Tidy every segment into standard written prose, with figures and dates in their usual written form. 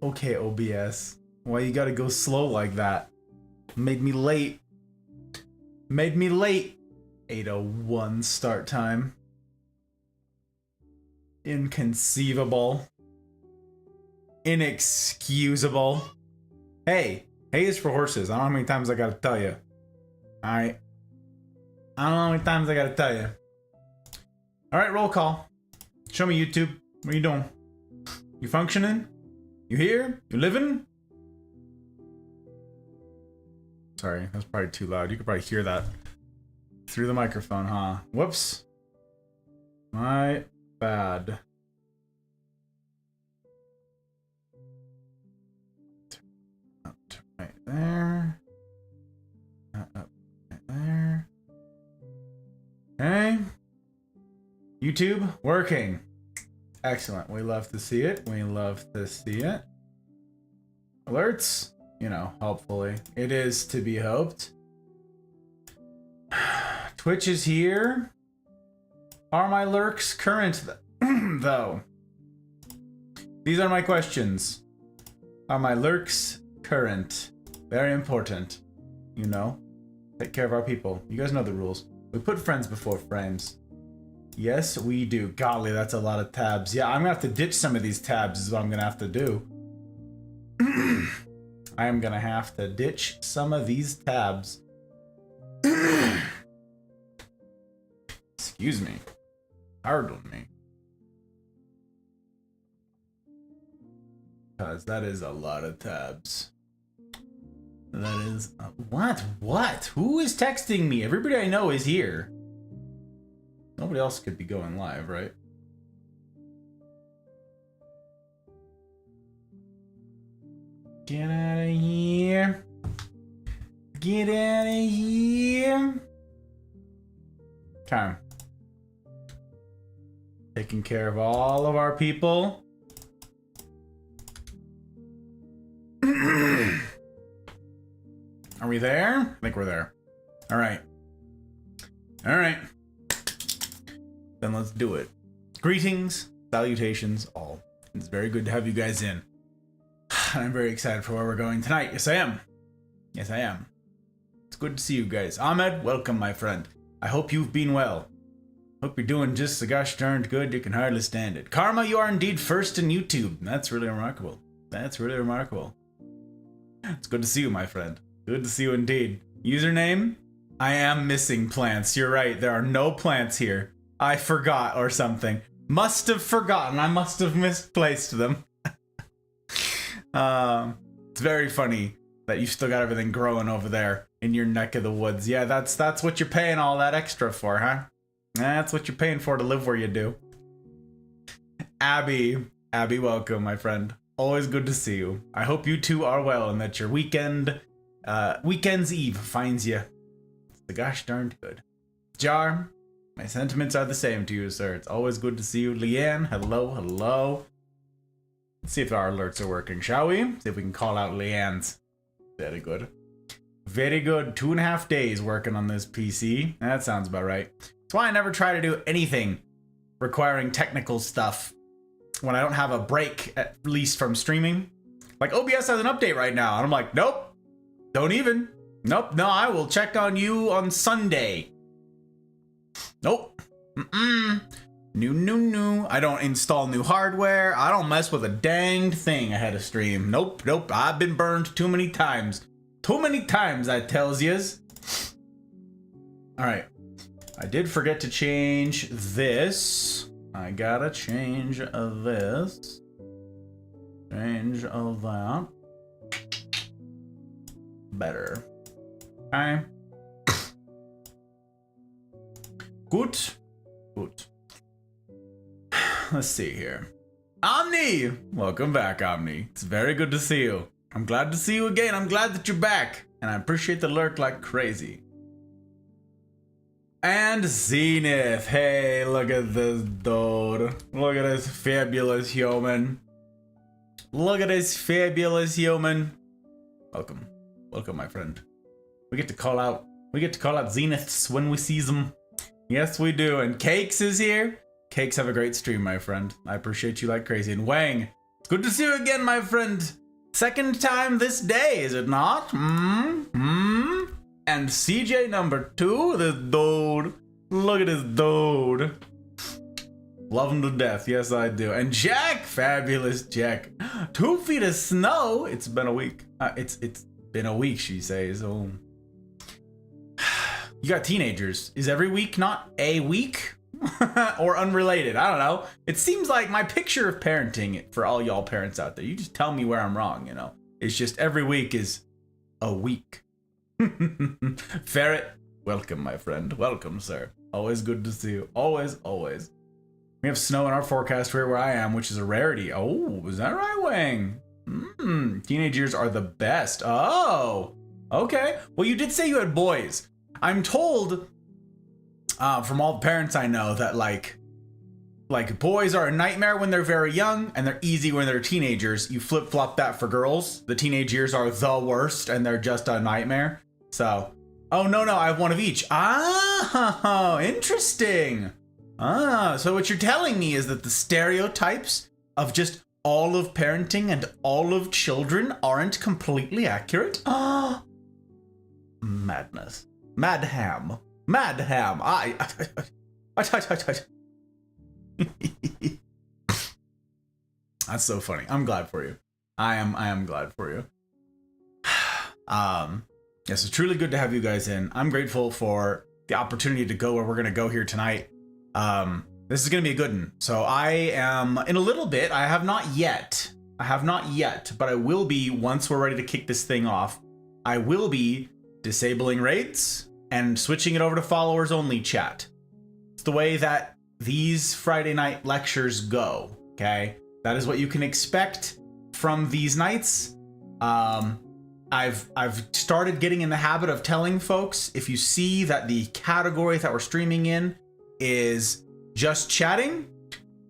Okay, OBS. Why you gotta go slow like that? Made me late. Made me late. 8:01 start time. Inconceivable. Inexcusable. Hey, hay is for horses. I don't know how many times I gotta tell you. Alright. I don't know how many times I gotta tell you. Alright, roll call. Show me YouTube. What are you doing? You functioning? You here? You living? Sorry, that's probably too loud. You could probably hear that through the microphone, huh? Whoops. My bad. Right there. Up right there. Okay. YouTube working. Excellent. We love to see it. We love to see it. Alerts, you know, hopefully. It is to be hoped. Twitch is here. Are my lurks current, though? These are my questions. Are my lurks current? Very important. You know? Take care of our people. You guys know the rules. We put friends before frames. Yes, we do. Golly, that's a lot of tabs. Yeah, I'm gonna have to ditch some of these tabs is what I'm gonna have to do. I am gonna have to ditch some of these tabs. Excuse me. Pardon me. Because that is a lot of tabs. That is... What? What? Who is texting me? Everybody I know is here. Nobody else could be going live, right? Get out of here. Get out of here. Okay. Taking care of all of our people. Are we there? I think we're there. All right. All right. Then let's do it. Greetings, salutations, all. It's very good to have you guys in. I'm very excited for where we're going tonight. Yes, I am. Yes, I am. It's good to see you guys. Ahmed, welcome, my friend. I hope you've been well. Hope you're doing just so gosh darned good you can hardly stand it. Karma, you are indeed first in YouTube. That's really remarkable. That's really remarkable. It's good to see you, my friend. Good to see you indeed. Username? I am missing plants. You're right. There are no plants here. I forgot or something. Must have forgotten. I must have misplaced them. It's very funny that you still got everything growing over there in your neck of the woods. Yeah, that's what you're paying all that extra for, huh? That's what you're paying for to live where you do. Abby, welcome, my friend. Always good to see you. I hope you two are well and that your weekend's eve finds you. It's the gosh darned good. Jar, my sentiments are the same to you, sir. It's always good to see you. Leanne, hello, hello. Let's see if our alerts are working, shall we? See if we can call out Leanne's. Very good. Very good. 2.5 days working on this PC. That sounds about right. That's why I never try to do anything requiring technical stuff when I don't have a break, at least from streaming. Like, OBS has an update right now, and I'm like, nope. Don't even. Nope, no, I will check on you on Sunday. Nope. No. I don't install new hardware. I don't mess with a danged thing ahead of stream. Nope. I've been burned too many times. Too many times, I tells yous. Alright. I did forget to change this. I gotta change this. Change of that. Better. Okay. Good. Let's see here. Omni! Welcome back, Omni. It's very good to see you. I'm glad to see you again. I'm glad that you're back. And I appreciate the lurk like crazy. And Zenith. Hey, look at this dude. Look at this fabulous human. Look at this fabulous human. Welcome. Welcome, my friend. We get to call out Zeniths when we see them. Yes, we do. And Cakes is here. Cakes, have a great stream, my friend. I appreciate you like crazy. And Wang, Good to see you again, my friend. Second time this day, is it not? And CJ number 2, this dude. Look at this dude. Love him to death, yes I do. And Jack, fabulous Jack. 2 feet of snow. It's been a week. It's been a week, she says. Oh. You got teenagers. Is every week not a week? Or unrelated? I don't know. It seems like my picture of parenting, for all y'all parents out there, you just tell me where I'm wrong, you know. It's just every week is a week. Ferret, welcome, my friend. Welcome, sir. Always good to see you. Always, always. We have snow in our forecast here where I am, which is a rarity. Oh, is that right, Wang? Teenage years are the best. Oh, okay. Well, you did say you had boys. I'm told from all the parents I know that like boys are a nightmare when they're very young and they're easy when they're teenagers. You flip-flop that for girls. The teenage years are the worst and they're just a nightmare. So, oh no, I have one of each. Ah, interesting. So what you're telling me is that the stereotypes of just all of parenting and all of children aren't completely accurate? Ah, madness. Madham. That's so funny. I'm glad for you. I am glad for you. Yes, it's truly good to have you guys in. I'm grateful for the opportunity to go where we're gonna go here tonight. This is gonna be a good one. So I am in a little bit. I have not yet, but I will be once we're ready to kick this thing off. I will be disabling raids and switching it over to followers only chat. It's the way that these Friday night lectures go, okay? That is what you can expect from these nights. I've started getting in the habit of telling folks, if you see that the category that we're streaming in is just chatting,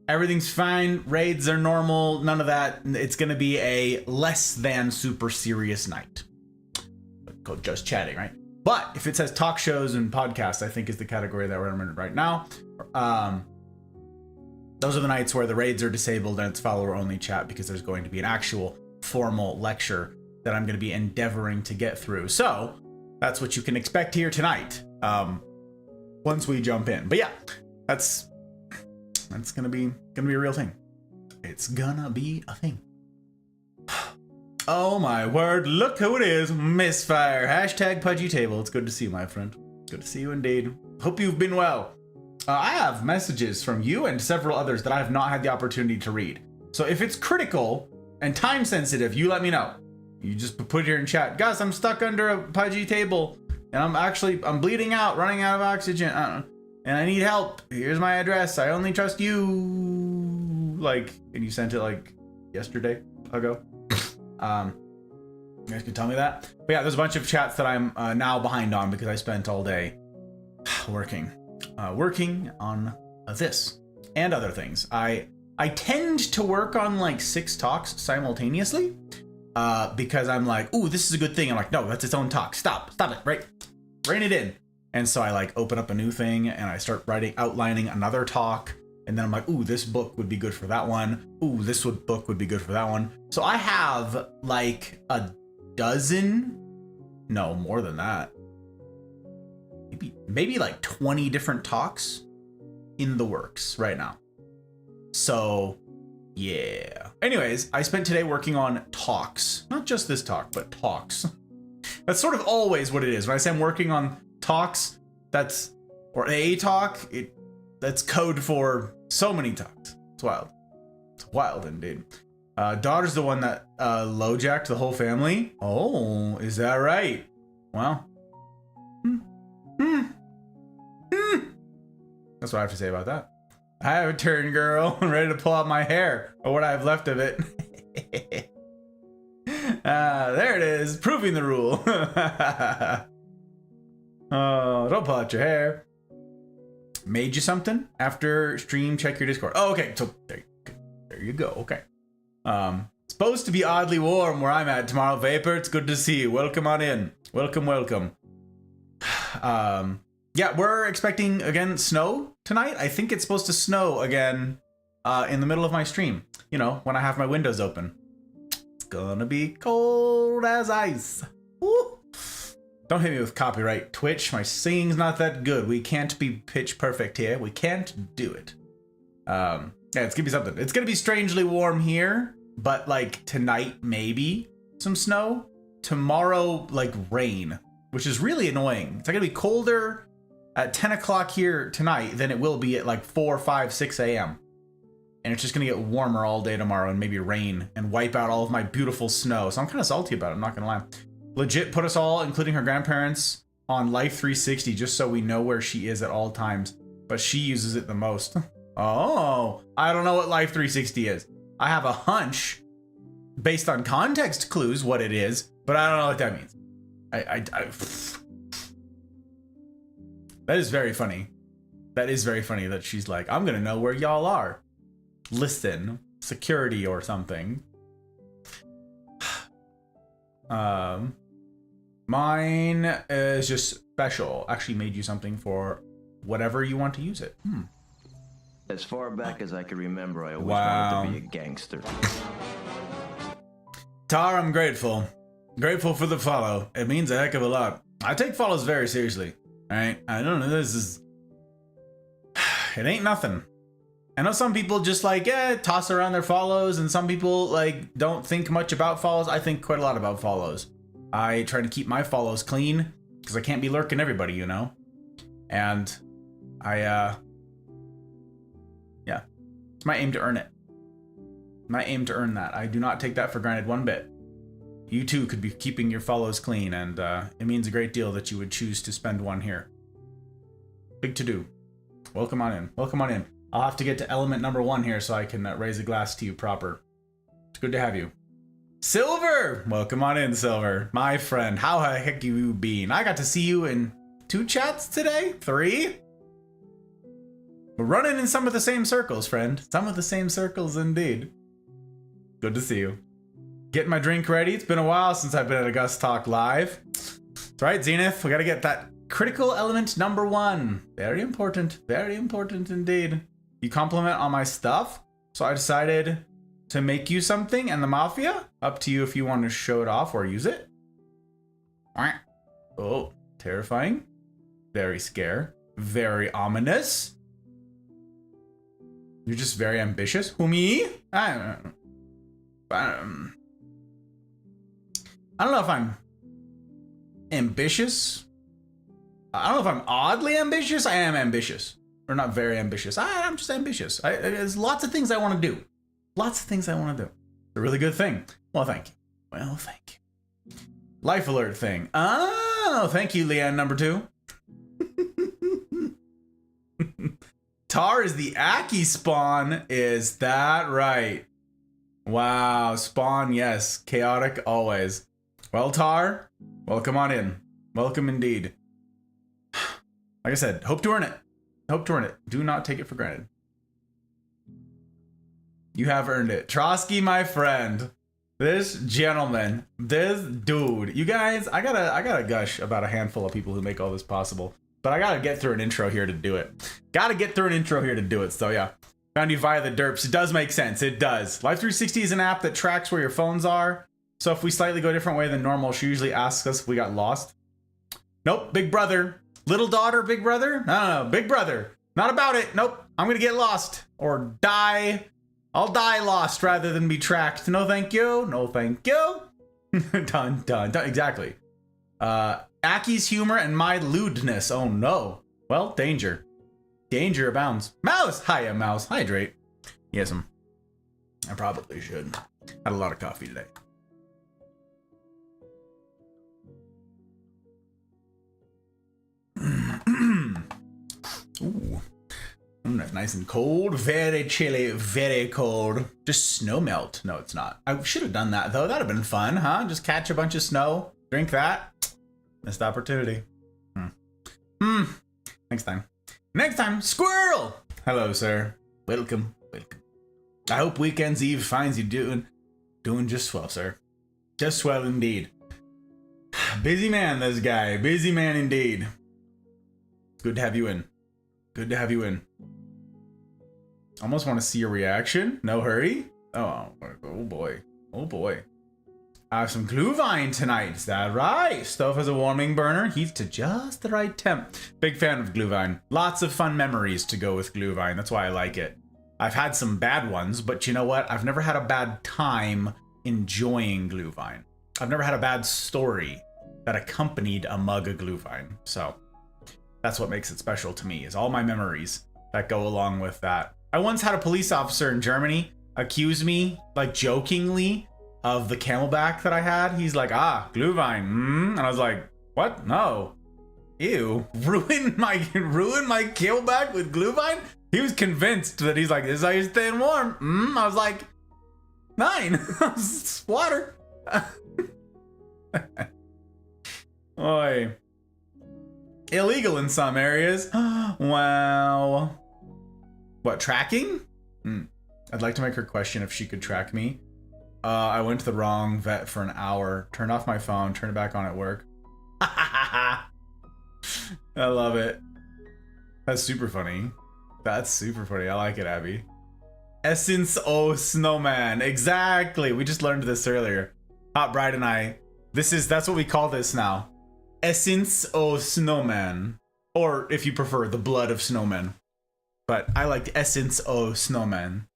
everything's fine, raids are normal, none of that. It's gonna be a less than super serious night. Called just chatting, right? But if it says talk shows and podcasts, I think is the category that we're in right now. Those are the nights where the raids are disabled and it's follower only chat because there's going to be an actual formal lecture that I'm going to be endeavoring to get through. So that's what you can expect here tonight. Once we jump in, but yeah, that's gonna be a real thing. It's gonna be a thing. Oh my word, look who it is, Misfire. Hashtag Pudgy Table. It's good to see you, my friend. Good to see you indeed. Hope you've been well. I have messages from you and several others that I have not had the opportunity to read. So if it's critical and time sensitive, you let me know. You just put it here in chat. Guys, I'm stuck under a Pudgy Table and I'm bleeding out, running out of oxygen. And I need help. Here's my address. I only trust you. Like, and you sent it like yesterday ago. You guys can tell me that. But yeah, there's a bunch of chats that I'm now behind on because I spent all day working on this and other things. I tend to work on like 6 talks simultaneously because I'm like, ooh, this is a good thing. I'm like, no, that's its own talk. Stop it, right? Rein it in. And so I like open up a new thing and I start outlining another talk. And then I'm like, ooh, this book would be good for that one. Ooh, this book would be good for that one. So I have like a dozen, no, more than that. Maybe like 20 different talks in the works right now. So yeah. Anyways, I spent today working on talks. Not just this talk, but talks. That's sort of always what it is. When I say I'm working on talks, or a talk, that's code for so many talks. It's wild. It's wild indeed. Daughter's the one that low-jacked the whole family. Oh, is that right? Wow. That's what I have to say about that. I have a turn, girl. I'm ready to pull out my hair, or what I have left of it. There it is, proving the rule. Oh, don't pull out your hair. Made you something after stream? Check your Discord. Oh, okay. So there you go. Okay. Supposed to be oddly warm where I'm at tomorrow. Vapor, it's good to see you. Welcome on in. Welcome. Yeah, we're expecting again snow tonight. I think it's supposed to snow again in the middle of my stream. You know, when I have my windows open. It's gonna be cold as ice. Woo. Don't hit me with copyright, Twitch. My singing's not that good. We can't be pitch perfect here. We can't do it. Yeah, it's gonna be something. It's gonna be strangely warm here, but like tonight, maybe some snow. Tomorrow, like rain, which is really annoying. It's gonna be colder at 10 o'clock here tonight than it will be at like 4, 5, 6 a.m. And it's just gonna get warmer all day tomorrow and maybe rain and wipe out all of my beautiful snow. So I'm kind of salty about it, I'm not gonna lie. Legit put us all, including her grandparents, on Life 360 just so we know where she is at all times. But she uses it the most. Oh, I don't know what Life 360 is. I have a hunch, based on context clues, what it is, but I don't know what that means. That is very funny. That is very funny that she's like, I'm gonna know where y'all are. Listen, security or something. Mine is just special. Actually made you something for whatever you want to use it. As far back as I can remember, I always wanted to be a gangster. Tar, I'm grateful. Grateful for the follow. It means a heck of a lot. I take follows very seriously. Alright? I don't know, this is... It ain't nothing. I know some people just like, toss around their follows, and some people like don't think much about follows. I think quite a lot about follows. I try to keep my follows clean, because I can't be lurking everybody, you know? And yeah. It's my aim to earn it. My aim to earn that. I do not take that for granted one bit. You too could be keeping your follows clean, and it means a great deal that you would choose to spend one here. Big to do. Welcome on in. Welcome on in. I'll have to get to element number 1 here so I can raise a glass to you proper. It's good to have you. Silver! Welcome on in, Silver. My friend, how the heck you been? I got to see you in 2 chats today? 3? We're running in some of the same circles, friend. Some of the same circles indeed. Good to see you. Getting my drink ready. It's been a while since I've been at a Gus Talk Live. That's right, Zenith. We gotta get that critical element number 1. Very important. Very important indeed. You compliment on my stuff, so I decided to make you something, and the Mafia? Up to you if you want to show it off or use it. Oh, terrifying. Very scare. Very ominous. You're just very ambitious. Who, me? I don't know if I'm ambitious. I don't know if I'm oddly ambitious. I am ambitious. Or not very ambitious. I'm just ambitious. There's lots of things I want to do. Lots of things I want to do. It's a really good thing. Well, thank you. Well, thank you. Life alert thing. Oh, thank you, Leanne number 2. Tar is the Aki spawn. Is that right? Wow, spawn, yes. Chaotic always. Well, Tar, welcome on in. Welcome indeed. Like I said, hope to earn it. Hope to earn it. Do not take it for granted. You have earned it. Trotsky, my friend. This gentleman. This dude. You guys, I gotta gush about a handful of people who make all this possible. But I gotta get through an intro here to do it. So yeah. Found you via the derps. It does make sense. It does. Life 360 is an app that tracks where your phones are. So if we slightly go a different way than normal, she usually asks us if we got lost. Nope. Big brother. Little daughter, big brother? No. Big brother. Not about it. Nope. I'm gonna get lost. Or die. I'll die lost rather than be tracked. No thank you. No thank you. Done. Exactly. Aki's humor and my lewdness. Oh no. Well, danger. Danger abounds. Mouse! Hiya, Mouse. Hydrate. Yes, I probably should. Had a lot of coffee today. Ooh. Nice and cold. Very chilly. Very cold. Just snow melt. No, it's not. I should have done that, though. That would have been fun, huh? Just catch a bunch of snow. Drink that. Missed opportunity. Next time. Squirrel! Hello, sir. Welcome. I hope Weekend's Eve finds you doing just swell, sir. Just swell indeed. Busy man, this guy. Busy man indeed. Good to have you in. Almost want to see your reaction. No hurry. Oh boy. Oh boy. I have some Glühwein tonight. Is that right? Stove has a warming burner. Heats to just the right temp. Big fan of Glühwein. Lots of fun memories to go with Glühwein. That's why I like it. I've had some bad ones, but you know what? I've never had a bad time enjoying Glühwein. I've never had a bad story that accompanied a mug of Glühwein. So that's what makes it special to me, is all my memories that go along with that. I once had a police officer in Germany accuse me, like jokingly, of the Camelback that I had. He's like, Glühwein, and I was like, what? No. Ew. Ruin my Camelback with Glühwein? He was convinced that he's like, this is how you're staying warm. I was like, 9. It's water. Oi. Illegal in some areas. Wow. What, tracking? I'd like to make her question if she could track me. I went to the wrong vet for an hour, turned off my phone, turned it back on at work. I love it. That's super funny. That's super funny. I like it, Abby. Essence o snowman. Exactly. We just learned this earlier. Hot Bride and I. That's what we call this now. Essence o snowman. Or if you prefer, the blood of snowmen. But I like Essence o snowman.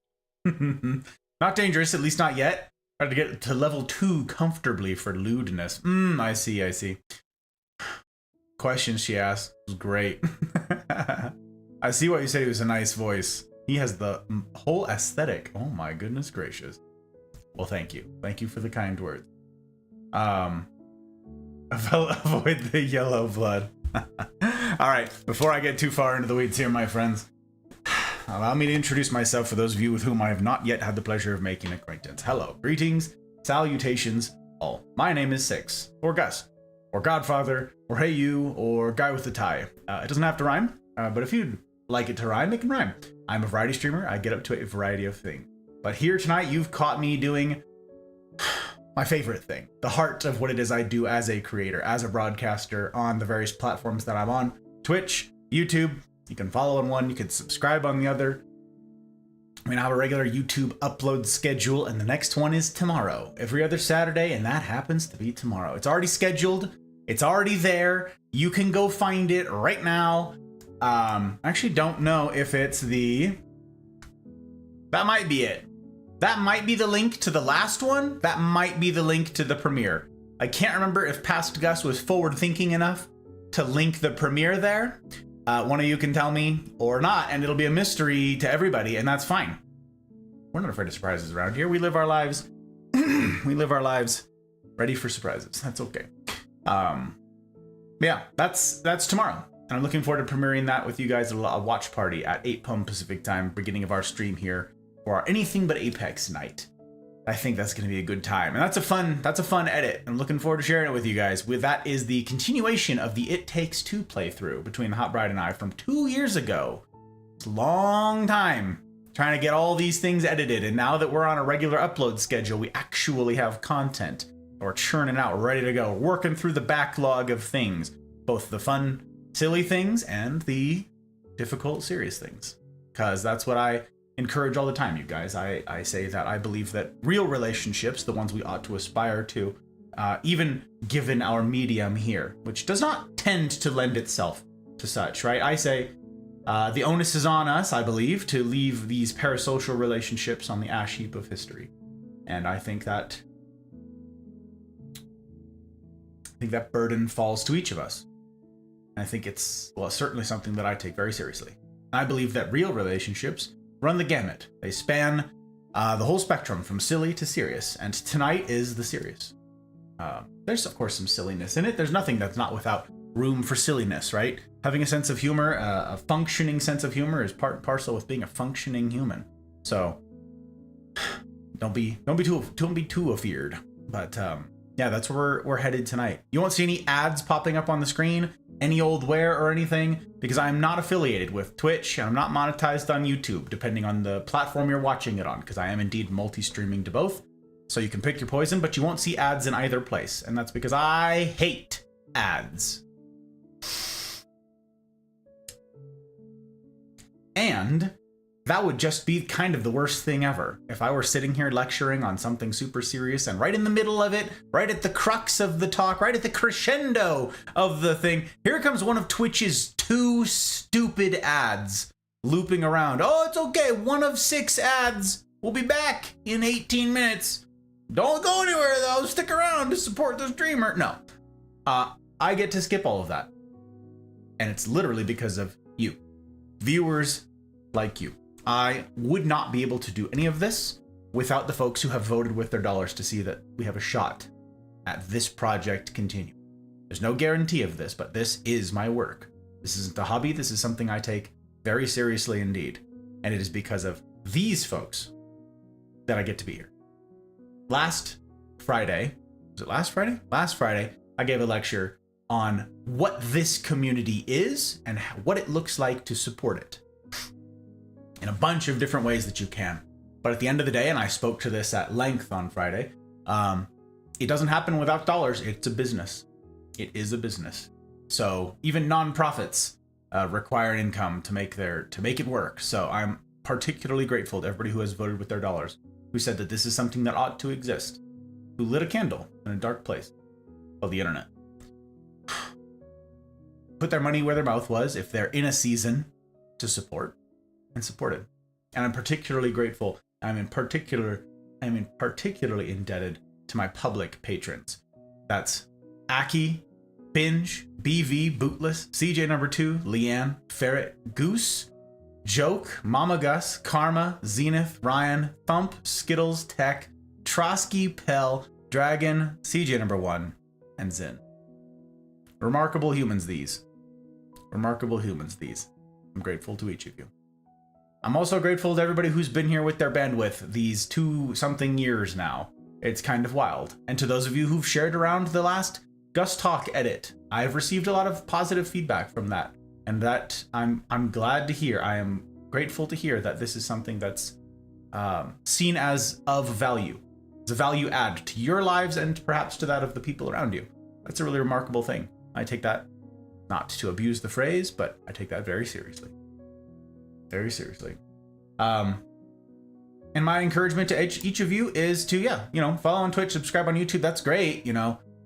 Not dangerous, at least not yet. Try to get to level 2 comfortably for lewdness. I see. Question she asked was great. I see why you said he was a nice voice. He has the whole aesthetic. Oh my goodness gracious. Well, thank you. Thank you for the kind words. Avoid the yellow blood. All right, before I get too far into the weeds here, my friends, allow me to introduce myself for those of you with whom I have not yet had the pleasure of making acquaintance. Hello, greetings, salutations, all. My name is Six, or Gus, or Godfather, or Hey You, or Guy with the Tie. It doesn't have to rhyme, but if you'd like it to rhyme, it can rhyme. I'm a variety streamer. I get up to a variety of things. But here tonight, you've caught me doing my favorite thing, the heart of what it is I do as a creator, as a broadcaster on the various platforms that I'm on. Twitch, YouTube. You can follow on one, you can subscribe on the other. I mean, I have a regular YouTube upload schedule, and the next one is tomorrow, every other Saturday, and that happens to be tomorrow. It's already scheduled. It's already there. You can go find it right now. I actually don't know if it's that might be it. That might be the link to the last one. That might be the link to the premiere. I can't remember if Past Gus was forward thinking enough to link the premiere there. One of you can tell me or not, and it'll be a mystery to everybody, and that's fine. We're not afraid of surprises around here. We live our lives. We live our lives ready for surprises. That's okay. Yeah, that's tomorrow. And I'm looking forward to premiering that with you guys at a watch party at 8 p.m. Pacific time, beginning of our stream here for our Anything But Apex night. I think that's going to be a good time. And that's a fun edit. I'm looking forward to sharing it with you guys. That is the continuation of the It Takes Two playthrough between the Hot Bride and I from 2 years ago. It's a long time trying to get all these things edited. And now that we're on a regular upload schedule, we actually have content. We're churning out, ready to go. Working through the backlog of things. Both the fun, silly things and the difficult, serious things. Because that's what I encourage all the time, you guys. I say that I believe that real relationships, the ones we ought to aspire to, even given our medium here, which does not tend to lend itself to such, right? I say the onus is on us, I believe, to leave these parasocial relationships on the ash heap of history. And I think that burden falls to each of us. I think it's, well, certainly something that I take very seriously. I believe that real relationships run the gamut. They span the whole spectrum from silly to serious, and tonight is the serious. There's, of course, some silliness in it. There's nothing that's not without room for silliness, right? Having a sense of humor, a functioning sense of humor, is part and parcel with being a functioning human. So don't be too afeared. But yeah, that's where we're headed tonight. You won't see any ads popping up on the screen, any old where or anything, because I'm not affiliated with Twitch and I'm not monetized on YouTube, depending on the platform you're watching it on, because I am indeed multi-streaming to both. So you can pick your poison, but you won't see ads in either place. And that's because I hate ads. And that would just be kind of the worst thing ever. If I were sitting here lecturing on something super serious and right in the middle of it, right at the crux of the talk, right at the crescendo of the thing, here comes one of Twitch's 2 stupid ads looping around. Oh, it's okay. 1 of 6 ads. We'll be back in 18 minutes. Don't go anywhere though. Stick around to support the streamer. No, I get to skip all of that. And it's literally because of you, viewers like you. I would not be able to do any of this without the folks who have voted with their dollars to see that we have a shot at this project continue. There's no guarantee of this, but this is my work. This isn't a hobby. This is something I take very seriously indeed. And it is because of these folks that I get to be here. Last Friday, was it last Friday? Last Friday, I gave a lecture on what this community is and what it looks like to support it in a bunch of different ways that you can. But at the end of the day, and I spoke to this at length on Friday, it doesn't happen without dollars. It's a business. It is a business. So even nonprofits require income to make it work. So I'm particularly grateful to everybody who has voted with their dollars, who said that this is something that ought to exist, who lit a candle in a dark place called the internet. Put their money where their mouth was if they're in a season to support and supported. And I'm particularly grateful. I'm particularly indebted to my public patrons. That's Aki, Binge, BV, Bootless, CJ number 2, Leanne, Ferret, Goose, Joke, Mama Gus, Karma, Zenith, Ryan, Thump, Skittles, Tech, Trotsky, Pell, Dragon, CJ number 1, and Zin. Remarkable humans these. Remarkable humans these. I'm grateful to each of you. I'm also grateful to everybody who's been here with their bandwidth these 2-something years now. It's kind of wild. And to those of you who've shared around the last Gus Talk edit, I've received a lot of positive feedback from that. And that I'm glad to hear. I am grateful to hear that this is something that's seen as of value. It's a value add to your lives and perhaps to that of the people around you. That's a really remarkable thing. I take that, not to abuse the phrase, but I take that very seriously. Very seriously. And my encouragement to each of you is to, follow on Twitch, subscribe on YouTube. That's great,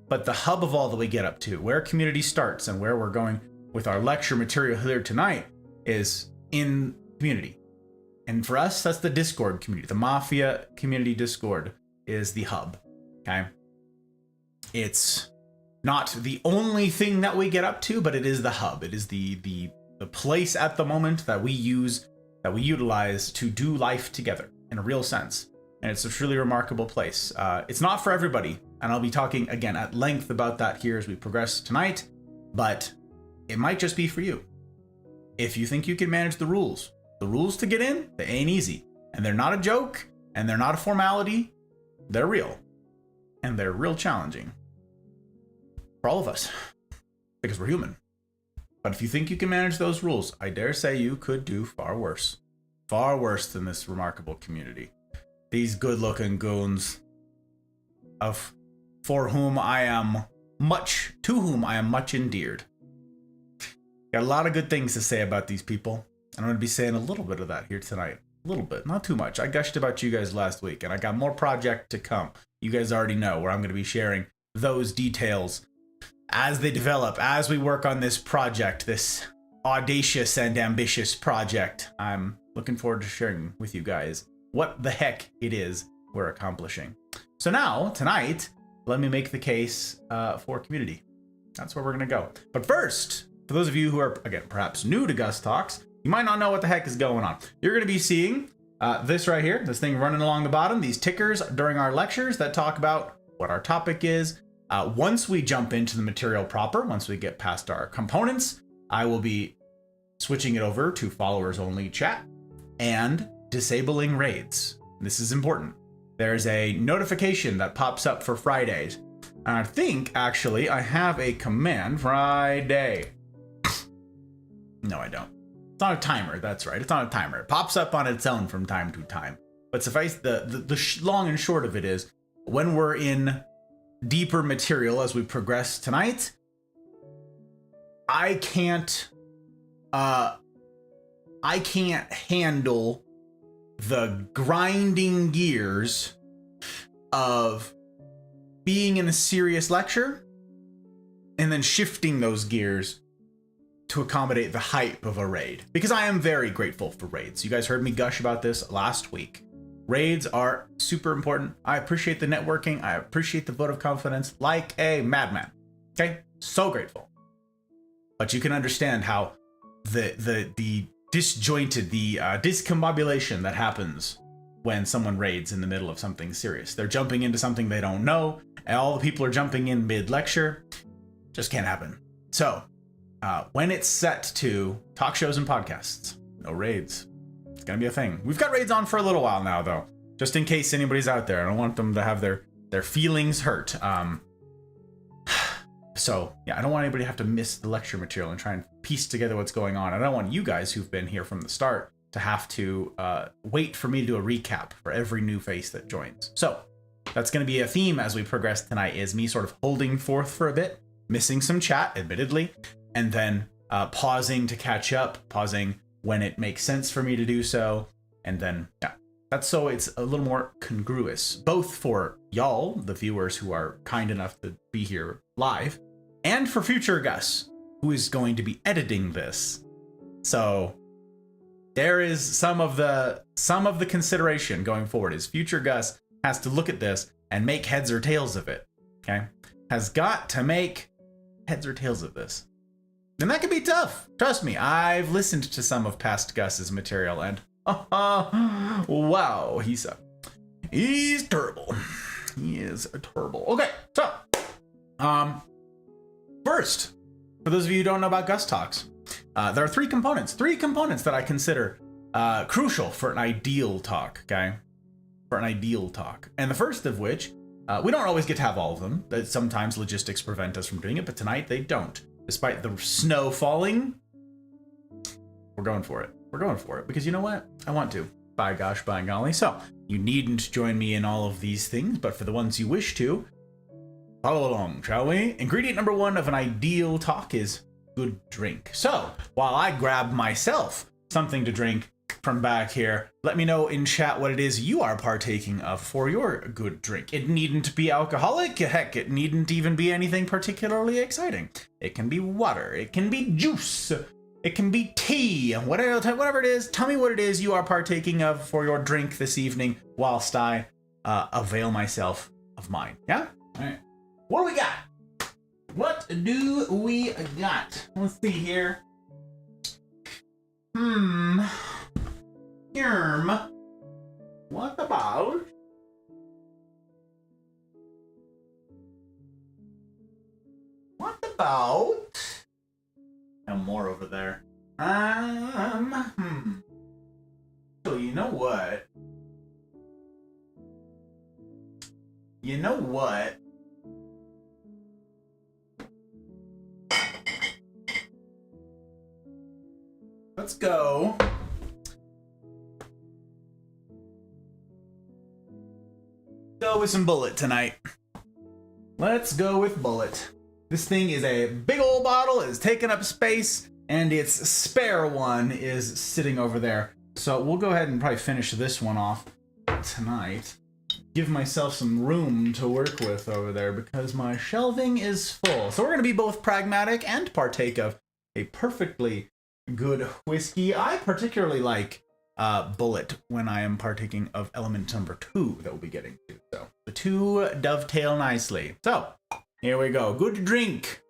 but the hub of all that we get up to, where community starts and where we're going with our lecture material here tonight, is in community. And for us, that's the Discord community. The Mafia community Discord is the hub. Okay. It's not the only thing that we get up to, but it is the hub. It is the place at the moment that we utilize to do life together in a real sense. And it's a truly remarkable place. It's not for everybody, and I'll be talking again at length about that here as we progress tonight, but it might just be for you. If you think you can manage the rules to get in, they ain't easy. And they're not a joke, and they're not a formality. They're real. And they're real challenging. For all of us. Because we're human. But if you think you can manage those rules, I dare say you could do far worse. Far worse than this remarkable community. These good-looking goons to whom I am much endeared. Got a lot of good things to say about these people, and I'm going to be saying a little bit of that here tonight. A little bit, not too much. I gushed about you guys last week, and I got more project to come. You guys already know where I'm going to be sharing those details as they develop, as we work on this project, this audacious and ambitious project. I'm looking forward to sharing with you guys what the heck it is we're accomplishing. So now, tonight, let me make the case for community. That's where we're going to go. But first, for those of you who are, again, perhaps new to Gus Talks, you might not know what the heck is going on. You're going to be seeing this right here, this thing running along the bottom, these tickers during our lectures that talk about what our topic is. Once we jump into the material proper, once we get past our components, I will be switching it over to followers only chat and disabling raids. This is important. There's a notification that pops up for Fridays. And I think, actually, I have a command Friday. No, I don't. It's not a timer, that's right. It's not a timer. It pops up on its own from time to time. But suffice, the long and short of it is, when we're in deeper material as we progress tonight, I can't handle the grinding gears of being in a serious lecture and then shifting those gears to accommodate the hype of a raid. Because I am very grateful for raids. You guys heard me gush about this last week. Raids are super important. I appreciate the networking. I appreciate the vote of confidence like a madman. Okay? So grateful. But you can understand how the disjointed, the discombobulation that happens when someone raids in the middle of something serious. They're jumping into something they don't know, and all the people are jumping in mid-lecture. Just can't happen. So, when it's set to talk shows and podcasts, no raids. It's gonna be a thing. We've got raids on for a little while now, though. Just in case anybody's out there. I don't want them to have their feelings hurt. So, yeah, I don't want anybody to have to miss the lecture material and try and piece together what's going on. I don't want you guys who've been here from the start to have to wait for me to do a recap for every new face that joins. So, that's going to be a theme as we progress tonight, is me sort of holding forth for a bit, missing some chat, admittedly, and then pausing to catch up, pausing when it makes sense for me to do so, and then, yeah. That's so it's a little more congruous, both for y'all, the viewers who are kind enough to be here live, and for future Gus, who is going to be editing this. So there is some of the consideration going forward is future Gus has to look at this and make heads or tails of it. Okay? Has got to make heads or tails of this. And that can be tough. Trust me, I've listened to some of past Gus's material and wow, he sucks. He's terrible. He is terrible. Okay, so first, for those of you who don't know about Gus Talks, there are three components that I consider crucial for an ideal talk, okay? For an ideal talk. And the first of which, we don't always get to have all of them. Sometimes logistics prevent us from doing it, but tonight they don't. Despite the snow falling, we're going for it. We're going for it because you know what? I want to. By gosh, by golly. So, you needn't join me in all of these things, but for the ones you wish to, follow along, shall we? Ingredient number one of an ideal talk is good drink. So, while I grab myself something to drink from back here, let me know in chat what it is you are partaking of for your good drink. It needn't be alcoholic. Heck, it needn't even be anything particularly exciting. It can be water. It can be juice. It can be tea, whatever it is. Tell me what it is you are partaking of for your drink this evening whilst I avail myself of mine. Yeah? All right. What do we got? What do we got? Let's see here. What about... No more over there. So you know what? Let's go. Go with some Bullet tonight. Let's go with Bullet. This thing is a big old bottle, it's taking up space, and its spare one is sitting over there. So we'll go ahead and probably finish this one off tonight. Give myself some room to work with over there because my shelving is full. So we're going to be both pragmatic and partake of a perfectly good whiskey. I particularly like Bullet when I am partaking of element number 2 that we'll be getting to. So the two dovetail nicely. So here we go. Good drink.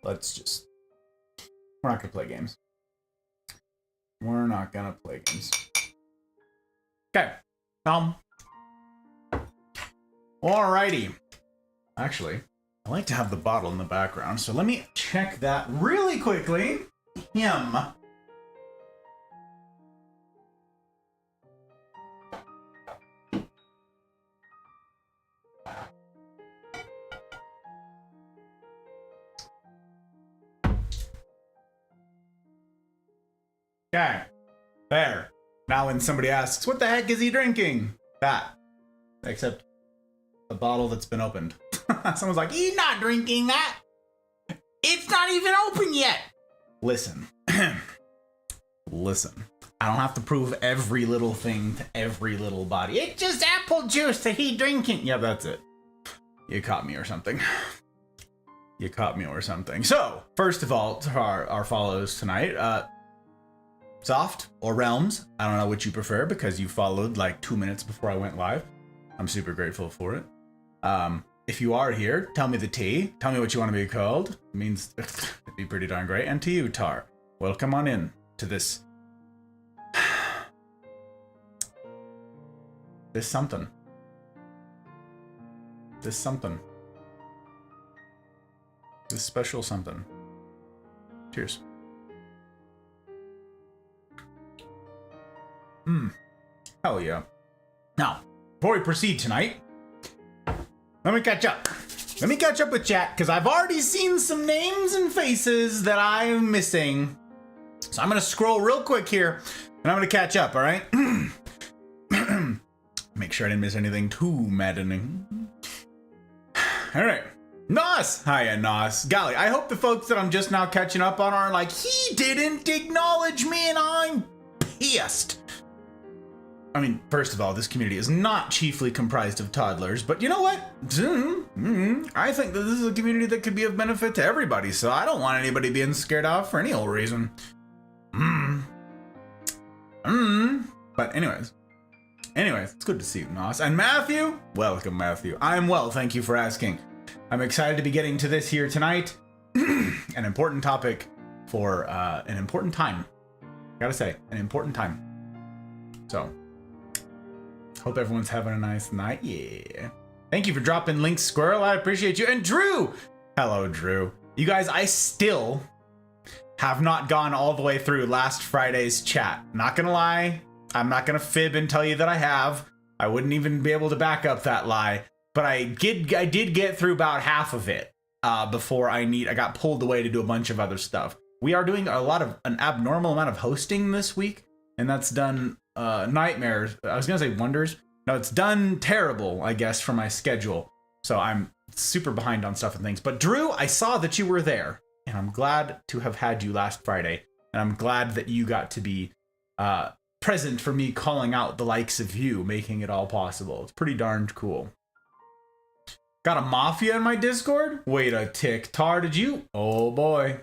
We're not gonna play games. We're not gonna play games. Okay. Alrighty. Actually, I like to have the bottle in the background, so let me check that really quickly. Okay, there. Now when somebody asks, what the heck is he drinking? That. Except a bottle that's been opened. Someone's like, "You're not drinking that. It's not even open yet." Listen. Listen. I don't have to prove every little thing to every little body. It's just apple juice that he drinking. Yeah, that's it. You caught me or something. You caught me or something. So, first of all, to our follows tonight, Soft or Realms. I don't know which you prefer because you followed like 2 minutes before I went live. I'm super grateful for it. If you are here, tell me the tea. Tell me what you want to be called. It means it'd be pretty darn great. And to you, Tar, welcome on in to this. This something. This something. This special something. Cheers. Hell yeah. Now, before we proceed tonight, let me catch up. Let me catch up with chat, because I've already seen some names and faces that I'm missing. So I'm going to scroll real quick here, and I'm going to catch up, all right? Make sure I didn't miss anything too maddening. All right. Nos! Hiya, Nos. Golly, I hope the folks that I'm just now catching up on are like, he didn't acknowledge me and I'm pissed. I mean, first of all, this community is not chiefly comprised of toddlers, but you know what? I think that this is a community that could be of benefit to everybody, so I don't want anybody being scared off for any old reason. But anyways, it's good to see you, Nos. And Matthew? Welcome, Matthew. I'm well, thank you for asking. I'm excited to be getting to this here tonight. An important topic for an important time. Gotta say, an important time. So, hope everyone's having a nice night. Yeah. Thank you for dropping links, Squirrel. I appreciate you. And Drew! Hello, Drew. You guys, I still have not gone all the way through last Friday's chat. Not gonna lie. I'm not gonna fib and tell you that I have. I wouldn't even be able to back up that lie. But I did get through about half of it before I got pulled away to do a bunch of other stuff. We are doing an abnormal amount of hosting this week, and that's done nightmares. I was gonna say wonders. No, it's done terrible, I guess, for my schedule. So I'm super behind on stuff and things. But Drew, I saw that you were there, and I'm glad to have had you last Friday, and I'm glad that you got to be present for me calling out the likes of you, making it all possible. It's pretty darned cool. Got a mafia in my Discord? Wait a tick. Tar, did you? Oh boy.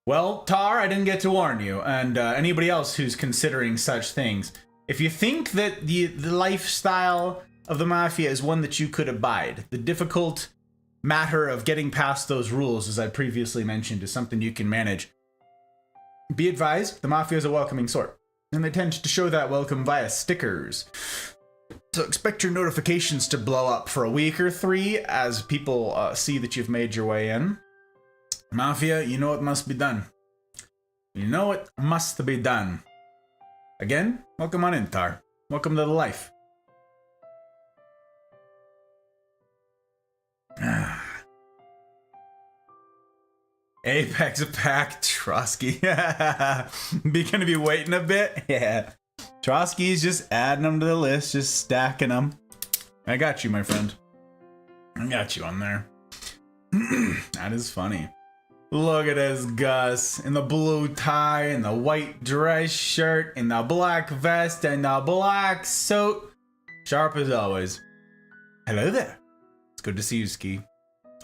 Well, Tar, I didn't get to warn you, and anybody else who's considering such things. If you think that the lifestyle of the mafia is one that you could abide, the difficult matter of getting past those rules, as I previously mentioned, is something you can manage. Be advised, the mafia is a welcoming sort, and they tend to show that welcome via stickers. So expect your notifications to blow up for a week or 3 as people see that you've made your way in. Mafia, you know it must be done. You know it must be done. Again, welcome on in, Tar. Welcome to the life. Apex pack, Trotsky. Gonna be waiting a bit? Yeah. Trotsky's just adding them to the list, just stacking them. I got you, my friend. I got you on there. That is funny. Look at this Gus in the blue tie and the white dress shirt and the black vest and the black suit. Sharp as always. Hello there. It's good to see you, Ski.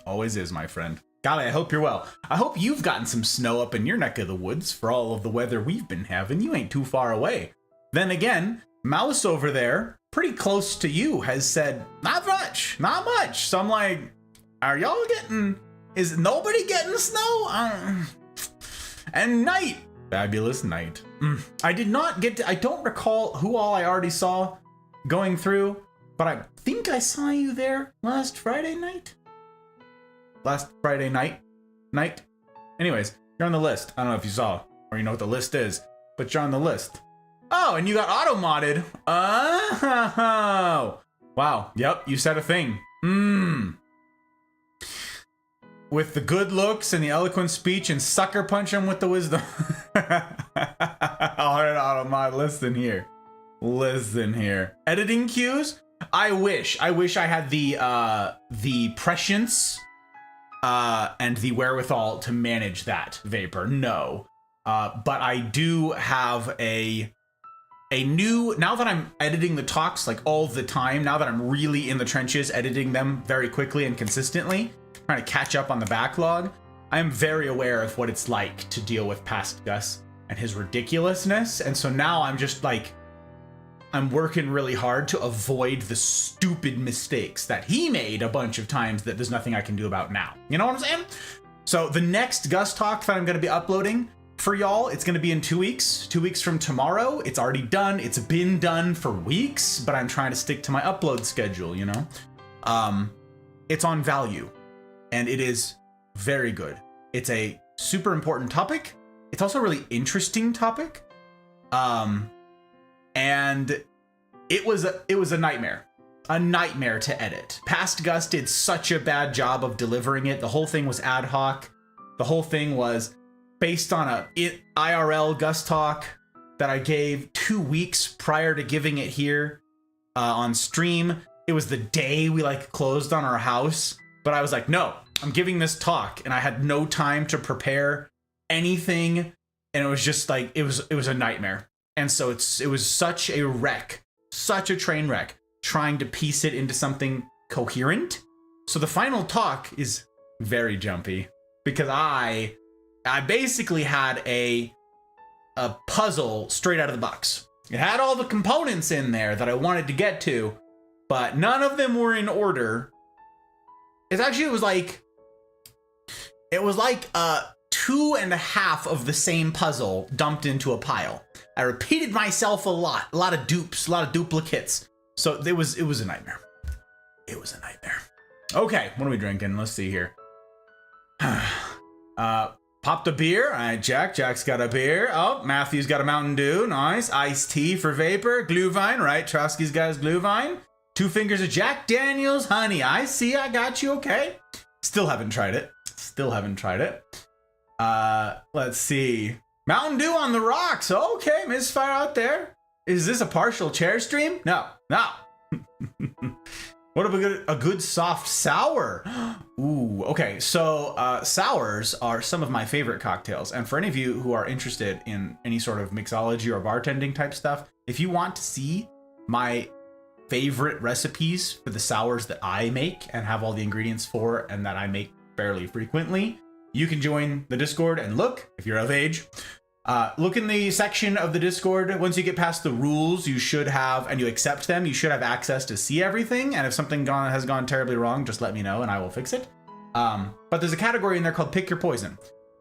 Always is, my friend. Golly, I hope you're well. I hope you've gotten some snow up in your neck of the woods for all of the weather we've been having. You ain't too far away. Then again, Mouse over there, pretty close to you, has said, not much, not much. So I'm like, are y'all is nobody getting snow? And Night, fabulous Night. I did not get to, I don't recall who all I already saw going through, but I think I saw you there last Friday night. Anyways, you're on the list. I don't know if you saw or you know what the list is, but you're on the list. Oh, and you got auto-modded. Oh, wow. Yep, you said a thing. With the good looks and the eloquent speech and sucker punch him with the wisdom. Alright, auto-mod, listen here. Editing cues? I wish I had the prescience and the wherewithal to manage that, Vapor. No. But I do have a new, now that I'm editing the talks like all the time, now that I'm really in the trenches editing them very quickly and consistently, trying to catch up on the backlog, I am very aware of what it's like to deal with past Gus and his ridiculousness. And so now I'm just like, I'm working really hard to avoid the stupid mistakes that he made a bunch of times that there's nothing I can do about now. You know what I'm saying? So the next Gus talk that I'm going to be uploading for y'all, it's going to be in 2 weeks. 2 weeks from tomorrow. It's already done. It's been done for weeks, but I'm trying to stick to my upload schedule, you know? It's on value, and it is very good. It's a super important topic. It's also a really interesting topic. And it was a nightmare to edit. Past Gus did such a bad job of delivering it. The whole thing was ad hoc. The whole thing was based on a IRL Gus talk that I gave 2 weeks prior to giving it here on stream. It was the day we like closed on our house, but I was like, no, I'm giving this talk, and I had no time to prepare anything, and it was just like it was a nightmare. And so it was such a wreck, such a train wreck, trying to piece it into something coherent. So the final talk is very jumpy because I basically had a puzzle straight out of the box. It had all the components in there that I wanted to get to, but none of them were in order. It was like 2.5 of the same puzzle dumped into a pile. I repeated myself a lot of dupes, a lot of duplicates. So it was a nightmare. It was a nightmare. Okay, what are we drinking? Let's see here. Popped a beer. All right, Jack's got a beer. Oh, Matthew's got a Mountain Dew. Nice. Iced tea for Vapor. Glühwein, right? Trotsky's got his Glühwein. 2 fingers of Jack Daniels honey. I see, I got you, okay. Still haven't tried it. Let's see. Mountain Dew on the rocks. Okay, misfire out there. Is this a partial chair stream? No. What about a good soft sour? Ooh, okay. So sours are some of my favorite cocktails. And for any of you who are interested in any sort of mixology or bartending type stuff, if you want to see my favorite recipes for the sours that I make and have all the ingredients for and that I make fairly frequently, you can join the Discord and look, if you're of age. Look in the section of the Discord. Once you get past the rules, you should have, and you accept them, you should have access to see everything. And if something has gone terribly wrong, just let me know and I will fix it. But there's a category in there called Pick Your Poison.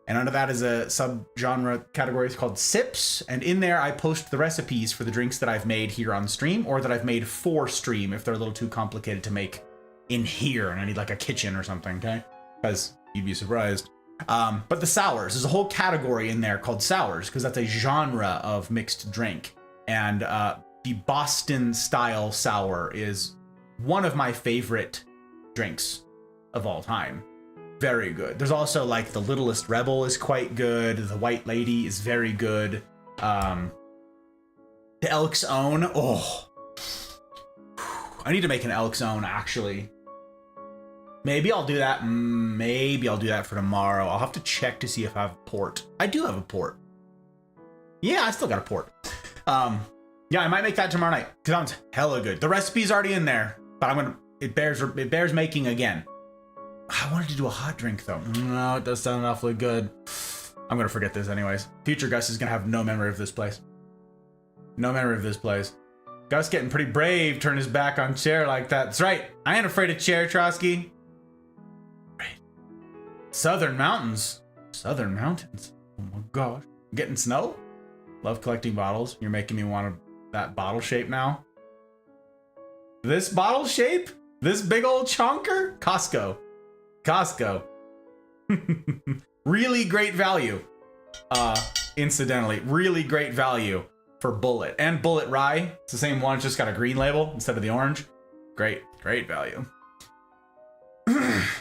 And under that is a subgenre category called Sips. And in there, I post the recipes for the drinks that I've made here on stream or that I've made for stream if they're a little too complicated to make in here and I need like a kitchen or something, okay? Because you'd be surprised. But the sours, there's a whole category in there called sours because that's a genre of mixed drink. And the Boston style sour is one of my favorite drinks of all time. Very good. There's also like the Littlest Rebel is quite good. The White Lady is very good. The Elk's Own. Oh, I need to make an Elk's Own actually. Maybe I'll do that. Maybe I'll do that for tomorrow. I'll have to check to see if I have a port. I do have a port. Yeah, I still got a port. Yeah, I might make that tomorrow night. Sounds hella good. The recipe's already in there, but it bears making again. I wanted to do a hot drink though. No, it does sound awfully good. I'm gonna forget this anyways. Future Gus is gonna have no memory of this place. No memory of this place. Gus getting pretty brave, turn his back on chair like that. That's right. I ain't afraid of chair, Trotsky. Right. Southern Mountains. Southern Mountains. Oh my gosh. Getting snow? Love collecting bottles. You're making me want that bottle shape now. This bottle shape? This big old chonker? Costco. Really great value. Incidentally, really great value for Bullet and Bullet Rye. It's the same one, it's just got a green label instead of the orange. Great value.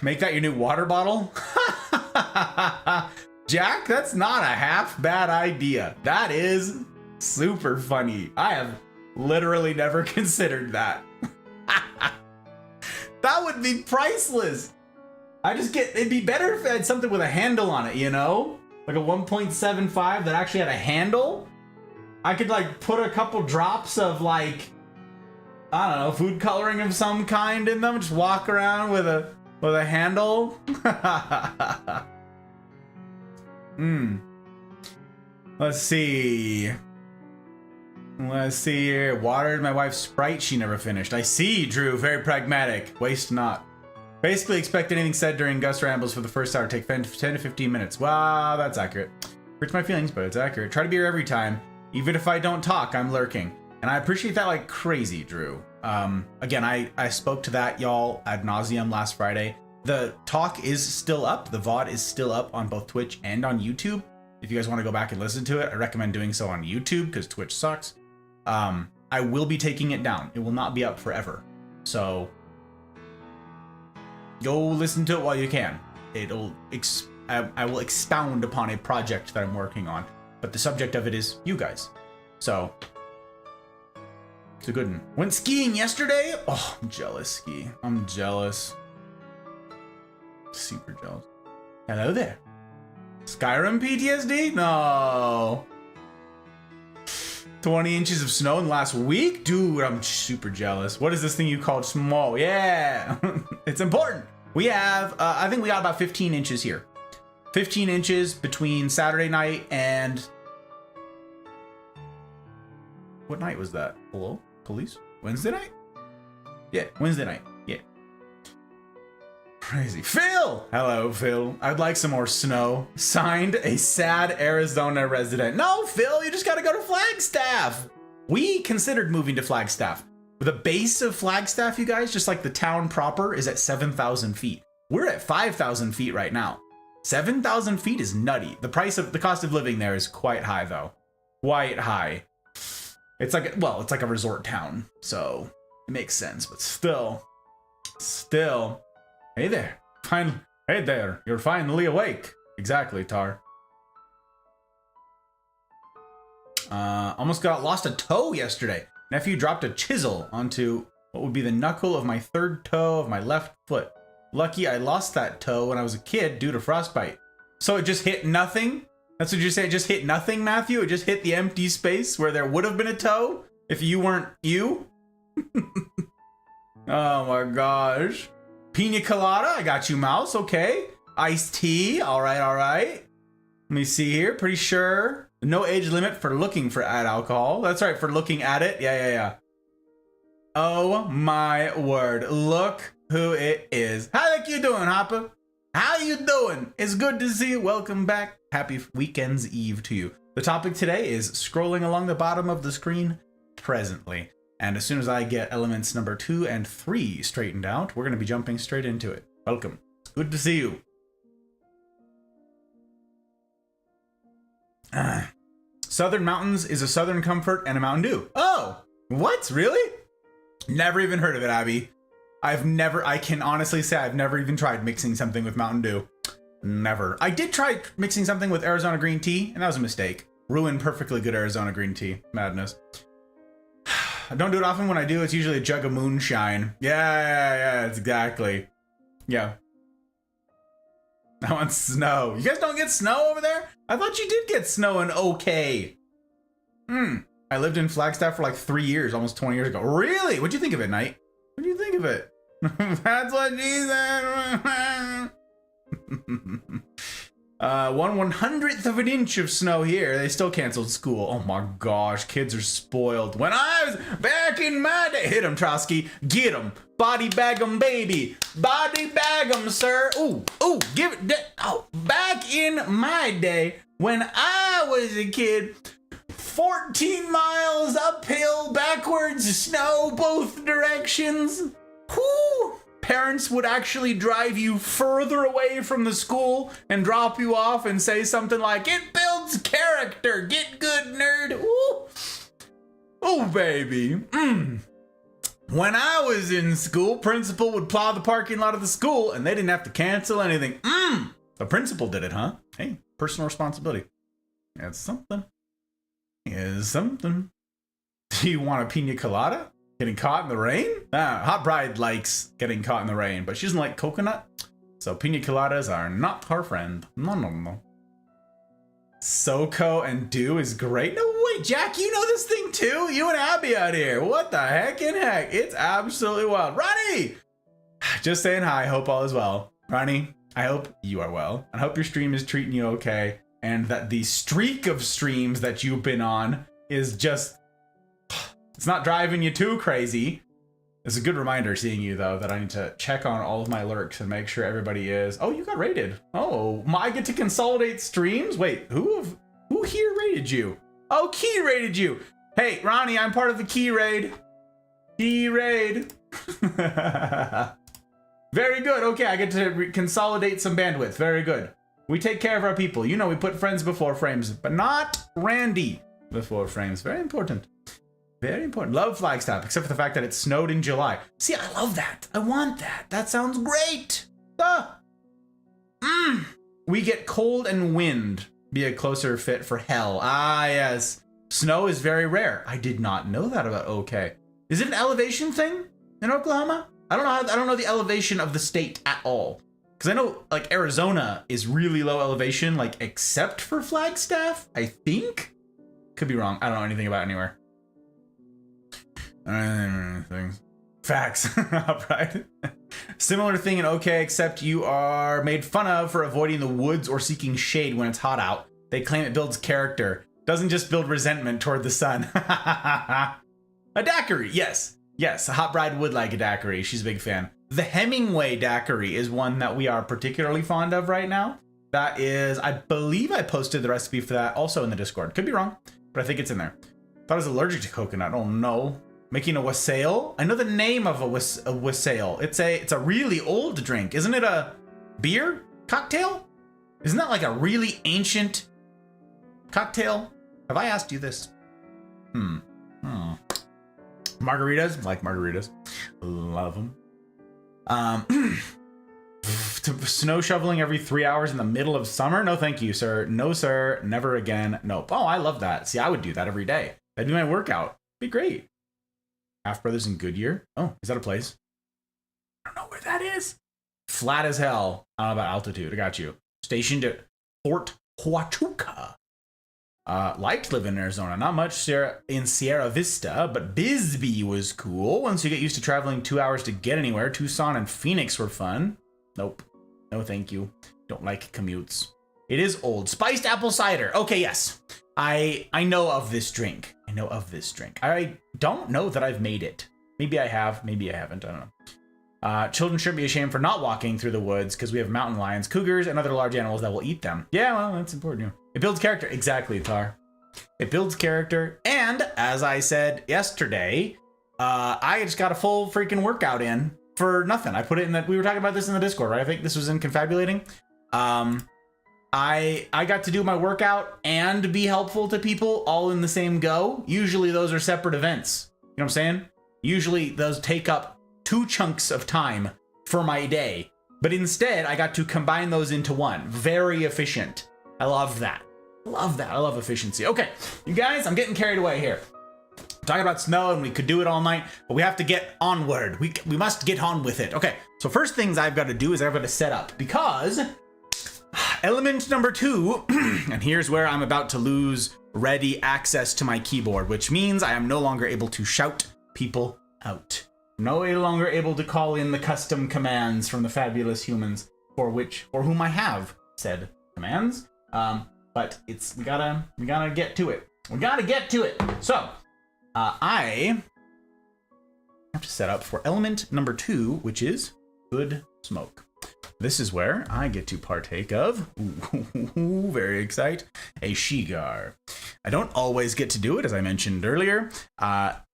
Make that your new water bottle? Jack, that's not a half bad idea. That is super funny. I have literally never considered that. would be priceless. It'd be better if it had something with a handle on it, you know? Like a 1.75 that actually had a handle. I could like put a couple drops of like, I don't know, food coloring of some kind in them. Just walk around with a handle. Let's see. Let's see here. Watered my wife's Sprite she never finished. I see, Drew. Very pragmatic. Waste not. Basically expect anything said during Gus rambles for the first hour take 10 to 15 minutes. Wow, that's accurate. Hurts my feelings, but it's accurate. Try to be here every time. Even if I don't talk, I'm lurking. And I appreciate that like crazy, Drew. Again, I spoke to that, y'all, ad nauseum last Friday. The talk is still up. The VOD is still up on both Twitch and on YouTube. If you guys want to go back and listen to it, I recommend doing so on YouTube because Twitch sucks. I will be taking it down. It will not be up forever. So go listen to it while you can. I will expound upon a project that I'm working on, but the subject of it is you guys. So it's a good one. Went skiing yesterday. Oh, I'm jealous, Ski. I'm jealous. Super jealous. Hello there. Skyrim PTSD? No. 20 inches of snow in the last week? Dude, I'm super jealous. What is this thing you called small? Yeah. It's important. We have, I think we got about 15 inches here. 15 inches between Saturday night and... What night was that? Hello? Police? Wednesday night? Yeah, Wednesday night. Yeah. Crazy. Phil! Hello, Phil. I'd like some more snow. Signed, a sad Arizona resident. No, Phil, you just gotta go to Flagstaff. We considered moving to Flagstaff. The base of Flagstaff, you guys, just like the town proper, is at 7,000 feet. We're at 5,000 feet right now. 7,000 feet is nutty. The cost of living there is quite high, though. Quite high. It's like, well, it's like a resort town, so it makes sense, but still. Hey there. Hey there. You're finally awake. Exactly, Tar. Almost lost a toe yesterday. Nephew dropped a chisel onto what would be the knuckle of my third toe of my left foot. Lucky I lost that toe when I was a kid due to frostbite. So it just hit nothing? That's what you're saying? It just hit nothing, Matthew? It just hit the empty space where there would have been a toe if you weren't you? Oh my gosh. Pina colada, I got you, Mouse, okay. Iced tea, all right. Let me see here, pretty sure. No age limit for looking for ad alcohol. That's right, for looking at it. Yeah. Oh my word, look who it is. How you doing, Hopper? How you doing? It's good to see you. Welcome back. Happy weekend's eve to you. The topic today is scrolling along the bottom of the screen presently. And as soon as I get elements number 2 and 3 straightened out, we're going to be jumping straight into it. Welcome. It's good to see you. Southern Mountains is a Southern Comfort and a Mountain Dew. Oh, what? Really? Never even heard of it, Abby. I can honestly say I've never even tried mixing something with Mountain Dew. Never. I did try mixing something with Arizona green tea, and that was a mistake. Ruined perfectly good Arizona green tea. Madness. I don't do it often. When I do, it's usually a jug of moonshine. Yeah, exactly. Yeah. I want snow. You guys don't get snow over there? I thought you did get snow in OK. I lived in Flagstaff for like 3 years, almost 20 years ago. Really? What'd you think of it, Knight? What'd you think of it? That's what she said. 1/100th of an inch of snow here. They still canceled school. Oh my gosh, kids are spoiled. When I was back in my day, hit 'em, Trotsky. Get 'em. Body bag 'em, baby. Body bag 'em, sir. Ooh, give it. Oh, back in my day, when I was a kid, 14 miles uphill, backwards, snow both directions. Whoo! Parents would actually drive you further away from the school and drop you off and say something like, "It builds character. Get good, nerd." Ooh. Oh, baby. When I was in school, principal would plow the parking lot of the school and they didn't have to cancel anything. The principal did it, huh? Hey, personal responsibility. That's something. Is something. Do you want a pina colada? Getting caught in the rain? Hot Bride likes getting caught in the rain, but she doesn't like coconut. So pina coladas are not her friend. No. Soko and Do is great. No, wait, Jack, you know this thing too? You and Abby out here. What the heck in heck? It's absolutely wild. Ronnie! Just saying hi. Hope all is well. Ronnie, I hope you are well. And I hope your stream is treating you okay. And that the streak of streams that you've been on is just... It's not driving you too crazy. It's a good reminder seeing you, though, that I need to check on all of my lurks and make sure everybody is... Oh, you got rated. Oh, I get to consolidate streams? Wait, who here rated you? Oh, Key rated you. Hey, Ronnie, I'm part of the Key raid. Key raid. Very good. Okay, I get to consolidate some bandwidth. Very good. We take care of our people. You know, we put friends before frames, but not Randy before frames. Very important. Very important. Love Flagstaff, except for the fact that it snowed in July. See, I love that. I want that. That sounds great. We get cold and wind. Be a closer fit for hell. Ah, yes. Snow is very rare. I did not know that about OK. Is it an elevation thing in Oklahoma? I don't know the elevation of the state at all. Because I know, like, Arizona is really low elevation, like, except for Flagstaff, I think? Could be wrong. I don't know anything about anywhere. Things. Facts. Right. Similar thing in OK, except you are made fun of for avoiding the woods or seeking shade when it's hot out. They claim it builds character. Doesn't just build resentment toward the sun. A daiquiri, yes. Yes, a Hot Bride would like a daiquiri. She's a big fan. The Hemingway daiquiri is one that we are particularly fond of right now. That is, I believe I posted the recipe for that also in the Discord. Could be wrong, but I think it's in there. Thought I was allergic to coconut. Oh no. Making a wassail? I know the name of a wassail. It's a really old drink. Isn't it a beer cocktail? Isn't that like a really ancient cocktail? Have I asked you this? Margaritas? Like margaritas. Love them. Snow shoveling every 3 hours in the middle of summer? No, thank you, sir. No, sir. Never again. Nope. Oh, I love that. See, I would do that every day. That'd be my workout. Be great. Half Brothers in Goodyear? Oh, is that a place? I don't know where that is. Flat as hell. I don't know about altitude. I got you. Stationed at Fort Huachuca. Liked living in Arizona. Not much in Sierra Vista, but Bisbee was cool. Once you get used to traveling 2 hours to get anywhere, Tucson and Phoenix were fun. Nope. No, thank you. Don't like commutes. It is old. Spiced apple cider. Okay, yes. I know of this drink. I know of this drink. I don't know that I've made it. Maybe I have. Maybe I haven't. I don't know. Children shouldn't be ashamed for not walking through the woods because we have mountain lions, cougars, and other large animals that will eat them. Yeah, well, that's important. It builds character. Exactly, Tar. It builds character. And as I said yesterday, I just got a full freaking workout in for nothing. I put it in that. We were talking about this in the Discord, right? I think this was in Confabulating. I got to do my workout and be helpful to people all in the same go. Usually those are separate events. You know what I'm saying? Usually those take up 2 chunks of time for my day. But instead, I got to combine those into one. Very efficient. I love that. Love that. I love efficiency. Okay, you guys, I'm getting carried away here. We're talking about snow and we could do it all night, but we have to get onward. We must get on with it. Okay, so first things I've got to do is I've got to set up because element number 2, and here's where I'm about to lose ready access to my keyboard, which means I am no longer able to shout people out. No longer able to call in the custom commands from the fabulous humans for whom I have said commands. But we gotta get to it. We gotta get to it. So I have to set up for element number 2, which is good smoke. This is where I get to partake of, very excited, a Shigar. I don't always get to do it, as I mentioned earlier.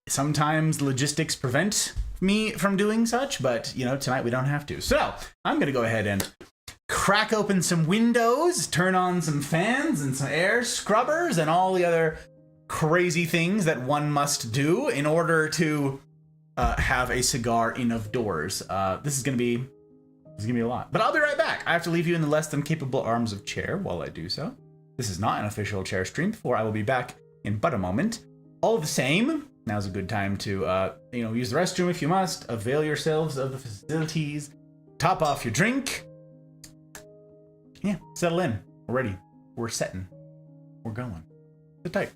Sometimes logistics prevent me from doing such, but, you know, tonight we don't have to. So I'm going to go ahead and crack open some windows, turn on some fans and some air scrubbers and all the other crazy things that one must do in order to have a cigar indoors. This is going to be a lot, but I'll be right back. I have to leave you in the less than capable arms of Chair while I do so. This is not an official Chair stream, for I will be back in but a moment. All the same, now's a good time to, use the restroom if you must. Avail yourselves of the facilities. Top off your drink. Yeah, settle in. We're ready. We're setting. We're going. Sit tight.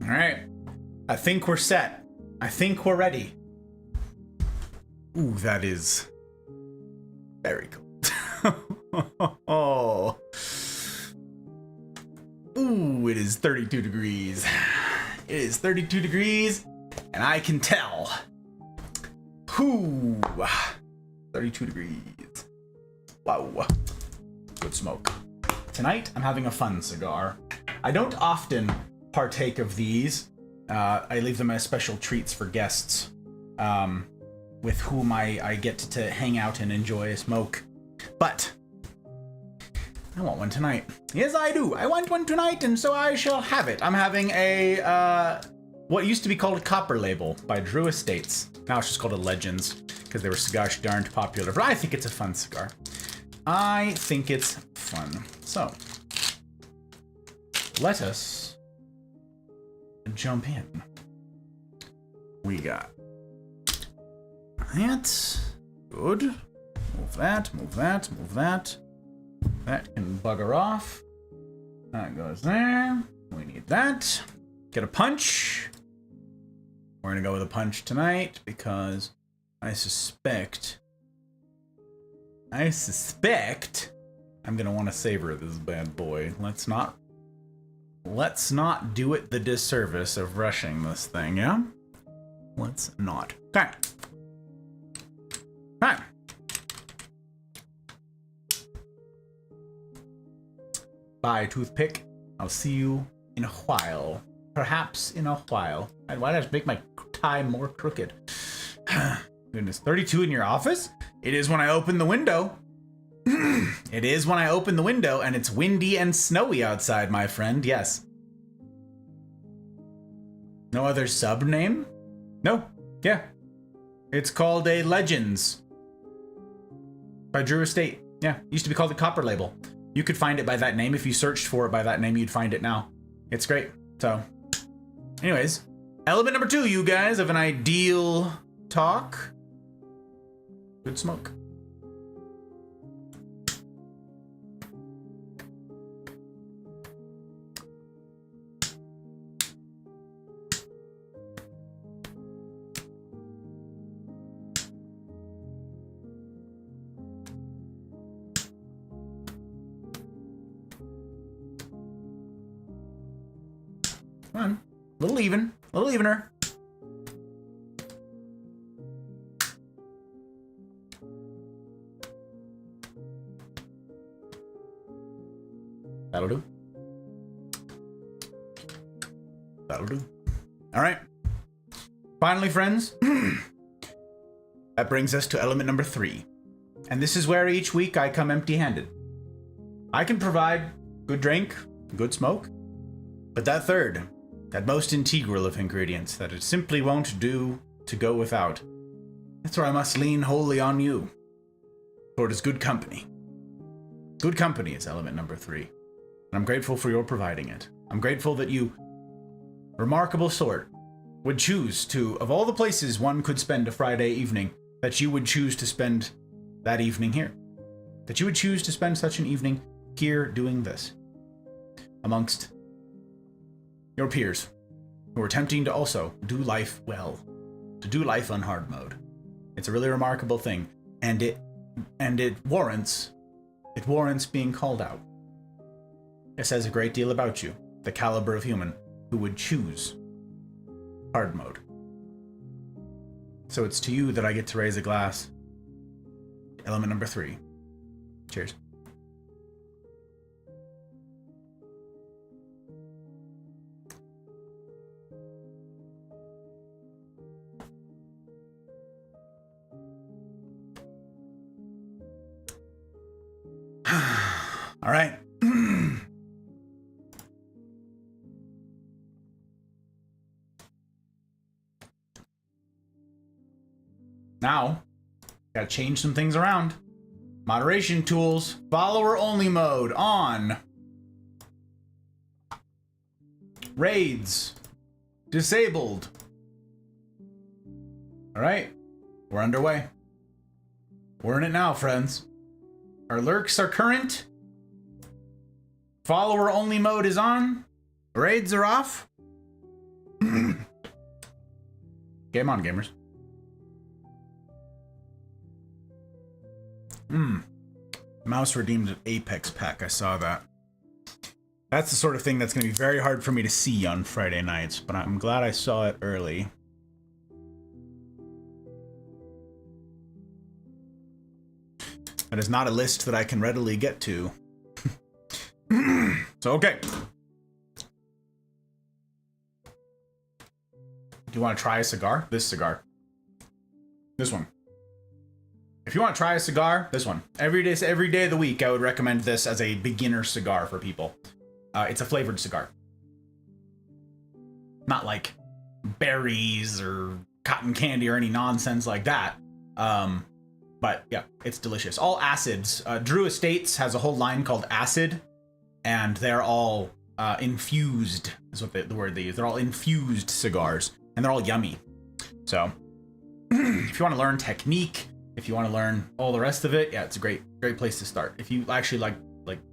All right. I think we're set. I think we're ready. Ooh, that is very cool. Oh. Ooh, it is 32 degrees. It is 32 degrees, and I can tell. Ooh, 32 degrees. Wow. Good smoke. Tonight, I'm having a fun cigar. I don't often partake of these. I leave them as special treats for guests with whom I get to hang out and enjoy a smoke. But I want one tonight. Yes, I do. I want one tonight, and so I shall have it. I'm having a what used to be called a Copper Label by Drew Estates. Now it's just called a Legends because they were gosh darned popular. But I think it's a fun cigar. I think it's fun. So let us jump in. We got that. Good. Move that, move that, move that. That can bugger off. That goes there. We need that. Get a punch. We're gonna go with a punch tonight because I suspect I'm gonna want to savor this bad boy. Let's not do it the disservice of rushing this thing, yeah? Let's not. Okay. Alright. Bye, toothpick. I'll see you in a while. Perhaps in a while. And why did I make my tie more crooked? Goodness, 32 in your office? It is when I open the window. It is when I open the window, and it's windy and snowy outside, my friend. Yes. No other sub name? No. Yeah. It's called a Legends by Drew Estate. Yeah. Used to be called the Copper Label. You could find it by that name. If you searched for it by that name, you'd find it now. It's great. So, anyways, element number 2, you guys, of an ideal talk. Good smoke. Come on. A little evener. That'll do. All right. Finally, friends, that brings us to element number 3. And this is where each week I come empty-handed. I can provide good drink, good smoke, but that third, that most integral of ingredients that it simply won't do to go without, that's where I must lean wholly on you. For it is good company. Good company is element number 3. And I'm grateful for your providing it. I'm grateful that you remarkable sort would choose to, of all the places one could spend a Friday evening, that you would choose to spend that evening here. That you would choose to spend such an evening here doing this. Amongst your peers, who are attempting to also do life well. To do life on hard mode. It's a really remarkable thing. And it warrants being called out. It says a great deal about you, the caliber of human who would choose hard mode. So it's to you that I get to raise a glass. Element number 3. Cheers. All right. Now, gotta change some things around. Moderation tools, follower only mode on. Raids, disabled. All right, we're underway. We're in it now, friends. Our lurks are current. Follower only mode is on. Raids are off. Game on, gamers. Mouse redeemed an Apex pack. I saw that. That's the sort of thing that's going to be very hard for me to see on Friday nights, but I'm glad I saw it early. That is not a list that I can readily get to. So, okay. Do you want to try a cigar? This cigar. This one. If you want to try a cigar, this one. Every day of the week, I would recommend this as a beginner cigar for people. It's a flavored cigar. Not like berries or cotton candy or any nonsense like that. But yeah, it's delicious. All acids. Drew Estates has a whole line called Acid, and they're all infused, is what the word they use. They're all infused cigars, and they're all yummy. So, if you want to learn technique, if you want to learn all the rest of it, yeah, it's a great place to start. If you actually like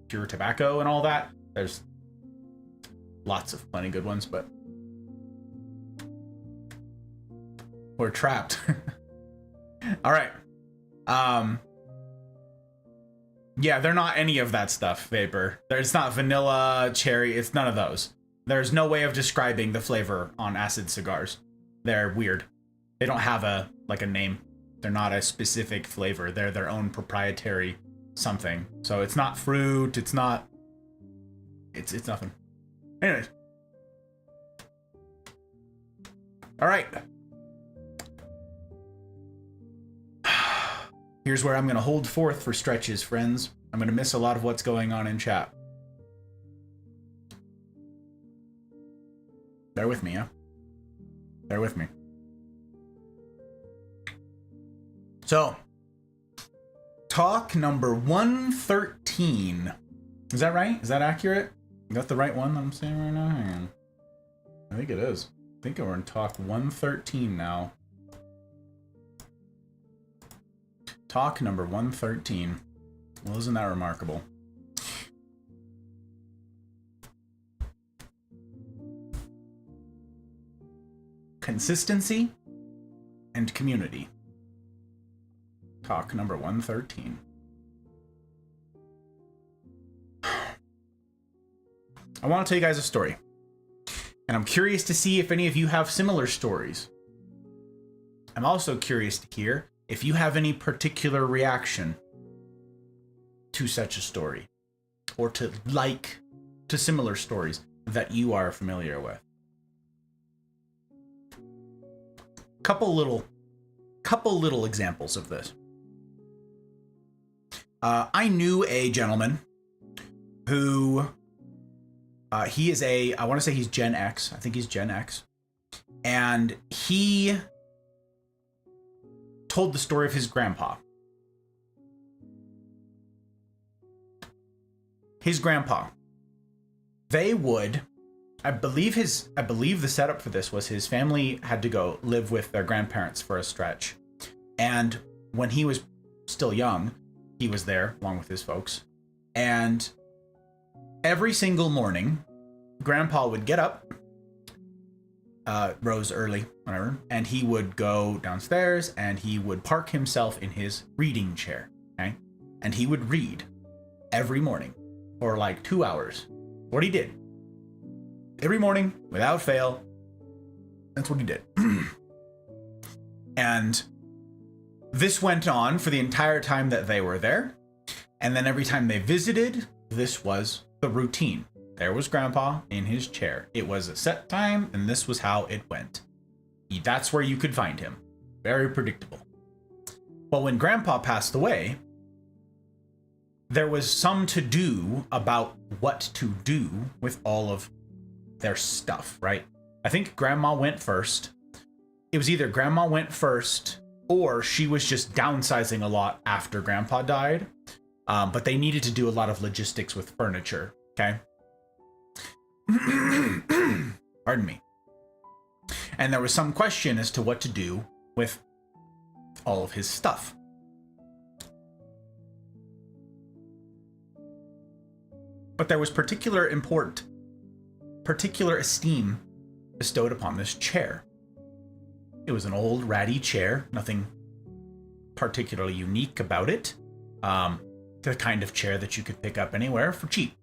pure tobacco and all that, there's lots of plenty good ones, but we're trapped. All right. Yeah, they're not any of that stuff, Vapor. It's not vanilla, cherry, it's none of those. There's no way of describing the flavor on acid cigars. They're weird. They don't have a name. They're not a specific flavor. They're their own proprietary something. So it's not fruit, it's not... It's nothing. Anyways. Alright. Here's where I'm going to hold forth for stretches, friends. I'm going to miss a lot of what's going on in chat. Bear with me, yeah? Bear with me. So, talk number 113. Is that right? Is that accurate? Is that the right one that I'm saying right now? Hang on. I think it is. I think we're in talk 113 now. Talk number 113. Well, isn't that remarkable? Consistency and community. Talk number 113. I want to tell you guys a story. And I'm curious to see if any of you have similar stories. I'm also curious to hear if you have any particular reaction to such a story, or to similar stories that you are familiar with. Couple little examples of this. I knew a gentleman who he is I want to say he's Gen X. I think he's Gen X. And he told the story of his grandpa. His grandpa. They would I believe the setup for this was his family had to go live with their grandparents for a stretch. And when he was still young, he was there along with his folks. And every single morning, Grandpa would get up, rose early, whatever, and he would go downstairs and he would park himself in his reading chair, okay? And he would read every morning for like 2 hours. What he did. Every morning, without fail. That's what he did. And this went on for the entire time that they were there. And then every time they visited, this was the routine. There was Grandpa in his chair. It was a set time, and this was how it went. That's where you could find him. Very predictable. But when Grandpa passed away, there was some to do about what to do with all of their stuff, right? I think Grandma went first. It was either Grandma went first or she was just downsizing a lot after Grandpa died. But they needed to do a lot of logistics with furniture, okay? Pardon me. And there was some question as to what to do with all of his stuff. But there was particular esteem bestowed upon this chair. It was an old ratty chair, nothing particularly unique about it. The kind of chair that you could pick up anywhere for cheap.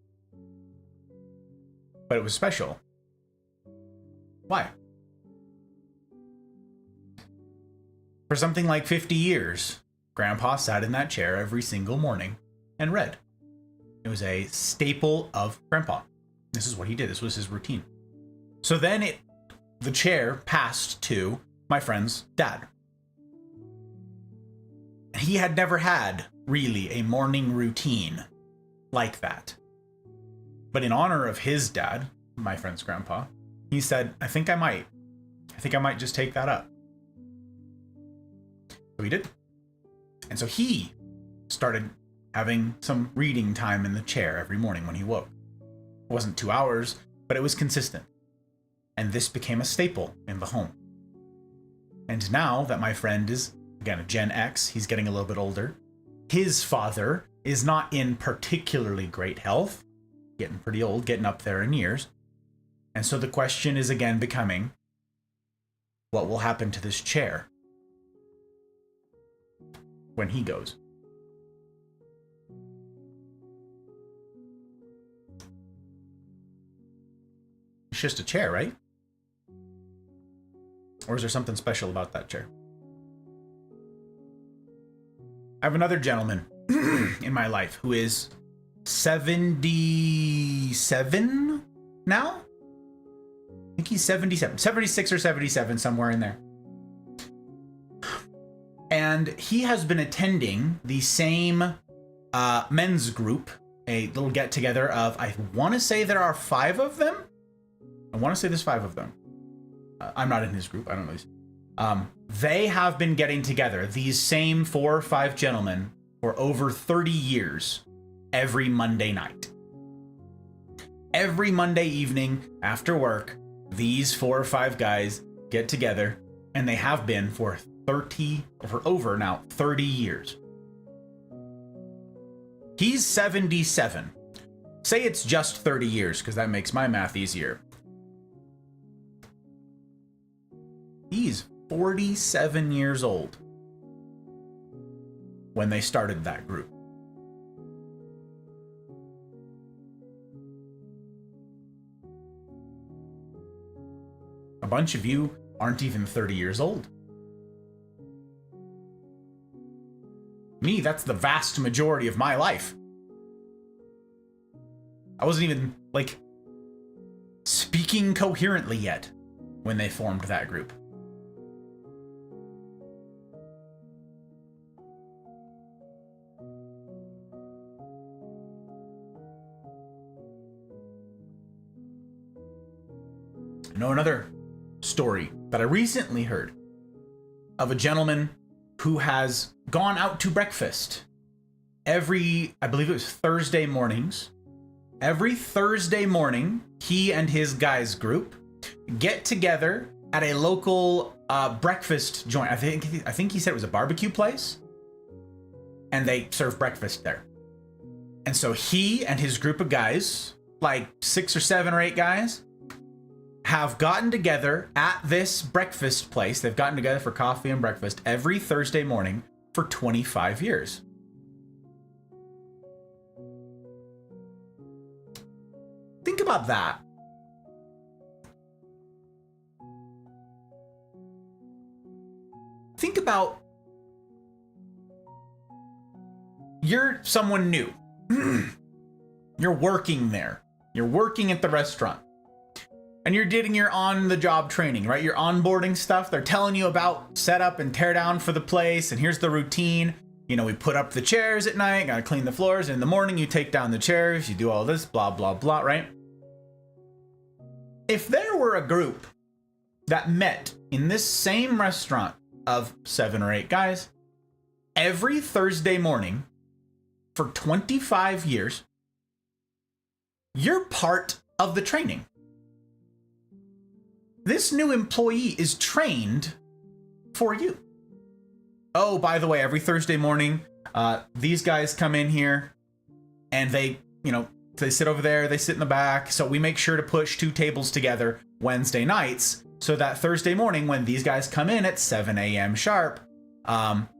But it was special. Why? For something like 50 years, Grandpa sat in that chair every single morning and read. It was a staple of Grandpa. This is what he did. This was his routine. So then the chair passed to my friend's dad. He had never had really a morning routine like that. But in honor of his dad, my friend's grandpa, he said, I think I might just take that up. So he did. And so he started having some reading time in the chair every morning when he woke. It wasn't 2 hours, but it was consistent. And this became a staple in the home. And now that my friend is, again, a Gen X, he's getting a little bit older. His father is not in particularly great health, getting pretty old, getting up there in years. And so the question is again becoming, what will happen to this chair when he goes? It's just a chair, right? Or is there something special about that chair? I have another gentleman in my life who is 77 now? I think he's 77, 76 or 77, somewhere in there. And he has been attending the same men's group, a little get together of, I want to say there are 5 of them. I want to say there's 5 of them. I'm not in his group. I don't know. They have been getting together, these same 4 or 5 gentlemen, for over 30 years, every Monday night. Every Monday evening after work, these 4 or 5 guys get together, and they have been for over now 30 years. He's 77. Say it's just 30 years, because that makes my math easier. He's 47 years old when they started that group. A bunch of you aren't even 30 years old. Me, that's the vast majority of my life. I wasn't even, speaking coherently yet when they formed that group. I know another story that I recently heard of a gentleman who has gone out to breakfast every, I believe it was Thursday mornings, every Thursday morning, he and his guys group get together at a local breakfast joint. I think he said it was a barbecue place, and they serve breakfast there. And so he and his group of guys, like 6 or 7 or 8 guys, have gotten together at this breakfast place. They've gotten together for coffee and breakfast every Thursday morning for 25 years. Think about that. Think about, you're someone new. You're working there. You're working at the restaurant. And you're getting your on-the-job training, right? Your onboarding stuff. They're telling you about setup and tear down for the place. And here's the routine. You know, we put up the chairs at night, gotta clean the floors. And in the morning, you take down the chairs. You do all this, blah, blah, blah, right? If there were a group that met in this same restaurant of 7 or 8 guys every Thursday morning for 25 years, you're part of the training. This new employee is trained for you. Oh, by the way, every Thursday morning, these guys come in here and they sit over there, they sit in the back. So we make sure to push 2 tables together Wednesday nights so that Thursday morning when these guys come in at 7 a.m. sharp,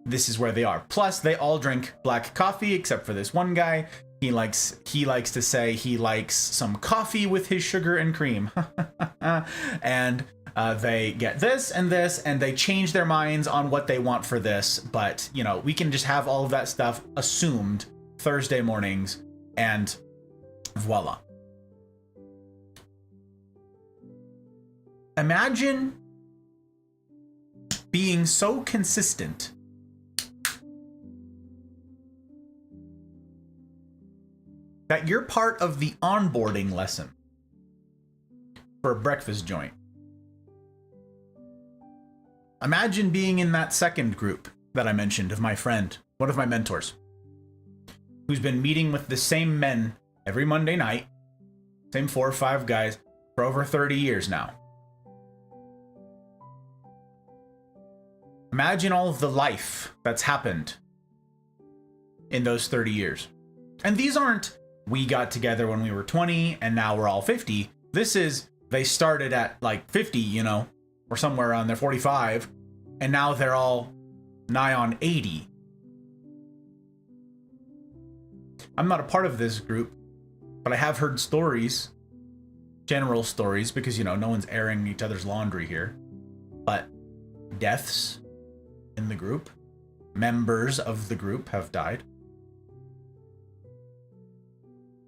this is where they are. Plus, they all drink black coffee except for this one guy. He likes to say he likes some coffee with his sugar and cream. And they get this, and they change their minds on what they want for this. But, you know, we can just have all of that stuff assumed Thursday mornings, and voila. Imagine being so consistent that you're part of the onboarding lesson for a breakfast joint. Imagine being in that second group that I mentioned of my friend, one of my mentors, who's been meeting with the same men every Monday night, same 4 or 5 guys, for over 30 years now. Imagine all of the life that's happened in those 30 years. And these aren't, we got together when we were 20 and now we're all 50. This is, they started at like 50, you know, or somewhere around there, 45, and now they're all nigh on 80. I'm not a part of this group, but I have heard stories, general stories, because, you know, no one's airing each other's laundry here, but deaths in the group, members of the group have died,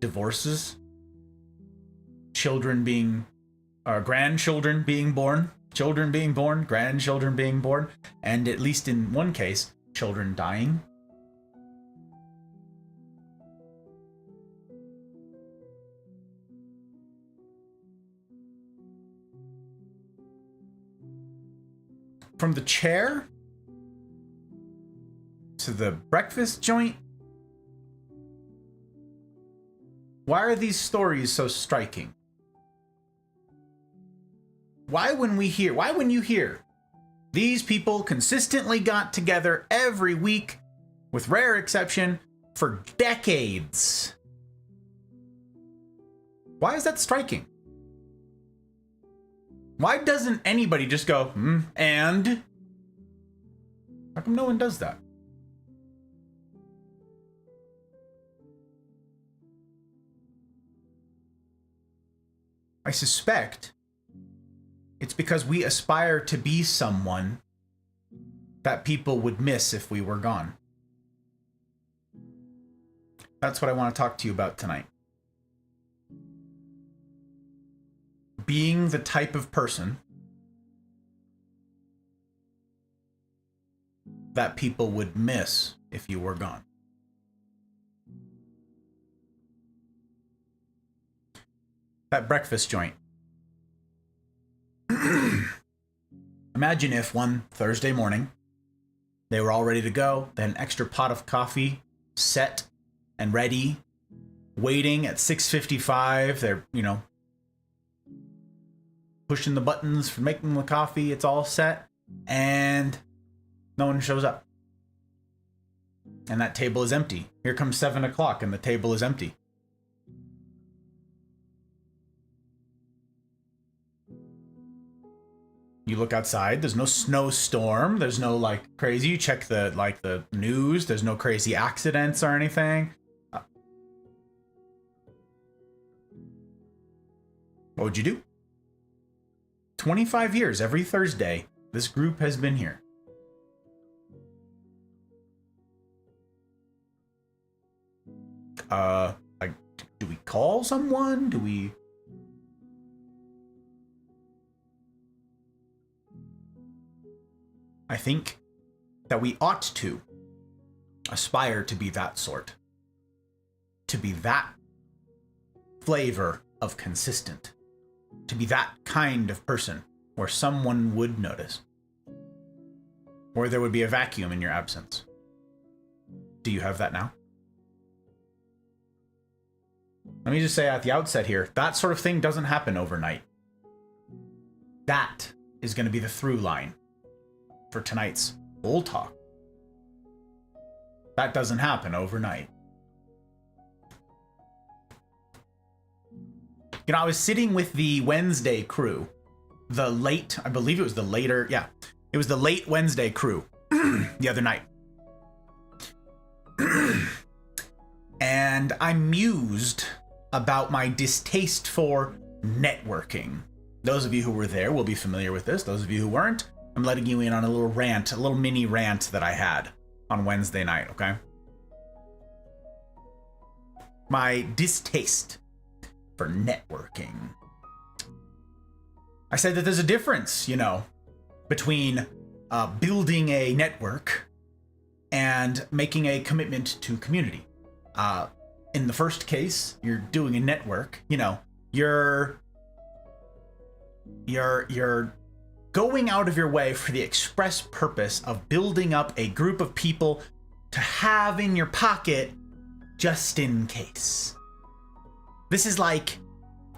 divorces, grandchildren being born, grandchildren being born, and at least in one case, children dying. From the chair to the breakfast joint, why are these stories so striking? Why when you hear these people consistently got together every week, with rare exception, for decades? Why is that striking? Why doesn't anybody just go, and? How come no one does that? I suspect it's because we aspire to be someone that people would miss if we were gone. That's what I want to talk to you about tonight. Being the type of person that people would miss if you were gone. That breakfast joint. Imagine if one Thursday morning, they were all ready to go, they had an extra pot of coffee set and ready, waiting at 6:55. They're, you know, pushing the buttons for making the coffee. It's all set. And no one shows up. And that table is empty. Here comes 7 o'clock and the table is empty. You look outside, there's no snowstorm, there's no like crazy, you check the news, there's no crazy accidents or anything. What would you do? 25 years, every Thursday, this group has been here. Like, do we call someone? Do we... I think that we ought to aspire to be that sort. To be that flavor of consistent. To be that kind of person where someone would notice. Or there would be a vacuum in your absence. Do you have that now? Let me just say at the outset here, that sort of thing doesn't happen overnight. That is going to be the through line for tonight's Bull Talk. That doesn't happen overnight. You know, I was sitting with the Wednesday crew, I believe it was the late Wednesday crew the other night. And I mused about my distaste for networking. Those of you who were there will be familiar with this. Those of you who weren't, I'm letting you in on a little rant, a little mini rant that I had on Wednesday night, okay? My distaste for networking. I said that there's a difference, you know, between building a network and making a commitment to community. In the first case, you're doing a network, you know, you're going out of your way for the express purpose of building up a group of people to have in your pocket just in case. This is like,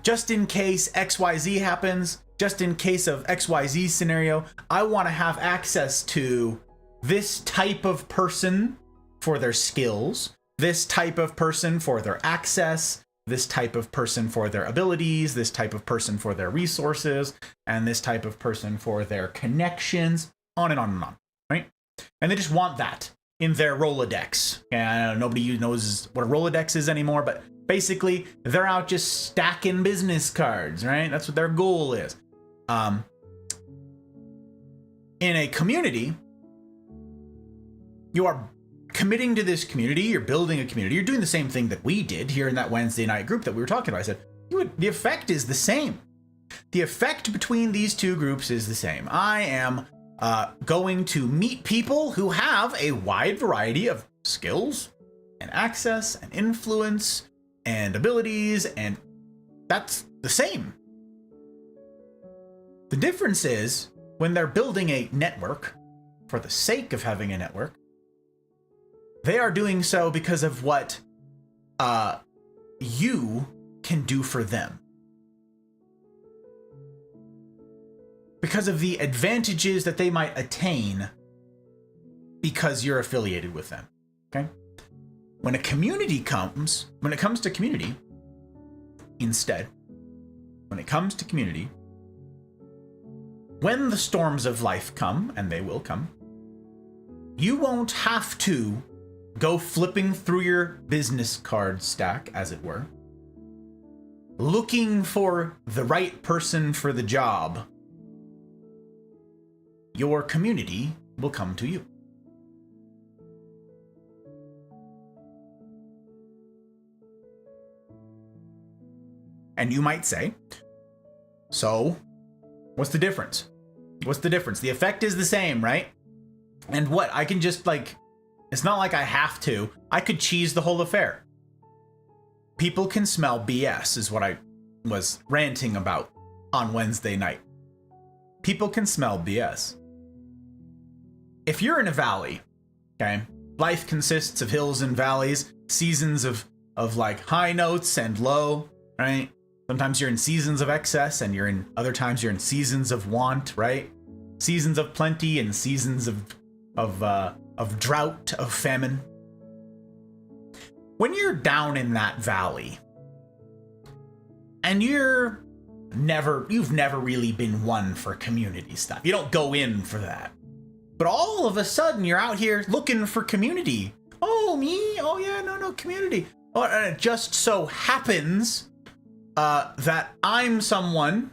just in case XYZ happens, just in case of XYZ scenario, I want to have access to this type of person for their skills, this type of person for their access, this type of person for their abilities, this type of person for their resources, and this type of person for their connections, on and on and on, right? And they just want that in their Rolodex. And nobody knows what a Rolodex is anymore, but basically they're out just stacking business cards, right? That's what their goal is. In a community, you are committing to this community, you're building a community, you're doing the same thing that we did here in that Wednesday night group that we were talking about. I said, the effect is the same. The effect between these two groups is the same. I am going to meet people who have a wide variety of skills and access and influence and abilities, and that's the same. The difference is when they're building a network for the sake of having a network, they are doing so because of what you can do for them. Because of the advantages that they might attain because you're affiliated with them. Okay? When it comes to community, instead, when it comes to community, when the storms of life come, and they will come, you won't have to go flipping through your business card stack, as it were, looking for the right person for the job. Your community will come to you. And you might say, so, what's the difference? What's the difference? The effect is the same, right? And what? I can just, like, it's not like I have to. I could cheese the whole affair. People can smell BS, is what I was ranting about on Wednesday night. People can smell BS. If you're in a valley, okay, life consists of hills and valleys, seasons of of like high notes and low, right? Sometimes you're in seasons of excess and other times you're in seasons of want, right? Seasons of plenty and seasons of drought, of famine. When you're down in that valley and you've never really been one for community stuff. You don't go in for that. But all of a sudden you're out here looking for community. Oh, me? Oh yeah, no, community. Oh, and it just so happens that I'm someone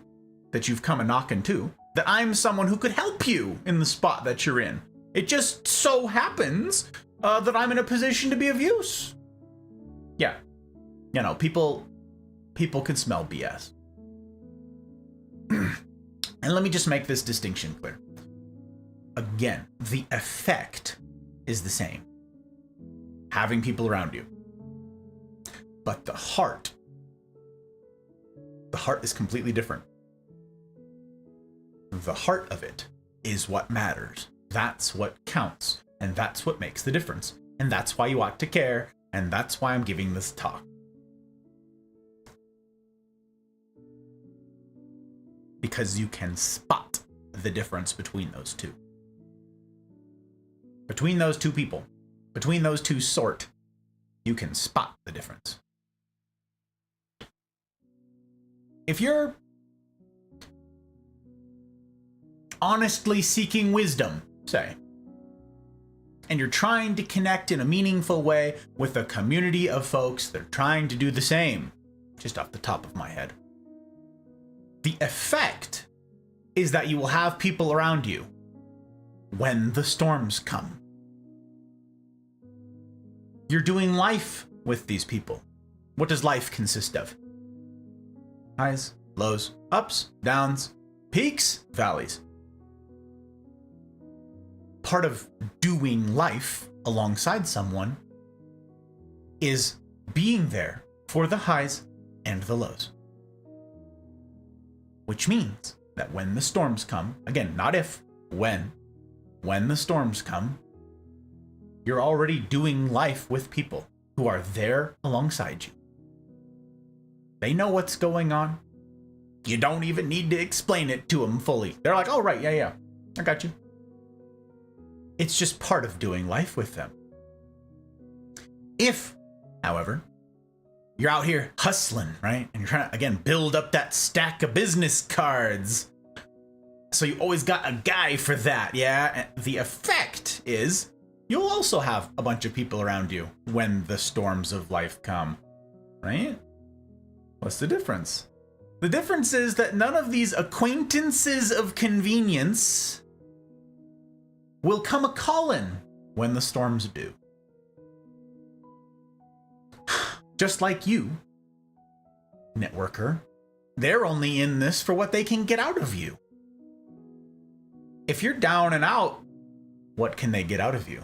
that you've come a knocking to, that I'm someone who could help you in the spot that you're in. It just so happens that I'm in a position to be of use. Yeah. You know, people can smell BS. And let me just make this distinction clear. Again, the effect is the same. Having people around you. But the heart is completely different. The heart of it is what matters. That's what counts. And that's what makes the difference. And that's why you ought to care. And that's why I'm giving this talk. Because you can spot the difference between those two. Between those two people. Between those two sort. You can spot the difference. If you're honestly seeking wisdom, say, and you're trying to connect in a meaningful way with a community of folks that are trying to do the same, just off the top of my head, the effect is that you will have people around you when the storms come. You're doing life with these people. What does life consist of? Highs, lows, ups, downs, peaks, valleys. Part of doing life alongside someone is being there for the highs and the lows. Which means that when the storms come, again, not if, when the storms come, you're already doing life with people who are there alongside you. They know what's going on. You don't even need to explain it to them fully. They're like, oh, right, yeah, I got you. It's just part of doing life with them. If, however, you're out here hustling, right? And you're trying to, again, build up that stack of business cards. So you always got a guy for that, yeah? And the effect is you'll also have a bunch of people around you when the storms of life come, right? What's the difference? The difference is that none of these acquaintances of convenience will come a-callin' when the storms do. Just like you, networker, they're only in this for what they can get out of you. If you're down and out, what can they get out of you?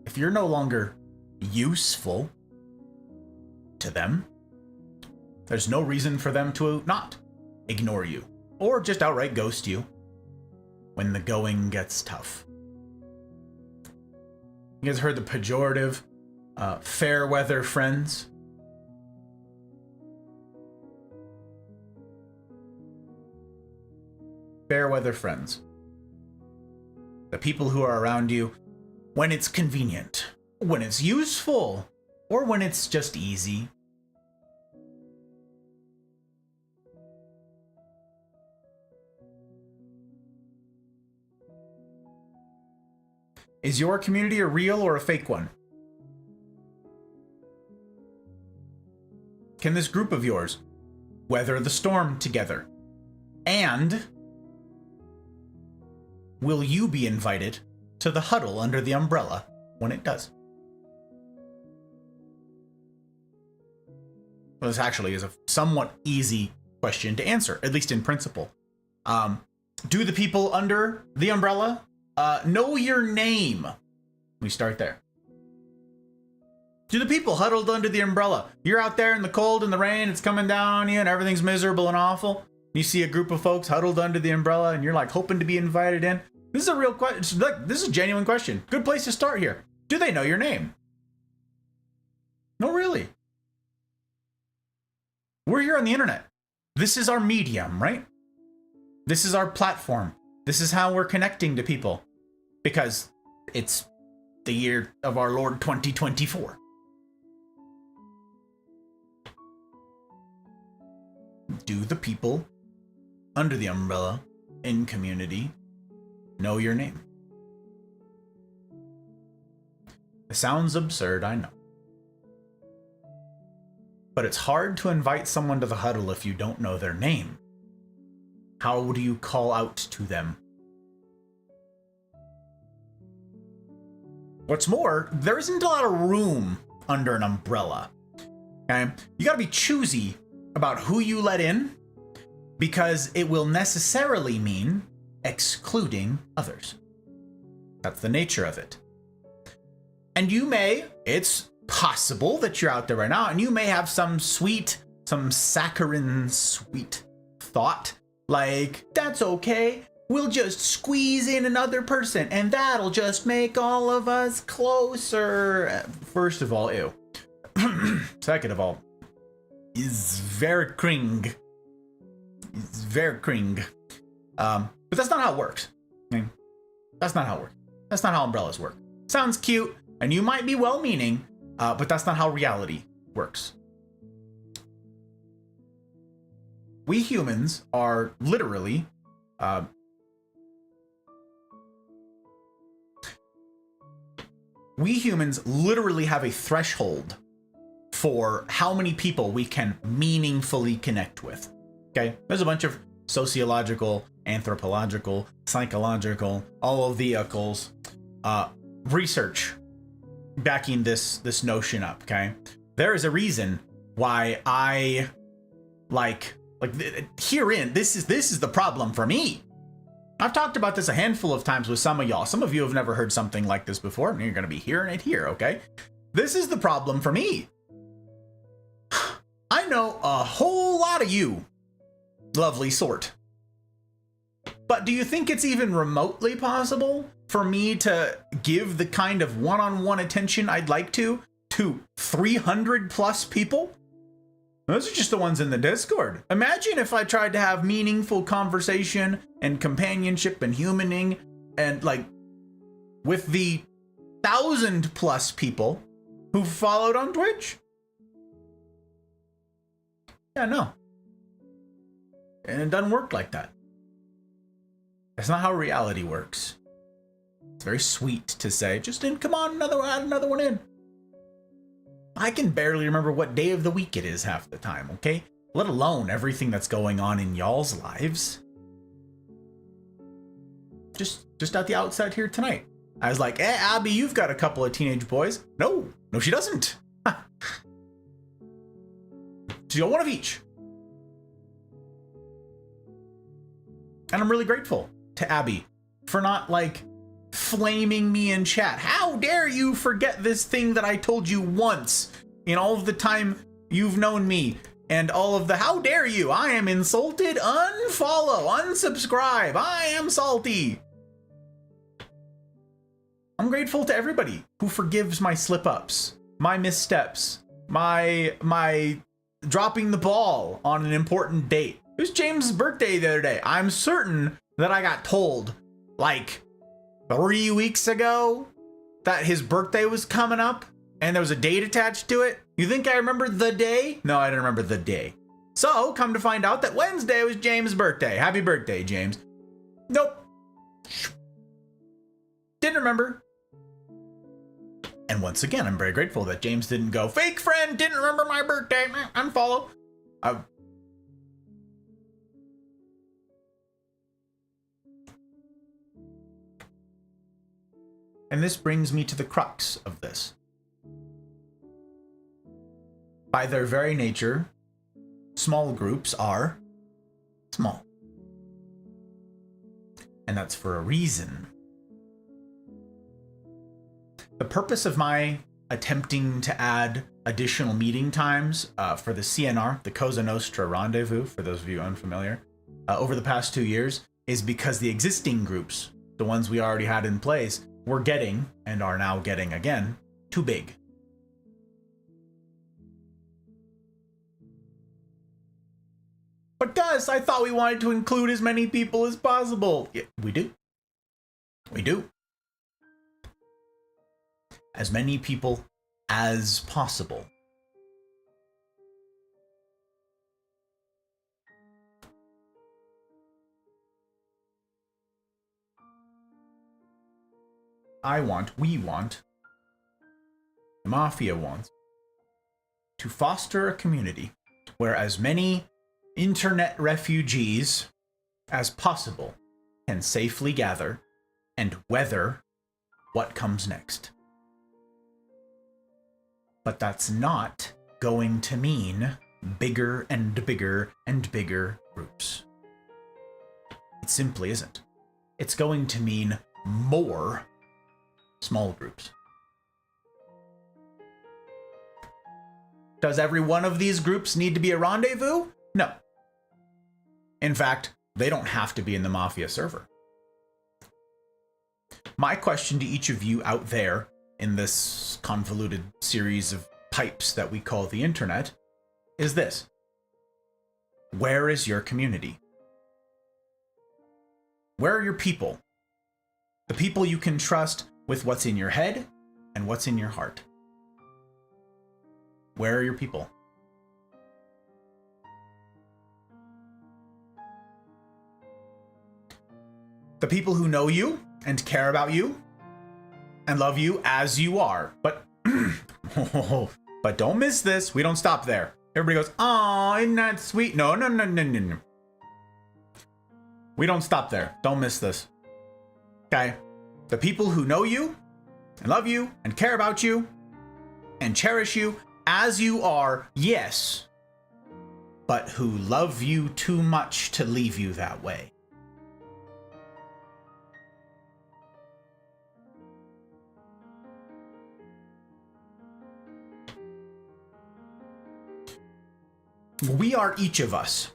If you're no longer useful to them, there's no reason for them to not ignore you or just outright ghost you when the going gets tough. You guys heard the pejorative fair weather friends? Fair weather friends. The people who are around you when it's convenient, when it's useful, or when it's just easy. Is your community a real or a fake one? Can this group of yours weather the storm together? And will you be invited to the huddle under the umbrella when it does? Well, this actually is a somewhat easy question to answer, at least in principle. Do the people under the umbrella know your name? We start there. Do the people huddled under the umbrella? You're out there in the cold and the rain, it's coming down on you and everything's miserable and awful. You see a group of folks huddled under the umbrella and you're like hoping to be invited in. This is a real question. Look, this is a genuine question. Good place to start here. Do they know your name? No, really. We're here on the internet. This is our medium, right? This is our platform. This is how we're connecting to people. Because it's the year of our Lord 2024. Do the people under the umbrella in community know your name? It sounds absurd, I know. But it's hard to invite someone to the huddle if you don't know their name. How do you call out to them? What's more, there isn't a lot of room under an umbrella. Okay? You gotta be choosy about who you let in, because it will necessarily mean excluding others. That's the nature of it. And it's possible that you're out there right now and you may have some saccharine sweet thought, like, that's okay, we'll just squeeze in another person and that'll just make all of us closer. First of all, ew. Second of all, is very cring. It's very cring. But that's not how it works. I mean, that's not how it works. That's not how umbrellas work. Sounds cute, and you might be well-meaning, but that's not how reality works. We humans are literally have a threshold for how many people we can meaningfully connect with. Okay? There's a bunch of sociological, anthropological, psychological, all of the vehicles, research backing this notion up. Okay? There is a reason why I herein, this is the problem for me. I've talked about this a handful of times with some of y'all. Some of you have never heard something like this before, and you're going to be hearing it here, okay? This is the problem for me. I know a whole lot of you, lovely sort. But do you think it's even remotely possible for me to give the kind of one-on-one attention I'd like to 300 plus people? Those are just the ones in the Discord. Imagine if I tried to have meaningful conversation and companionship and humaning and with the 1,000 plus people who followed on Twitch. Yeah, no. And it doesn't work like that. That's not how reality works. It's very sweet to say, come on, add another one in. I can barely remember what day of the week it is half the time, okay? Let alone everything that's going on in y'all's lives. Just at the outset here tonight. I was like, Abby, you've got a couple of teenage boys. No, she doesn't. She's got one of each. And I'm really grateful to Abby for not flaming me in chat. How dare you forget this thing that I told you once in all of the time you've known me, and all of the how dare you, I am insulted, unfollow, unsubscribe, I am salty. I'm grateful to everybody who forgives my slip-ups, my missteps, my dropping the ball on an important date. It was James' birthday the other day. I'm certain that I got told 3 weeks ago that his birthday was coming up and there was a date attached to it. You think I remember the day? No, I didn't remember the day. So come to find out that Wednesday was James' birthday. Happy birthday, James. Nope. Didn't remember. And once again, I'm very grateful that James didn't go, fake friend, didn't remember my birthday, unfollow. And this brings me to the crux of this. By their very nature, small groups are small. And that's for a reason. The purpose of my attempting to add additional meeting times for the CNR, the Cosa Nostra Rendezvous, for those of you unfamiliar, over the past 2 years, is because the existing groups the ones we already had in place, were getting, and are now getting again, too big. But Gus, I thought we wanted to include as many people as possible. Yeah, we do. We do. As many people as possible. We want, the Mafia wants, to foster a community where as many internet refugees as possible can safely gather and weather what comes next. But that's not going to mean bigger and bigger and bigger groups. It simply isn't. It's going to mean more small groups. Does every one of these groups need to be a rendezvous? No. In fact, they don't have to be in the Mafia server. My question to each of you out there in this convoluted series of pipes that we call the internet is this. Where is your community? Where are your people? The people you can trust with what's in your head and what's in your heart. Where are your people? The people who know you and care about you and love you as you are. But but don't miss this. We don't stop there. Everybody goes, "Oh, isn't that sweet?" No. We don't stop there. Don't miss this. Okay? The people who know you and love you and care about you and cherish you as you are, yes, but who love you too much to leave you that way. We are each of us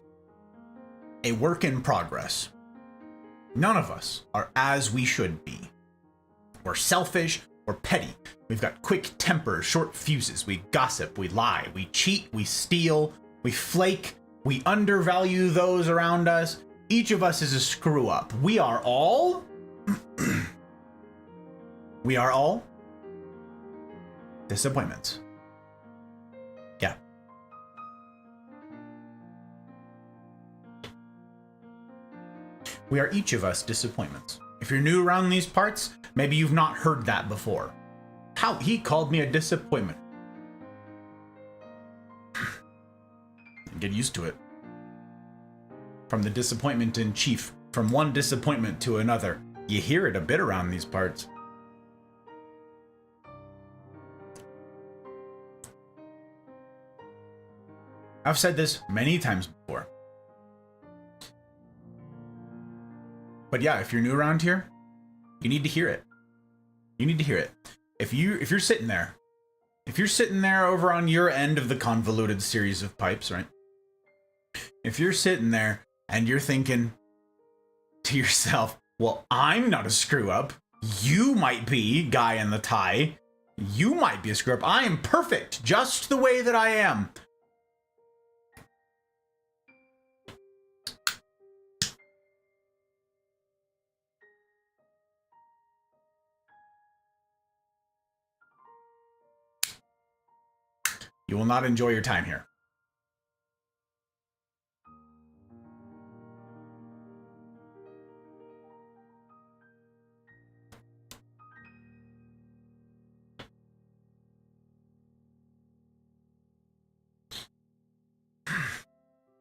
a work in progress. None of us are as we should be. We're selfish, we're petty. We've got quick tempers, short fuses. We gossip, we lie, we cheat, we steal, we flake, we undervalue those around us. Each of us is a screw up. We are all disappointments. Yeah. We are each of us disappointments. If you're new around these parts, maybe you've not heard that before. How he called me a disappointment. Get used to it. From the disappointment in chief, from one disappointment to another. You hear it a bit around these parts. I've said this many times before. But yeah, if you're new around here, you need to hear it. You need to hear it. If you're sitting there over on your end of the convoluted series of pipes, right? If you're sitting there and you're thinking to yourself, well, I'm not a screw up. You might be, guy in the tie. You might be a screw up. I am perfect, just the way that I am. You will not enjoy your time here.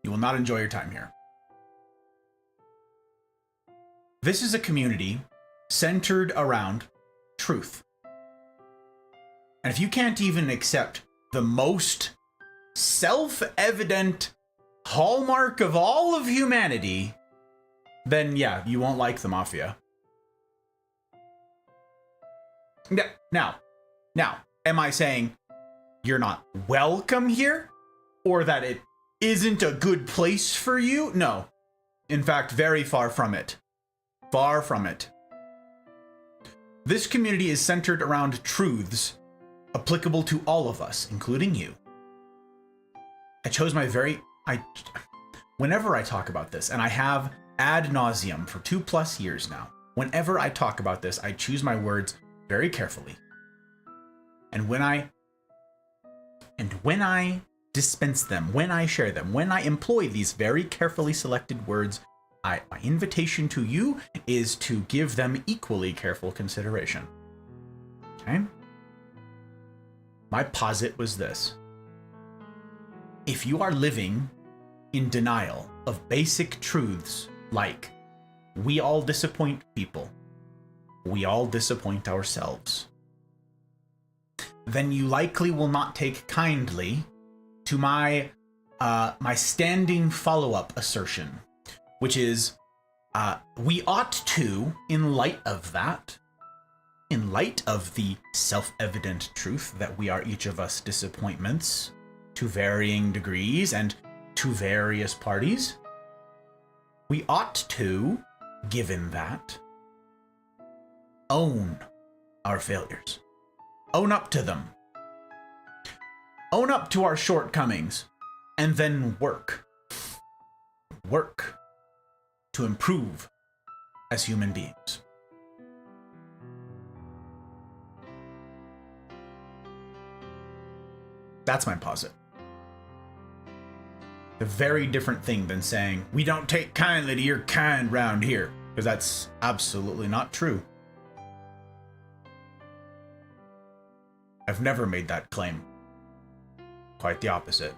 You will not enjoy your time here. This is a community centered around truth. And if you can't even accept the most self-evident hallmark of all of humanity, then yeah, you won't like the Mafia. Now, am I saying you're not welcome here? Or that it isn't a good place for you? No. In fact, very far from it. Far from it. This community is centered around truths applicable to all of us, including you. I chose my whenever I talk about this, and I have ad nauseum for 2+ years now, whenever I talk about this, I choose my words very carefully. And when I dispense them, when I share them, when I employ these very carefully selected words, my invitation to you is to give them equally careful consideration. Okay? My posit was this. If you are living in denial of basic truths like we all disappoint people, we all disappoint ourselves, then you likely will not take kindly to my standing follow-up assertion, which is we ought to, in light of that, in light of the self-evident truth that we are each of us disappointments to varying degrees and to various parties, we ought to, given that, own our failures. Own up to them. Own up to our shortcomings, and then work. Work to improve as human beings. That's my posit. A very different thing than saying, we don't take kindly to your kind round here, because that's absolutely not true. I've never made that claim. Quite the opposite.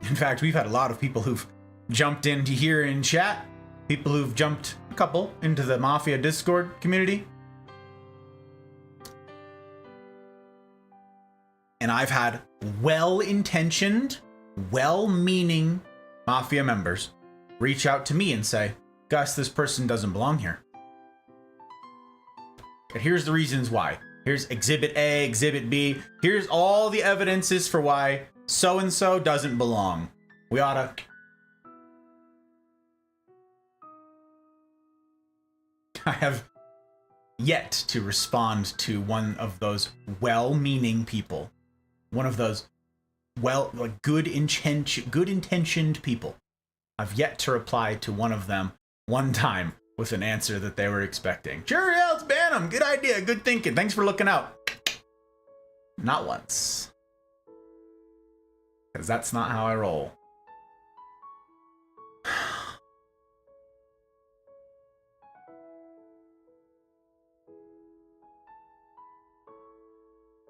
In fact, we've had a lot of people who've jumped into here in chat, people who've jumped, a couple, into the Mafia Discord community. And I've had well-intentioned, well-meaning Mafia members reach out to me and say, Gus, this person doesn't belong here. And here's the reasons why. Here's Exhibit A, Exhibit B. Here's all the evidences for why so-and-so doesn't belong. We oughta... I have yet to respond to one of those well-meaning people. One of those good-intentioned people. I've yet to reply to one of them one time with an answer that they were expecting. Sure, yeah, let's ban them. Good idea. Good thinking. Thanks for looking out. Not once. Because that's not how I roll.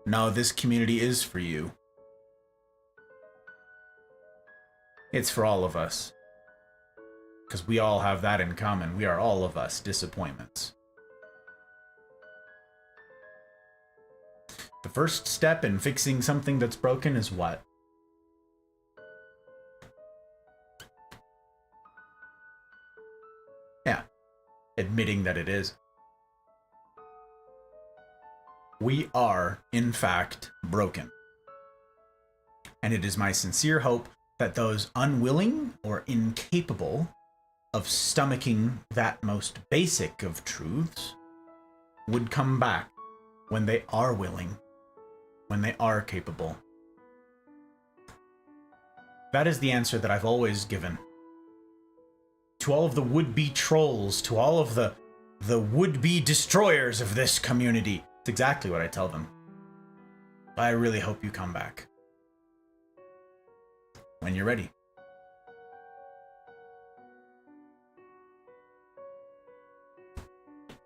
No, this community is for you. It's for all of us. Because we all have that in common. We are all of us disappointments. The first step in fixing something that's broken is what? Yeah, admitting that it is. We are, in fact, broken. And it is my sincere hope that those unwilling or incapable of stomaching that most basic of truths would come back when they are willing, when they are capable. That is the answer that I've always given. To all of the would-be trolls, to all of the would-be destroyers of this community, it's exactly what I tell them. I really hope you come back. When you're ready.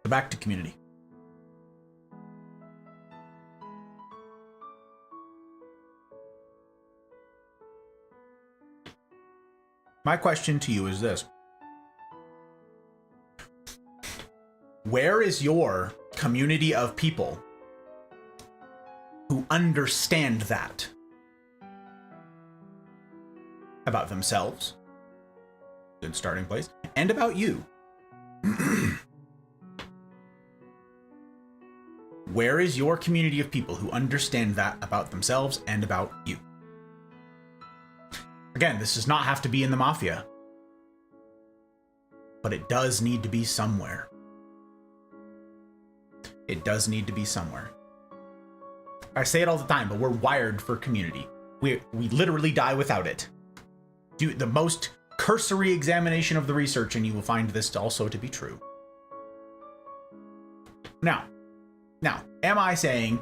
So back to community. My question to you is this. Where is your community of people who understand that about themselves? Good starting place. And about you. Where is your community of people who understand that about themselves and about you? Again, this does not have to be in the Mafia, but it does need to be somewhere. It does need to be somewhere. I say it all the time, but we're wired for community. We literally die without it. Do the most cursory examination of the research and you will find this also to be true. Now, am I saying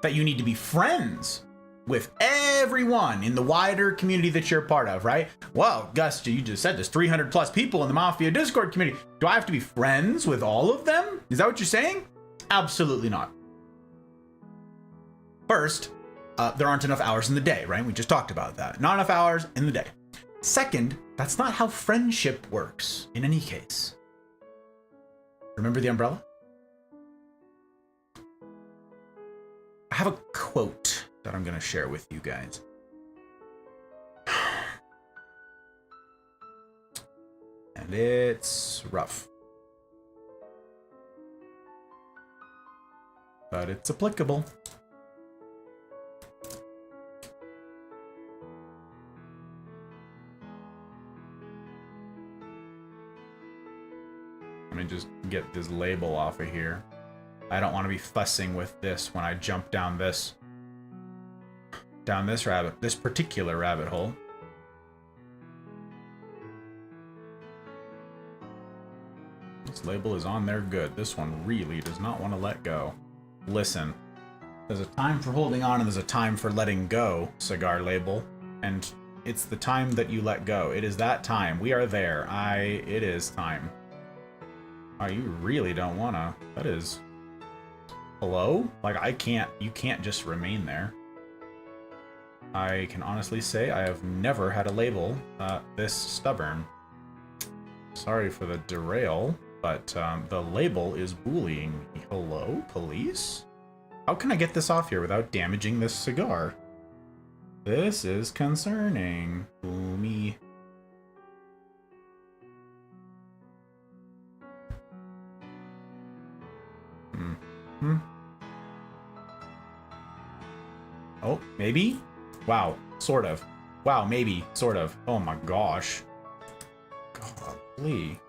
that you need to be friends with everyone in the wider community that you're part of, right? Well, Gus, you just said there's 300 plus people in the Mafia Discord community. Do I have to be friends with all of them? Is that what you're saying? Absolutely not. First, there aren't enough hours in the day, right? We just talked about that. Not enough hours in the day. Second, that's not how friendship works in any case. Remember the umbrella? I have a quote that I'm going to share with you guys. And it's rough. But it's applicable. Let me just get this label off of here. I don't want to be fussing with this when I jump down this particular rabbit hole. This label is on there good. This one really does not want to let go. Listen, there's a time for holding on and there's a time for letting go, cigar label. And it's the time that you let go. It is that time. We are there. It is time. Oh, you really don't wanna. That is... Hello? Like, you can't just remain there. I can honestly say I have never had a label this stubborn. Sorry for the derail, but the label is bullying me. Hello, police? How can I get this off here without damaging this cigar? This is concerning. Boomy. Oh, maybe? Wow, sort of. Wow, maybe, sort of. Oh my gosh. Golly.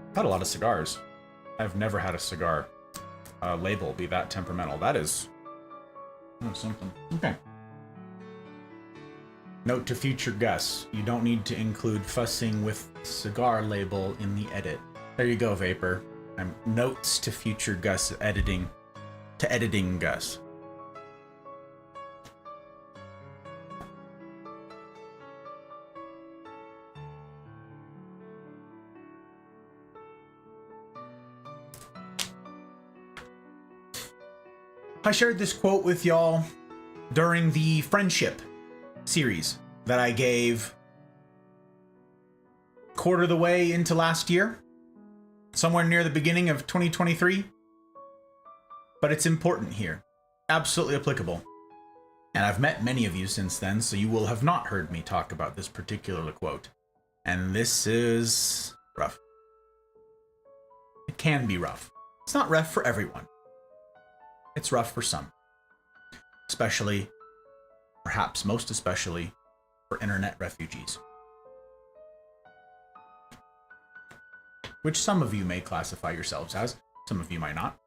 I've had a lot of cigars. I've never had a cigar label be that temperamental. That is something. Okay. Note to future Gus. You don't need to include fussing with cigar label in the edit. There you go, Vapor. Notes to future Gus editing. To editing Gus. I shared this quote with y'all during the friendship series that I gave quarter of the way into last year, somewhere near the beginning of 2023. But it's important here, absolutely applicable. And I've met many of you since then, so you will have not heard me talk about this particular quote. And this is rough. It can be rough. It's not rough for everyone. It's rough for some, especially, perhaps most especially, for internet refugees. Which some of you may classify yourselves as, some of you might not.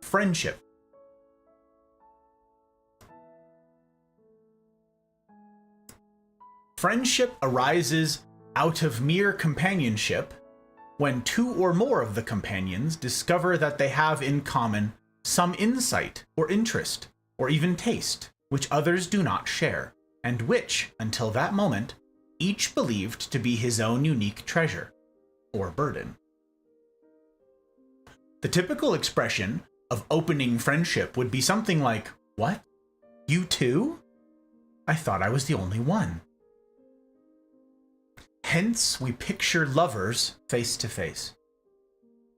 Friendship. Friendship arises out of mere companionship when two or more of the companions discover that they have in common some insight or interest or even taste which others do not share, and which, until that moment, each believed to be his own unique treasure or burden. The typical expression of opening friendship would be something like, "What? You too? I thought I was the only one." Hence, we picture lovers face to face,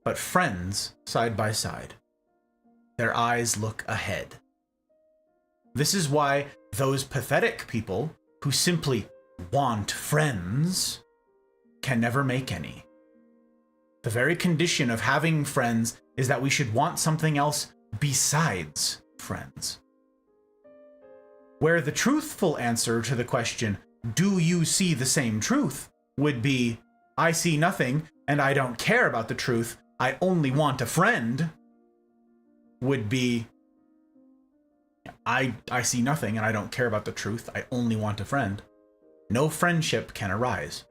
but friends side by side. Their eyes look ahead. This is why those pathetic people who simply want friends can never make any. The very condition of having friends is that we should want something else besides friends. Where the truthful answer to the question, "Do you see the same truth?" would be, I see nothing and I don't care about the truth. I only want a friend. Would be, I see nothing and I don't care about the truth. I only want a friend. No friendship can arise.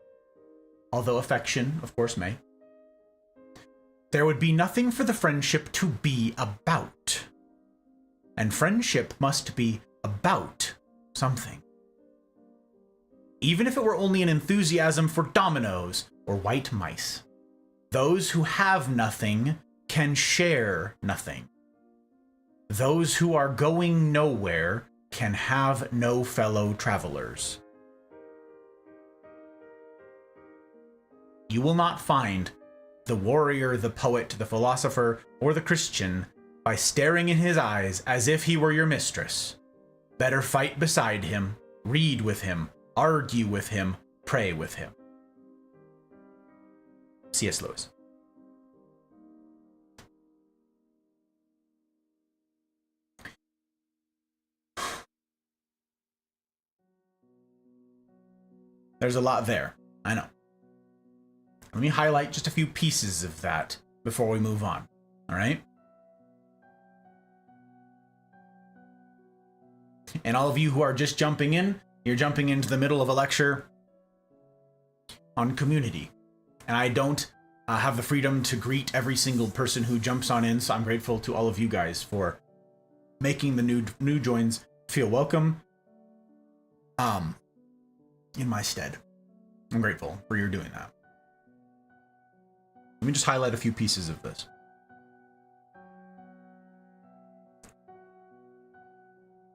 Although affection, of course, may. There would be nothing for the friendship to be about. And friendship must be about something. Even if it were only an enthusiasm for dominoes or white mice. Those who have nothing can share nothing. Those who are going nowhere can have no fellow travelers. You will not find the warrior, the poet, the philosopher, or the Christian by staring in his eyes as if he were your mistress. Better fight beside him, read with him, argue with him, pray with him. C.S. Lewis. There's a lot there, I know. Let me highlight just a few pieces of that before we move on, all right? And all of you who are just jumping in, you're jumping into the middle of a lecture on community. And I don't have the freedom to greet every single person who jumps on in, so I'm grateful to all of you guys for making the new joins feel welcome in my stead. I'm grateful for your doing that. Let me just highlight a few pieces of this.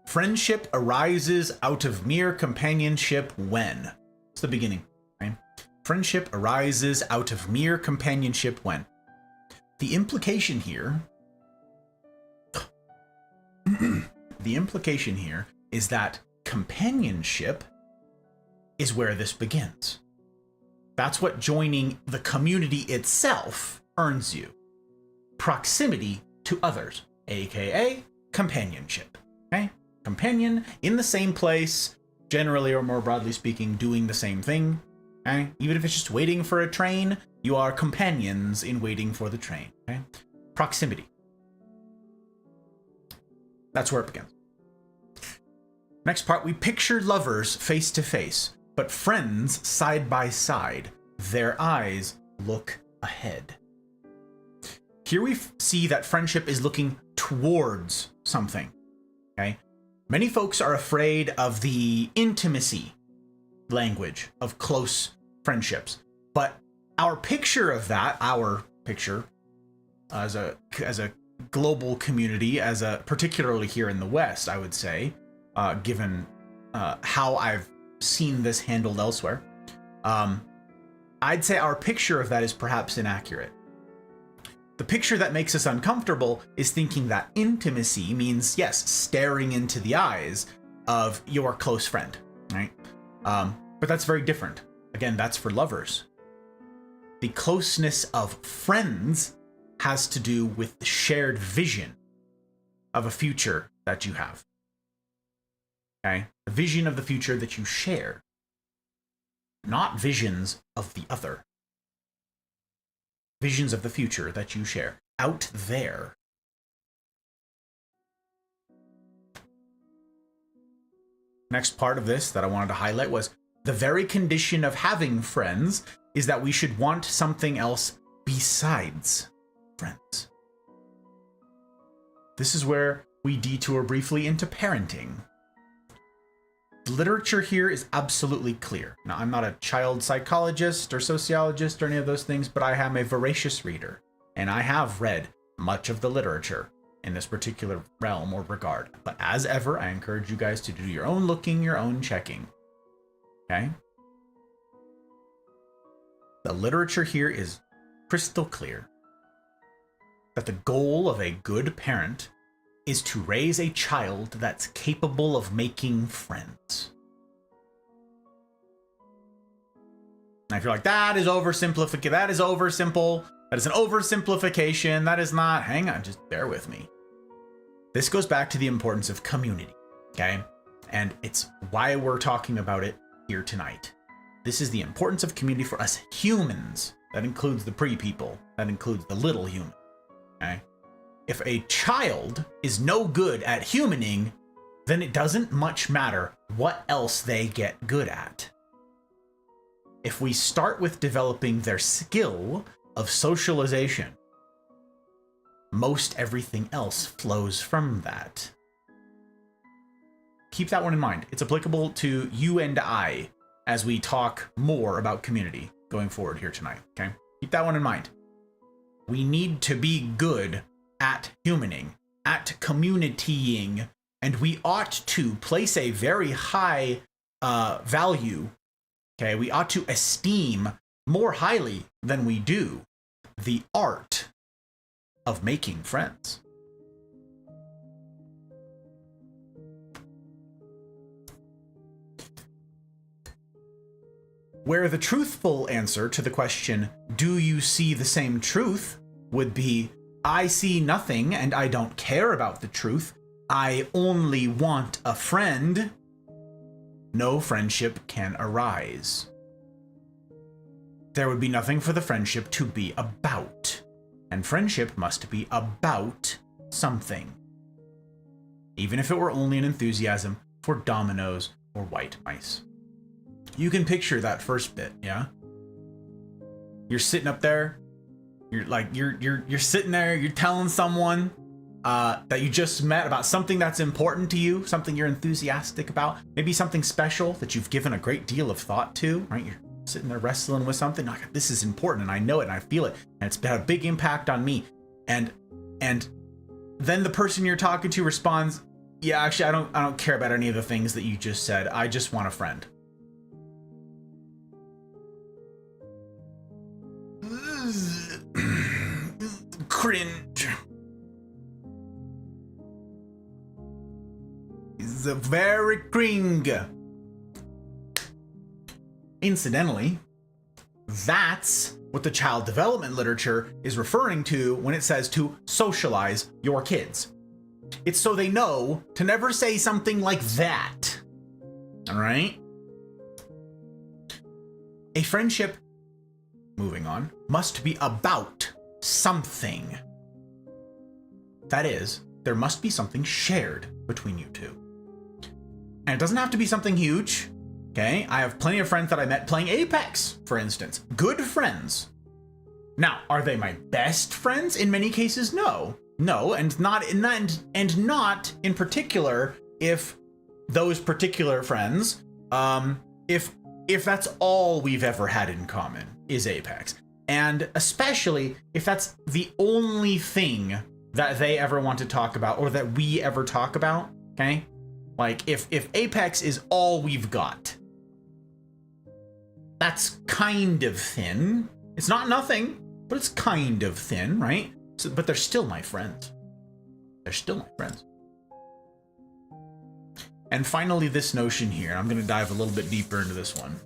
Friendship arises out of mere companionship when? It's the beginning, right? Friendship arises out of mere companionship when? The implication here is that companionship is where this begins. That's what joining the community itself earns you. Proximity to others, aka companionship. Okay? Companion in the same place, generally or more broadly speaking, doing the same thing. Okay? Even if it's just waiting for a train, you are companions in waiting for the train. Okay? Proximity. That's where it begins. Next part, we picture lovers face to face, but friends side by side. Their eyes look ahead. Here we see that friendship is looking towards something. Okay? Many folks are afraid of the intimacy language of close friendships, but our picture of that, our picture as a global community, particularly here in the West, I would say, given how I've seen this handled elsewhere, I'd say our picture of that is perhaps inaccurate. The picture that makes us uncomfortable is thinking that intimacy means, yes, staring into the eyes of your close friend, right? But that's very different. Again, that's for lovers. The closeness of friends has to do with the shared vision of a future that you have. Okay? The vision of the future that you share. Not visions of the other. Visions of the future that you share. Out there. Next part of this that I wanted to highlight was the very condition of having friends is that we should want something else besides friends. This is where we detour briefly into parenting. The literature here is absolutely clear. Now, I'm not a child psychologist or sociologist or any of those things, but I am a voracious reader, and I have read much of the literature in this particular realm or regard. But as ever, I encourage you guys to do your own looking, your own checking. Okay? The literature here is crystal clear that the goal of a good parent is to raise a child that's capable of making friends. Now, if you're like, that is oversimplification, that is oversimple, that is an oversimplification, that is not, hang on, just bear with me. This goes back to the importance of community, okay? And it's why we're talking about it here tonight. This is the importance of community for us humans. That includes the pre-people. That includes the little human. Okay? If a child is no good at humaning, then it doesn't much matter what else they get good at. If we start with developing their skill of socialization, most everything else flows from that. Keep that one in mind. It's applicable to you and I as we talk more about community going forward here tonight, okay? Keep that one in mind. We need to be good at humaning, at communitying, and we ought to place a very high value, okay? We ought to esteem more highly than we do the art of making friends. Where the truthful answer to the question, do you see the same truth, would be, I see nothing and I don't care about the truth. I only want a friend. No friendship can arise. There would be nothing for the friendship to be about. And friendship must be about something. Even if it were only an enthusiasm for dominoes or white mice. You can picture that first bit, yeah? You're sitting up there, you're sitting there, you're telling someone that you just met about something that's important to you, something you're enthusiastic about, maybe something special that you've given a great deal of thought to, right? You're sitting there wrestling with something, like, this is important and I know it and I feel it and it's had a big impact on me. And then the person you're talking to responds, yeah, actually I don't care about any of the things that you just said. I just want a friend. Cringe. It's a very cringe. Incidentally, that's what the child development literature is referring to when it says to socialize your kids. It's so they know to never say something like that. All right? A friendship, moving on, must be about something. That is, there must be something shared between you two. And it doesn't have to be something huge. Okay, I have plenty of friends that I met playing Apex, for instance. Good friends. Now, are they my best friends? In many cases, no. No, and not in particular if those particular friends, if that's all we've ever had in common is Apex. And especially if that's the only thing that they ever want to talk about or that we ever talk about, okay? Like if Apex is all we've got, that's kind of thin. It's not nothing, but it's kind of thin, right? So, but they're still my friends. They're still my friends. And finally, this notion here, I'm going to dive a little bit deeper into this one.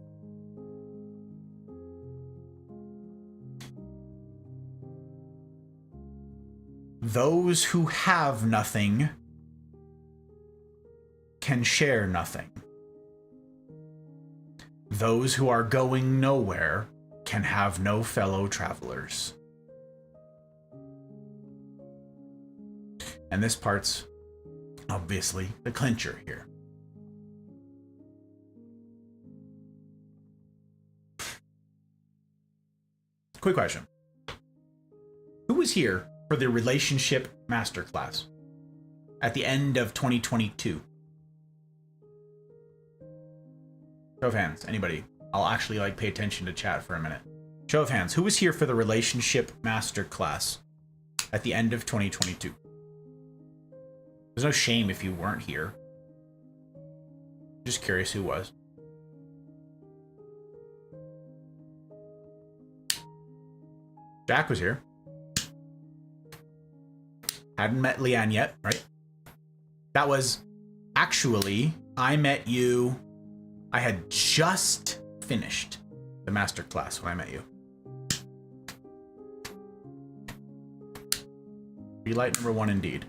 Those who have nothing can share nothing. Those who are going nowhere can have no fellow travelers. And this part's obviously the clincher here. Quick question. Who was here for the relationship masterclass at the end of 2022? Show of hands. Anybody? I'll actually pay attention to chat for a minute. Show of hands. Who was here for the relationship masterclass at the end of 2022? There's no shame if you weren't here. Just curious who was. Jack was here. Hadn't met Leanne yet, right? That was actually, I met you. I had just finished the masterclass when I met you. Relight number 1 indeed.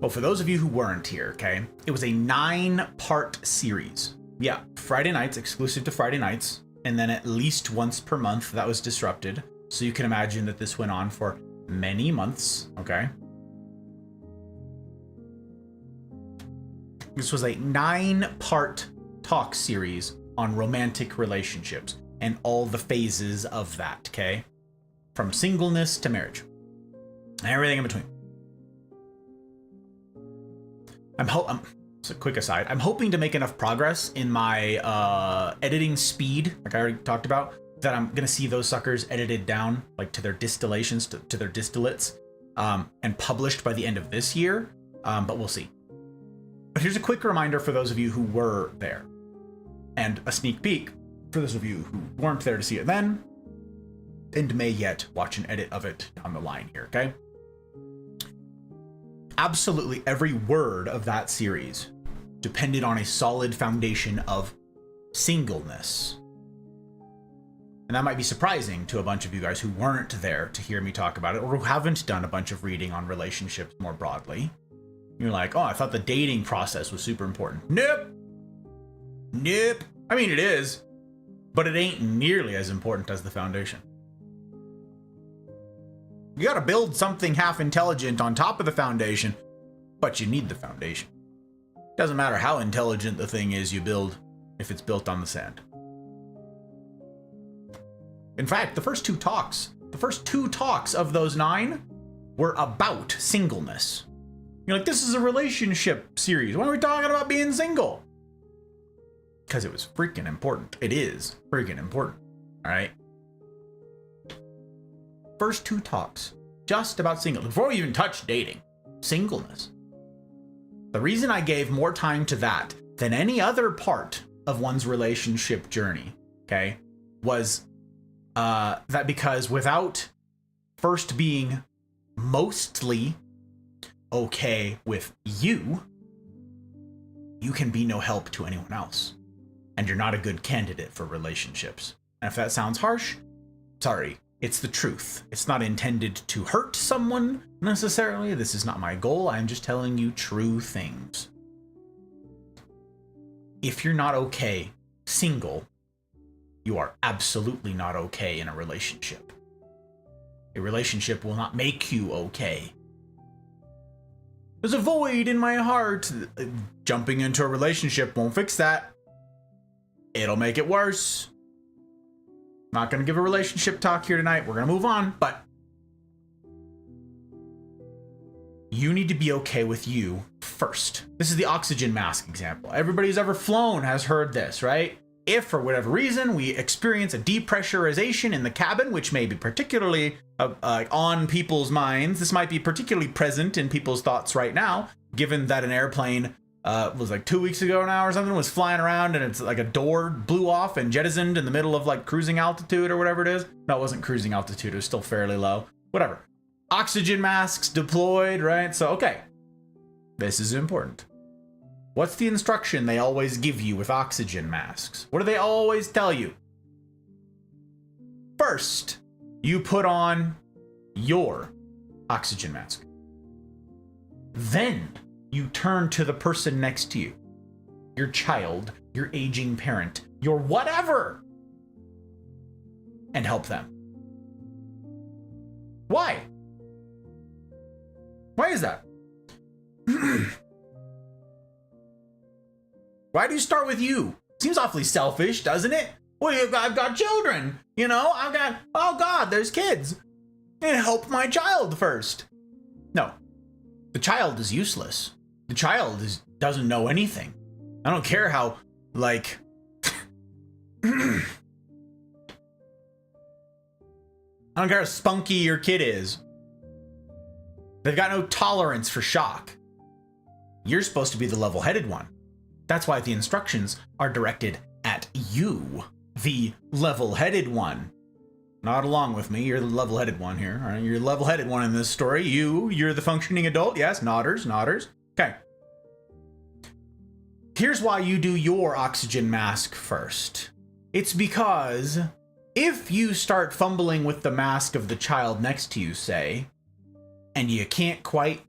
Well, for those of you who weren't here, okay, it was a 9-part series. Yeah, Friday nights, exclusive to Friday nights, and then at least once per month that was disrupted. So you can imagine that this went on for many months, okay? This was a 9-part talk series on romantic relationships and all the phases of that, okay? From singleness to marriage. And everything in between. It's a quick aside. I'm hoping to make enough progress in my editing speed, like I already talked about, that I'm gonna see those suckers edited down, like to their distillations, to their distillates, and published by the end of this year. But we'll see. But here's a quick reminder for those of you who were there, and a sneak peek for those of you who weren't there to see it then, and may yet watch an edit of it down the line here, okay? Absolutely every word of that series depended on a solid foundation of singleness. And that might be surprising to a bunch of you guys who weren't there to hear me talk about it, or who haven't done a bunch of reading on relationships more broadly. You're like, oh, I thought the dating process was super important. Nope. Nope. I mean, it is, but it ain't nearly as important as the foundation. You gotta build something half intelligent on top of the foundation, but you need the foundation. Doesn't matter how intelligent the thing is you build if it's built on the sand. In fact, the first two talks of those 9 were about singleness. You're like, this is a relationship series. Why are we talking about being single? Because it was freaking important. It is freaking important. All right. First 2 talks just about singleness. Before we even touch dating, singleness. The reason I gave more time to that than any other part of one's relationship journey, okay, was that because without first being mostly okay with you, you can be no help to anyone else. And you're not a good candidate for relationships. And if that sounds harsh, sorry. It's the truth. It's not intended to hurt someone necessarily. This is not my goal. I'm just telling you true things. If you're not okay single, you are absolutely not okay in a relationship. A relationship will not make you okay. There's a void in my heart. Jumping into a relationship won't fix that. It'll make it worse. Not going to give a relationship talk here tonight. We're going to move on, but you need to be okay with you first. This is the oxygen mask example. Everybody who's ever flown has heard this, right? If for whatever reason we experience a depressurization in the cabin, which may be particularly on people's minds, this might be particularly present in people's thoughts right now, given that an airplane was like 2 weeks ago now or something, was flying around and it's like a door blew off and jettisoned in the middle of like cruising altitude or whatever it is. No, it wasn't cruising altitude. It was still fairly low. Whatever. Oxygen masks deployed, right? So, okay. This is important. What's the instruction they always give you with oxygen masks? What do they always tell you? First, you put on your oxygen mask. Then you turn to the person next to you, your child, your aging parent, your whatever, and help them. Why? Why is that? Why do you start with you? Seems awfully selfish, doesn't it? Well, I've got children, you know? Oh God, there's kids. And help my child first. No, the child is useless. The child doesn't know anything. I don't care how, like, I don't care how spunky your kid is. They've got no tolerance for shock. You're supposed to be the level-headed one. That's why the instructions are directed at you, the level-headed one. Nod along with me. You're the level-headed one here. All right? You're the level-headed one in this story. You're the functioning adult. Yes, nodders. Okay. Here's why you do your oxygen mask first. It's because if you start fumbling with the mask of the child next to you, say, and you can't quite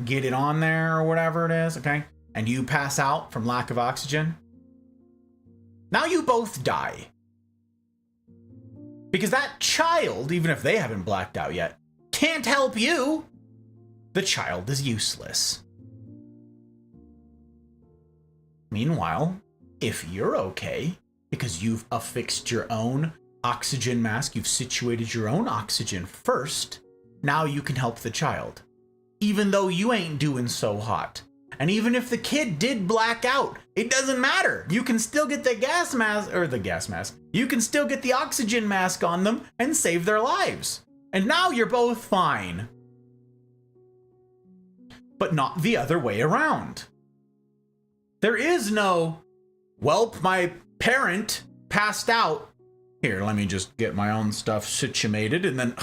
get it on there or whatever it is, okay? And you pass out from lack of oxygen. Now you both die. Because that child, even if they haven't blacked out yet, can't help you. The child is useless. Meanwhile, if you're okay, because you've affixed your own oxygen mask, you've situated your own oxygen first, now you can help the child. Even though you ain't doing so hot. And even if the kid did black out, it doesn't matter. You can still get the gas mask, you can still get the oxygen mask on them and save their lives. And now you're both fine. But not the other way around. There is no, welp, my parent passed out. Here, let me just get my own stuff situated and then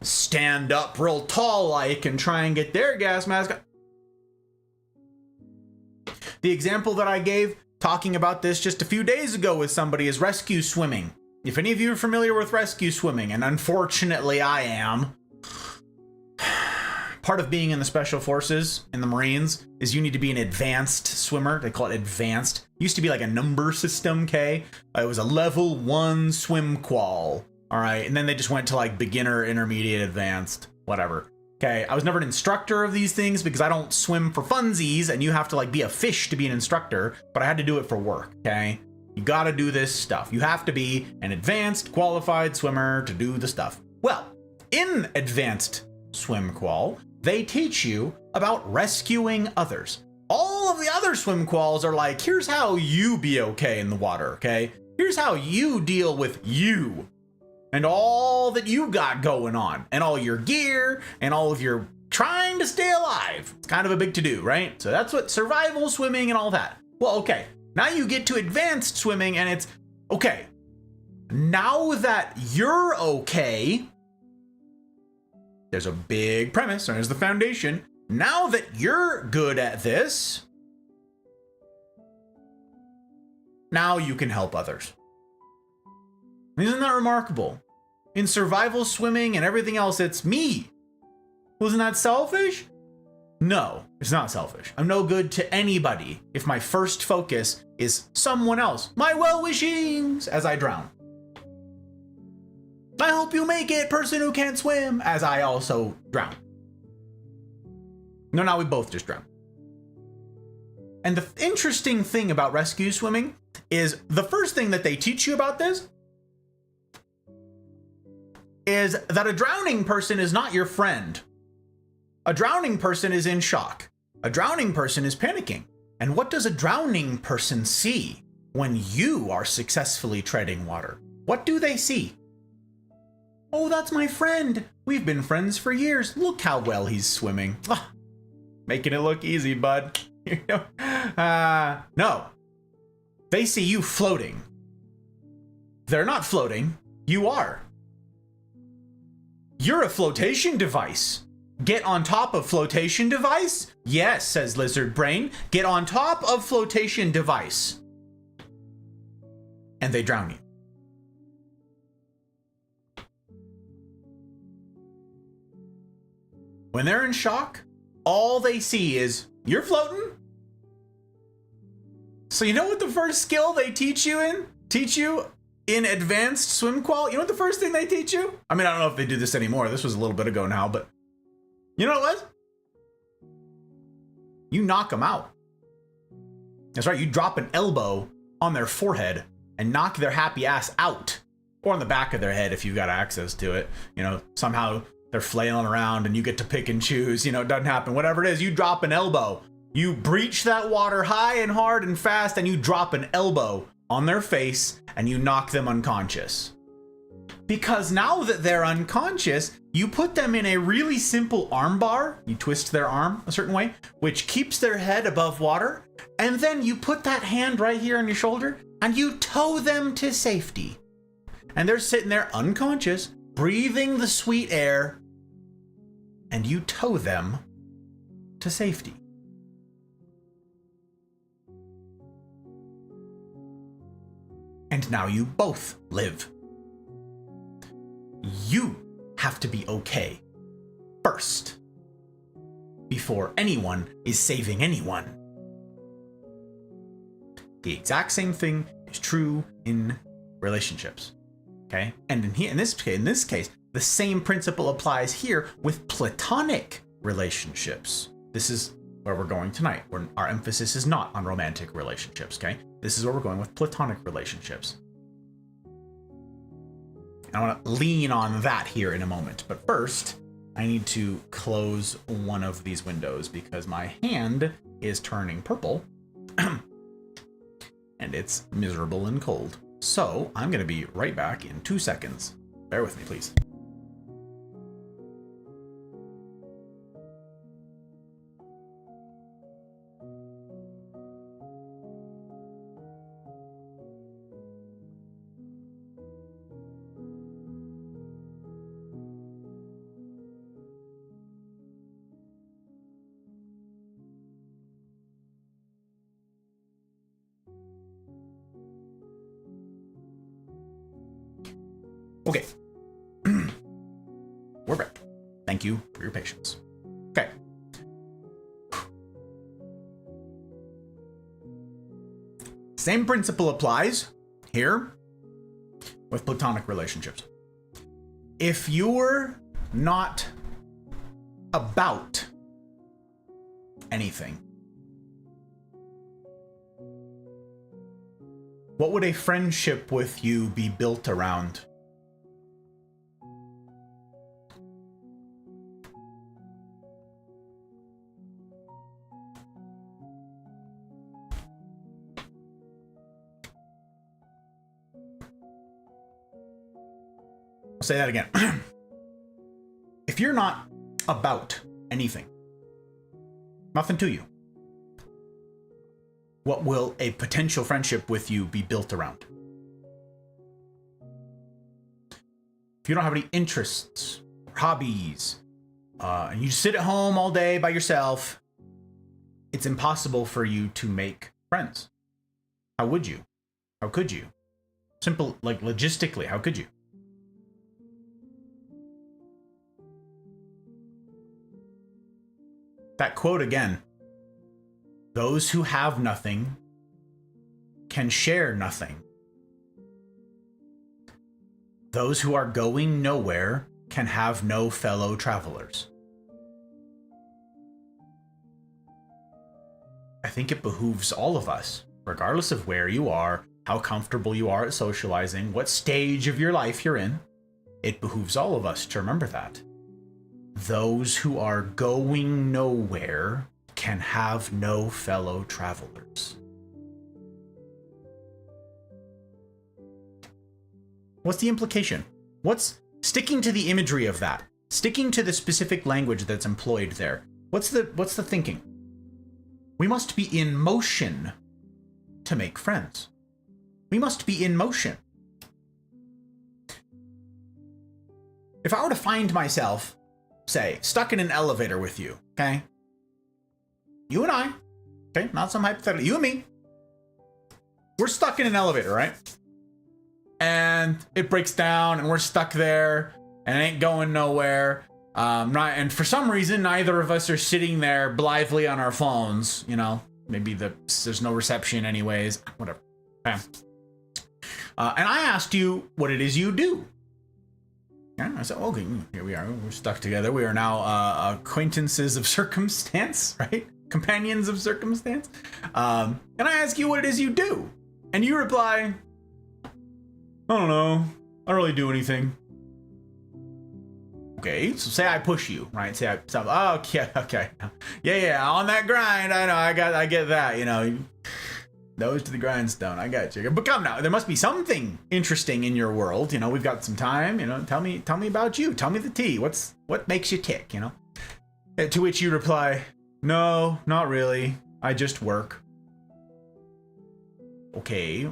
stand up real tall like and try and get their gas mask. The example that I gave talking about this just a few days ago with somebody is rescue swimming. If any of you are familiar with rescue swimming, and unfortunately I am, part of being in the Special Forces in the Marines is you need to be an advanced swimmer. They call it advanced. It used to be like a number system, okay? It was a level 1 swim qual, all right? And then they just went to like beginner, intermediate, advanced, whatever. Okay, I was never an instructor of these things because I don't swim for funsies and you have to like be a fish to be an instructor, but I had to do it for work, okay? You gotta do this stuff. You have to be an advanced qualified swimmer to do the stuff. Well, in advanced swim qual, they teach you about rescuing others. All of the other swim quals are like, here's how you be okay in the water, okay? Here's how you deal with you. And all that you got going on, and all your gear, and all of your trying to stay alive. It's kind of a big to-do, right? So that's what survival swimming and all that. Well, okay, now you get to advanced swimming and it's, okay, now that you're okay, there's a big premise, there's the foundation. Now that you're good at this, now you can help others. Isn't that remarkable? In survival swimming and everything else, it's me. Wasn't that selfish? No, it's not selfish. I'm no good to anybody if my first focus is someone else. My well-wishings as I drown. I hope you make it, person who can't swim, as I also drown. No, now we both just drown. And the interesting thing about rescue swimming is the first thing that they teach you about this is that a drowning person is not your friend. A drowning person is in shock. A drowning person is panicking. And what does a drowning person see when you are successfully treading water? What do they see? Oh, that's my friend. We've been friends for years. Look how well he's swimming. Ah, making it look easy, bud. No. They see you floating. They're not floating. You are. You're a flotation device. Get on top of flotation device? Yes, says Lizard Brain. Get on top of flotation device. And they drown you. When they're in shock, all they see is, you're floating? So you know what the first skill they teach you in advanced swim qual? You know what the first thing they teach you? I mean, I don't know if they do this anymore. This was a little bit ago now, but you know what it was? You knock them out. That's right, you drop an elbow on their forehead and knock their happy ass out. Or on the back of their head if you've got access to it. You know, somehow they're flailing around and you get to pick and choose. You know, it doesn't happen. Whatever it is, you drop an elbow. You breach that water high and hard and fast and you drop an elbow on their face and you knock them unconscious. Because now that they're unconscious, you put them in a really simple arm bar. You twist their arm a certain way, which keeps their head above water. And then you put that hand right here on your shoulder and you tow them to safety. And they're sitting there unconscious, breathing the sweet air, and you tow them to safety. And now you both live. You have to be okay first. before anyone is saving anyone. The exact same thing is true in relationships. Okay? And in this case, the same principle applies here with platonic relationships. This is where we're going tonight, where our emphasis is not on romantic relationships, okay? This is where we're going with platonic relationships. I want to lean on that here in a moment, but first, I need to close one of these windows because my hand is turning purple and it's miserable and cold. So I'm going to be right back in 2 seconds. Bear with me, please. Okay. We're back. Thank you for your patience. Okay. Same principle applies here with platonic relationships. If you're not about anything, what would a friendship with you be built around? I'll say that again. If you're not about anything, nothing to you, what will a potential friendship with you be built around? If you don't have any interests, or hobbies, and you sit at home all day by yourself, it's impossible for you to make friends. How would you? How could you? Simple, like logistically, how could you? That quote again. Those who have nothing can share nothing. Those who are going nowhere can have no fellow travelers. I think it behooves all of us, regardless of where you are, how comfortable you are at socializing, what stage of your life you're in, it behooves all of us to remember that. Those who are going nowhere can have no fellow travelers. What's the implication? What's sticking to the imagery of that? Sticking to the specific language that's employed there. What's the thinking? We must be in motion to make friends. We must be in motion. If I were to find myself, say, stuck in an elevator with you, okay? You and I, okay? Not some hypothetical, you and me. We're stuck in an elevator, right? And it breaks down and we're stuck there and it ain't going nowhere. And for some reason, neither of us are sitting there blithely on our phones, you know, maybe there's no reception anyways, whatever. Okay. And I asked you what it is you do. Yeah, I said, okay, here we are. We're stuck together. We are now acquaintances of circumstance, right? Companions of circumstance. And I ask you what it is you do. And you reply, I don't know. I don't really do anything. Okay, so say I push you, right? Say okay. Yeah, on that grind. I know, I get that, you know. Nose to the grindstone. I got you. But come now, there must be something interesting in your world. You know, we've got some time. You know, tell me about you. Tell me the tea. What makes you tick? You know. To which you reply, no, not really. I just work. Okay.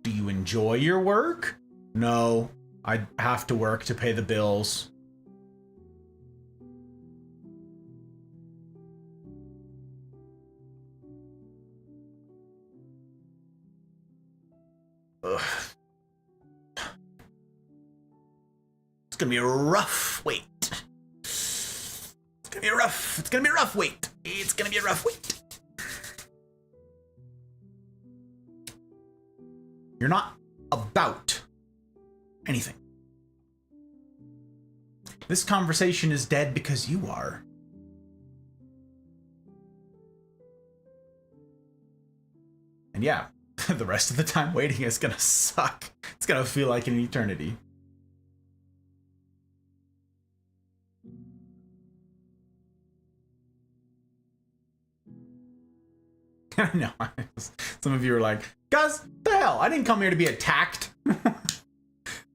Do you enjoy your work? No, I have to work to pay the bills. Ugh. It's gonna be a rough wait. It's gonna be rough. It's gonna be a rough wait. It's gonna be a rough wait. You're not about anything. This conversation is dead because you are. And yeah, the rest of the time waiting is gonna suck. It's gonna feel like an eternity. I know. Some of you are like, Gus, the hell? I didn't come here to be attacked.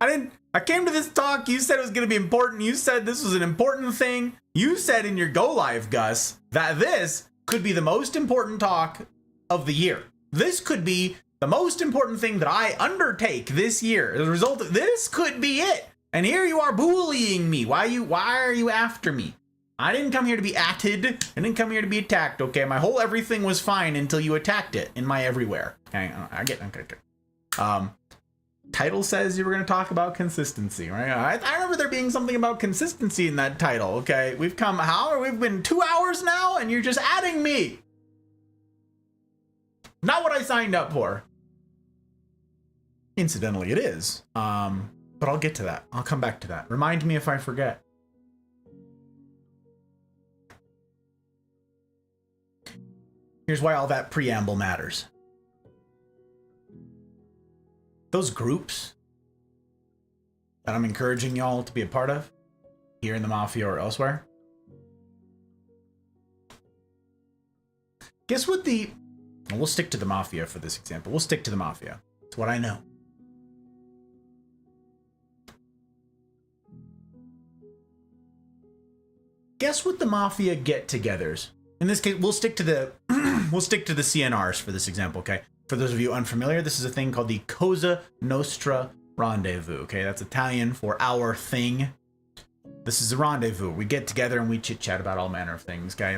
I came to this talk. You said it was going to be important. You said this was an important thing. You said in your Go Live, Gus, that this could be the most important talk of the year. This could be the most important thing that I undertake this year. As a result of this could be it. And here you are bullying me. Why are you after me? I didn't come here to be atted. I didn't come here to be attacked, okay? My whole everything was fine until you attacked it in my everywhere. Okay, I get it. Title says you were going to talk about consistency, right? I remember there being something about consistency in that title, okay? We've been 2 hours now, and you're just adding me. Not what I signed up for. Incidentally, it is. But I'll get to that. I'll come back to that. Remind me if I forget. Here's why all that preamble matters. Those groups that I'm encouraging y'all to be a part of, here in the Mafia or elsewhere, guess what we'll stick to the Mafia for this example. We'll stick to the Mafia. It's what I know. Guess what the Mafia get-togethers? In this case, we'll stick to the CNRs for this example, okay? For those of you unfamiliar, this is a thing called the Cosa Nostra Rendezvous, okay? That's Italian for our thing. This is a rendezvous. We get together and we chit-chat about all manner of things, okay?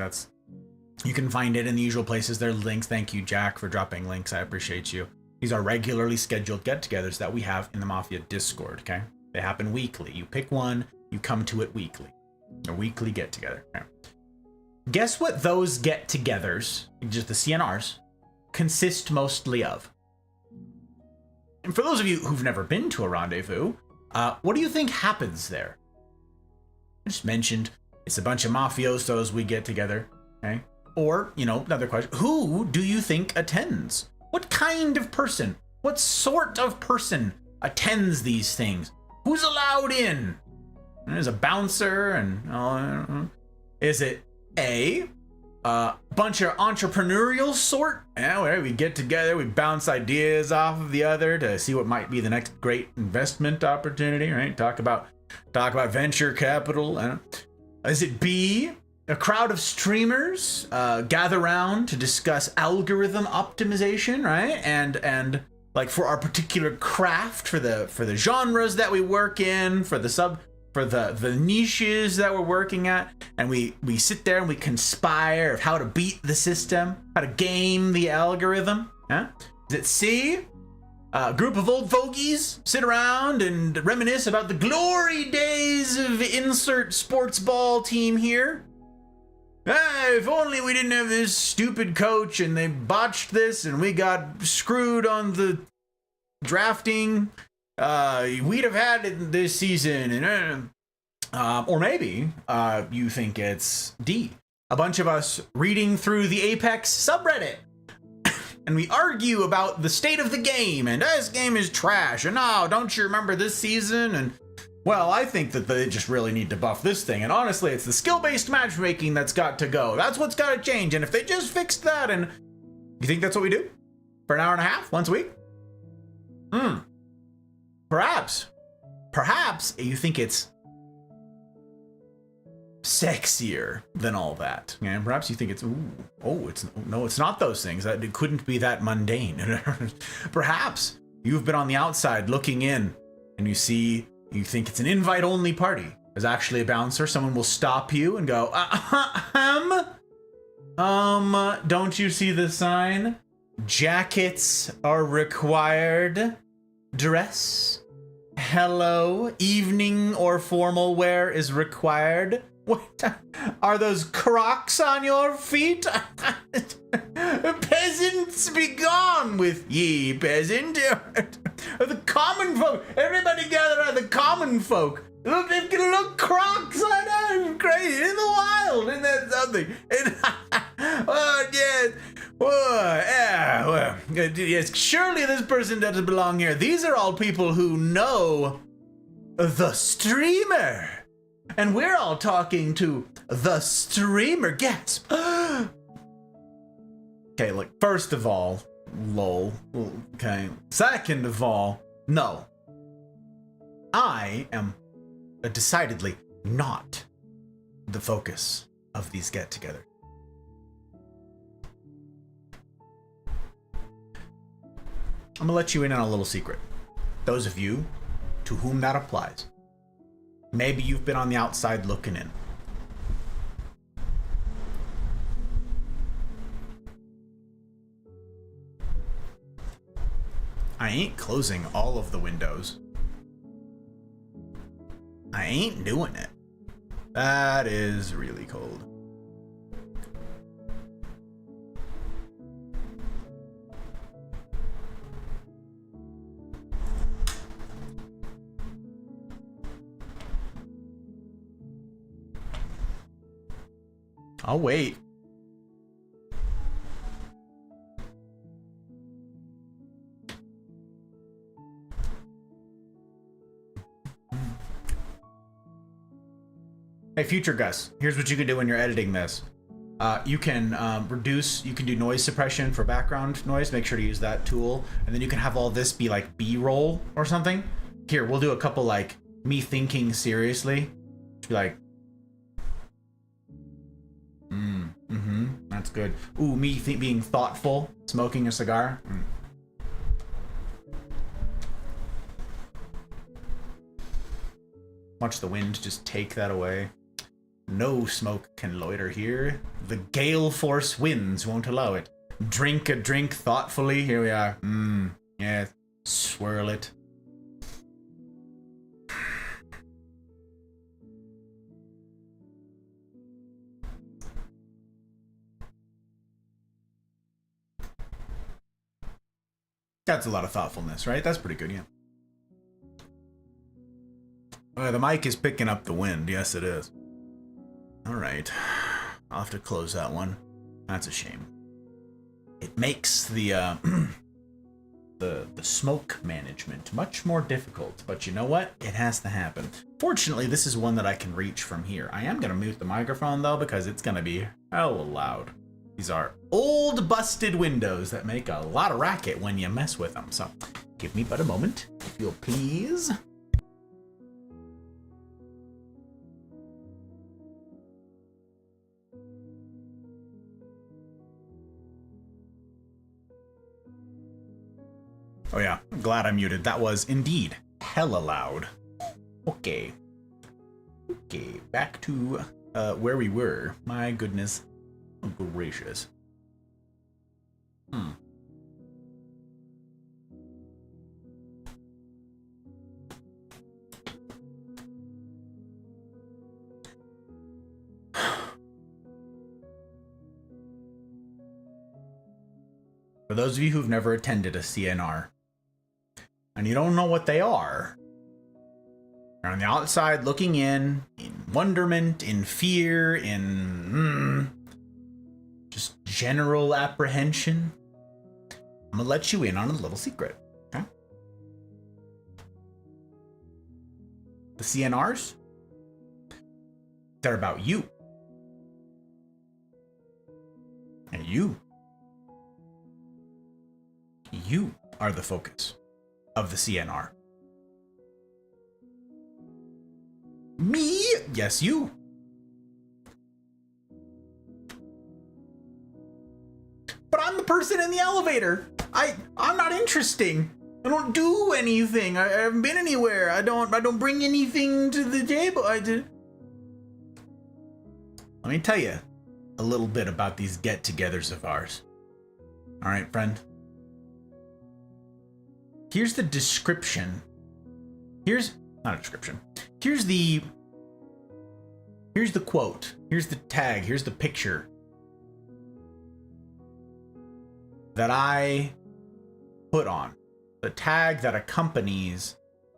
You can find it in the usual places. There are links. Thank you, Jack, for dropping links. I appreciate you. These are regularly scheduled get-togethers that we have in the Mafia Discord, okay? They happen weekly. You pick one, you come to it weekly. A weekly get-together, okay? Guess what those get-togethers, just the CNRs, consist mostly of? And for those of you who've never been to a rendezvous, what do you think happens there? I just mentioned it's a bunch of mafiosos we get together, okay? Or, another question, who do you think attends? What kind of person? What sort of person attends these things? Who's allowed in? There's a bouncer and is it A, bunch of entrepreneurial sort? Yeah, where we get together, we bounce ideas off of the other to see what might be the next great investment opportunity, right? Talk about venture capital. Is it B, a crowd of streamers gather around to discuss algorithm optimization, right? And like for our particular craft, for the genres that we work in, for the niches that we're working at, and we sit there and we conspire of how to beat the system, how to game the algorithm. Huh? Is it C? A group of old fogies sit around and reminisce about the glory days of insert sports ball team here. If only we didn't have this stupid coach and they botched this and we got screwed on the drafting. We'd have had it this season. Or maybe you think it's D. A bunch of us reading through the Apex subreddit. And we argue about the state of the game. And this game is trash. And don't you remember this season? And well, I think that they just really need to buff this thing. And honestly, it's the skill-based matchmaking that's got to go. That's what's got to change. And if they just fixed that, and you think that's what we do? For an hour and a half, once a week? Perhaps you think it's sexier than all that. And perhaps you think it's, it's not those things. It couldn't be that mundane. Perhaps you've been on the outside looking in and you think it's an invite-only party. There's actually a bouncer. Someone will stop you and go, don't you see the sign? Jackets are required. Dress. Hello. Evening or formal wear is required. What? Are those Crocs on your feet? Peasants, be gone with ye, peasant. The common folk, everybody gather at the common folk. Look, they can look Crocs on that. Crazy in the wild, isn't that something? Oh, yes. Oh, yeah, well, yes, surely this person doesn't belong here. These are all people who know the streamer. And we're all talking to the streamer. Gasp. Okay, look, first of all, lol. Okay. Second of all, no. I am decidedly not the focus of these get-together. I'm gonna let you in on a little secret. Those of you to whom that applies, maybe you've been on the outside looking in. I ain't closing all of the windows. I ain't doing it. That is really cold. I'll wait. Hey, future Gus, here's what you can do when you're editing this. You can you can do noise suppression for background noise. Make sure to use that tool. And then you can have all this be like B-roll or something. Here, we'll do a couple like me thinking seriously. Just be like, that's good. Ooh, me being thoughtful, smoking a cigar. Watch the wind just take that away. No smoke can loiter here. The gale force winds won't allow it. Drink a drink thoughtfully. Here we are. Yeah. Swirl it. That's a lot of thoughtfulness, right? That's pretty good, yeah. The mic is picking up the wind. Yes, it is. All right. I'll have to close that one. That's a shame. It makes the the smoke management much more difficult, but you know what? It has to happen. Fortunately, this is one that I can reach from here. I am going to mute the microphone, though, because it's going to be hell loud. These are old, busted windows that make a lot of racket when you mess with them. So give me but a moment, if you'll please. Oh yeah, I'm glad I muted. That was indeed hella loud. Okay. Okay, back to where we were. My goodness gracious. For those of you who've never attended a CNR, and you don't know what they are, you're on the outside looking in wonderment, in fear, in just general apprehension. I'm gonna let you in on a little secret, okay? The CNRs, they're about you. And you are the focus of the CNR. Me? Yes, you. But I'm the person in the elevator. I'm not interesting. I don't do anything. I haven't been anywhere. I don't bring anything to the table. Let me tell you a little bit about these get-togethers of ours. All right, friend. Here's the description. Here's not a description. Here's the Here's the quote. Here's the tag. Here's the picture that I put on. The tag that accompanies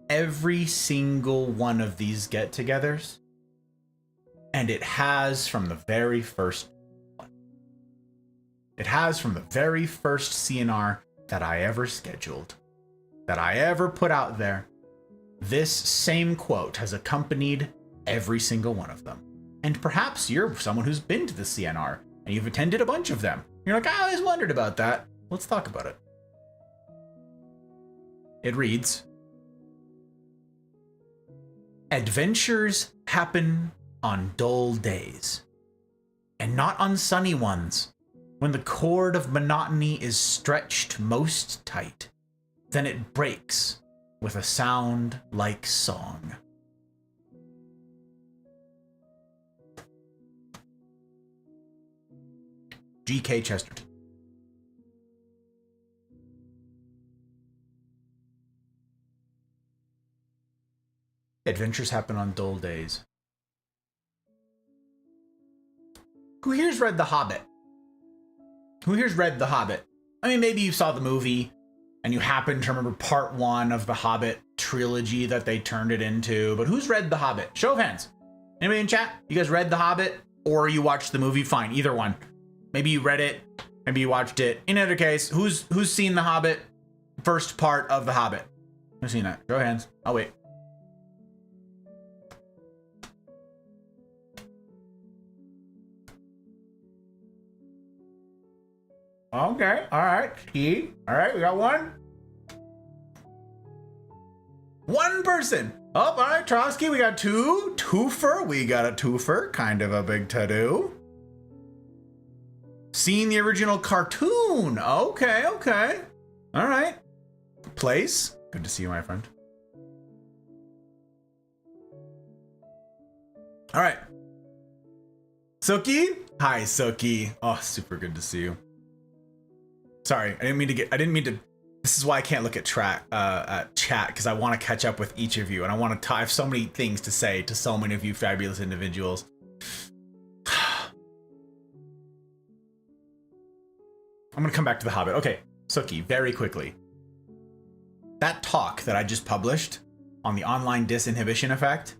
every single one of these get-togethers. And it has from the very first one. It has from the very first CNR that I ever scheduled, that I ever put out there. This same quote has accompanied every single one of them. And perhaps you're someone who's been to the CNR and you've attended a bunch of them. You're like, I always wondered about that. Let's talk about it. It reads, adventures happen on dull days, and not on sunny ones. When the cord of monotony is stretched most tight, then it breaks with a sound like song. G.K. Chesterton. Adventures happen on dull days. Who here's read The Hobbit? Who here's read The Hobbit? I mean, maybe you saw the movie and you happen to remember part 1 of the Hobbit trilogy that they turned it into, but who's read The Hobbit? Show of hands. Anybody in chat? You guys read The Hobbit or you watched the movie? Fine, either one. Maybe you read it, maybe you watched it. In either case, who's seen The Hobbit? First part of The Hobbit. Who's seen that? Show of hands. I'll wait. Okay, all right, Ski. All right, we got one. One person. Oh, all right, Trotsky, we got two. Twofer, we got a twofer. Kind of a big to-do. Seen the original cartoon. Okay, okay. All right. Place. Good to see you, my friend. All right. Suki. Hi, Suki. Oh, super good to see you. Sorry, I didn't mean to. This is why I can't look at chat, because I want to catch up with each of you, and I have so many things to say to so many of you fabulous individuals. I'm gonna come back to The Hobbit. Okay, Suki, very quickly. That talk that I just published on the online disinhibition effect,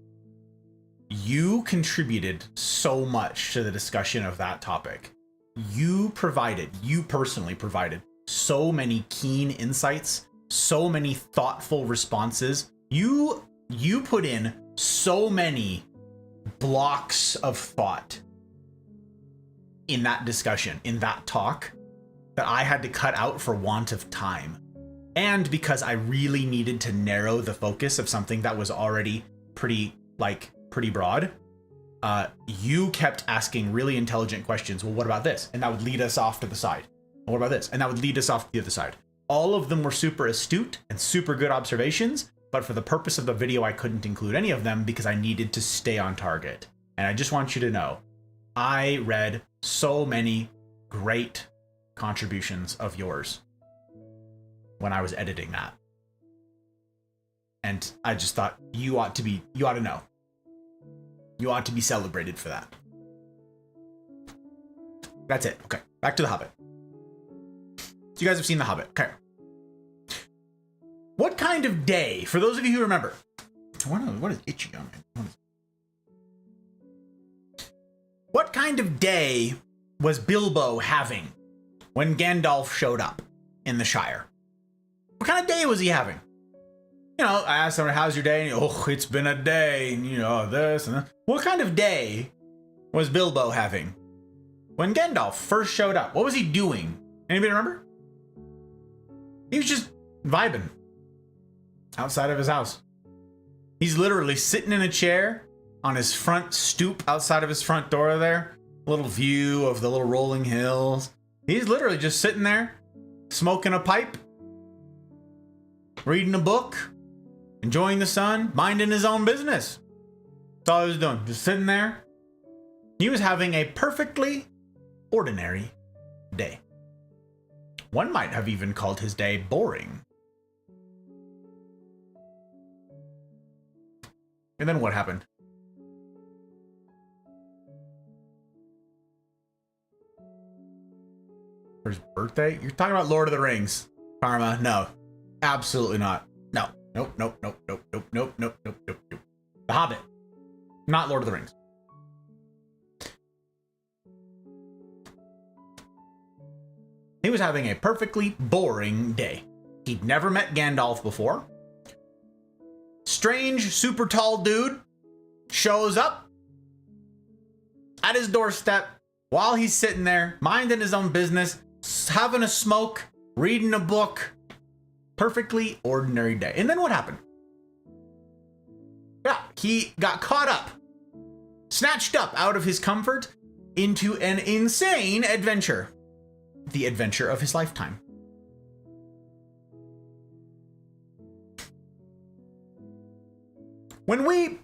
you contributed so much to the discussion of that topic. You personally provided so many keen insights, so many thoughtful responses. You put in so many blocks of thought in that discussion, in that talk, that I had to cut out for want of time. And because I really needed to narrow the focus of something that was already pretty broad. You kept asking really intelligent questions. Well, what about this? And that would lead us off to the side. Well, what about this? And that would lead us off to the other side. All of them were super astute and super good observations, but for the purpose of the video, I couldn't include any of them because I needed to stay on target. And I just want you to know, I read so many great contributions of yours when I was editing that. And I just thought you ought to know. You ought to be celebrated for that. That's it. Okay, back to The Hobbit. So you guys have seen The Hobbit. Okay. What kind of day, for those of you who remember, what is itchy on me? What kind of day was Bilbo having when Gandalf showed up in the Shire? What kind of day was he having? You know, I asked someone, how's your day? And, oh, it's been a day, and you know, this and that. What kind of day was Bilbo having when Gandalf first showed up? What was he doing? Anybody remember? He was just vibing outside of his house. He's literally sitting in a chair on his front stoop outside of his front door there. A little view of the little rolling hills. He's literally just sitting there, smoking a pipe, reading a book, enjoying the sun, minding his own business. That's all he was doing, just sitting there. He was having a perfectly ordinary day. One might have even called his day boring. And then what happened? for his birthday? You're talking about Lord of the Rings, Karma. No, absolutely not. No. Nope, nope, nope, nope, nope, nope, nope, nope, nope, nope. The Hobbit, not Lord of the Rings. He was having a perfectly boring day. He'd never met Gandalf before. Strange, super tall dude shows up at his doorstep while he's sitting there, minding his own business, having a smoke, reading a book. Perfectly ordinary day. And then what happened? Yeah, he got caught up, snatched up out of his comfort into an insane adventure. The adventure of his lifetime. When we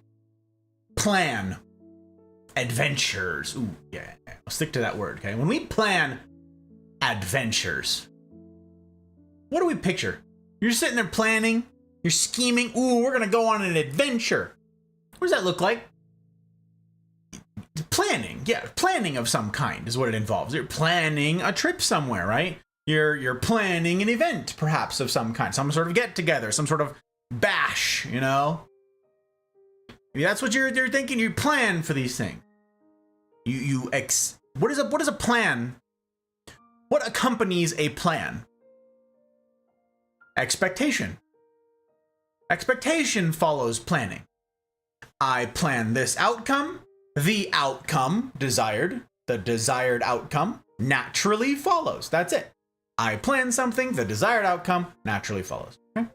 plan adventures, ooh, yeah, I'll stick to that word, okay? When we plan adventures, what do we picture? You're sitting there planning, you're scheming, ooh, we're gonna go on an adventure. What does that look like? Planning, yeah, planning of some kind is what it involves. You're planning a trip somewhere, right? You're planning an event, perhaps of some kind, some sort of get together, some sort of bash, you know? Maybe that's what you're thinking. You plan for these things. What is a plan? What accompanies a plan? Expectation. Expectation follows planning. I plan this outcome. The outcome desired, the desired outcome naturally follows. That's it. I plan something, the desired outcome naturally follows. Okay?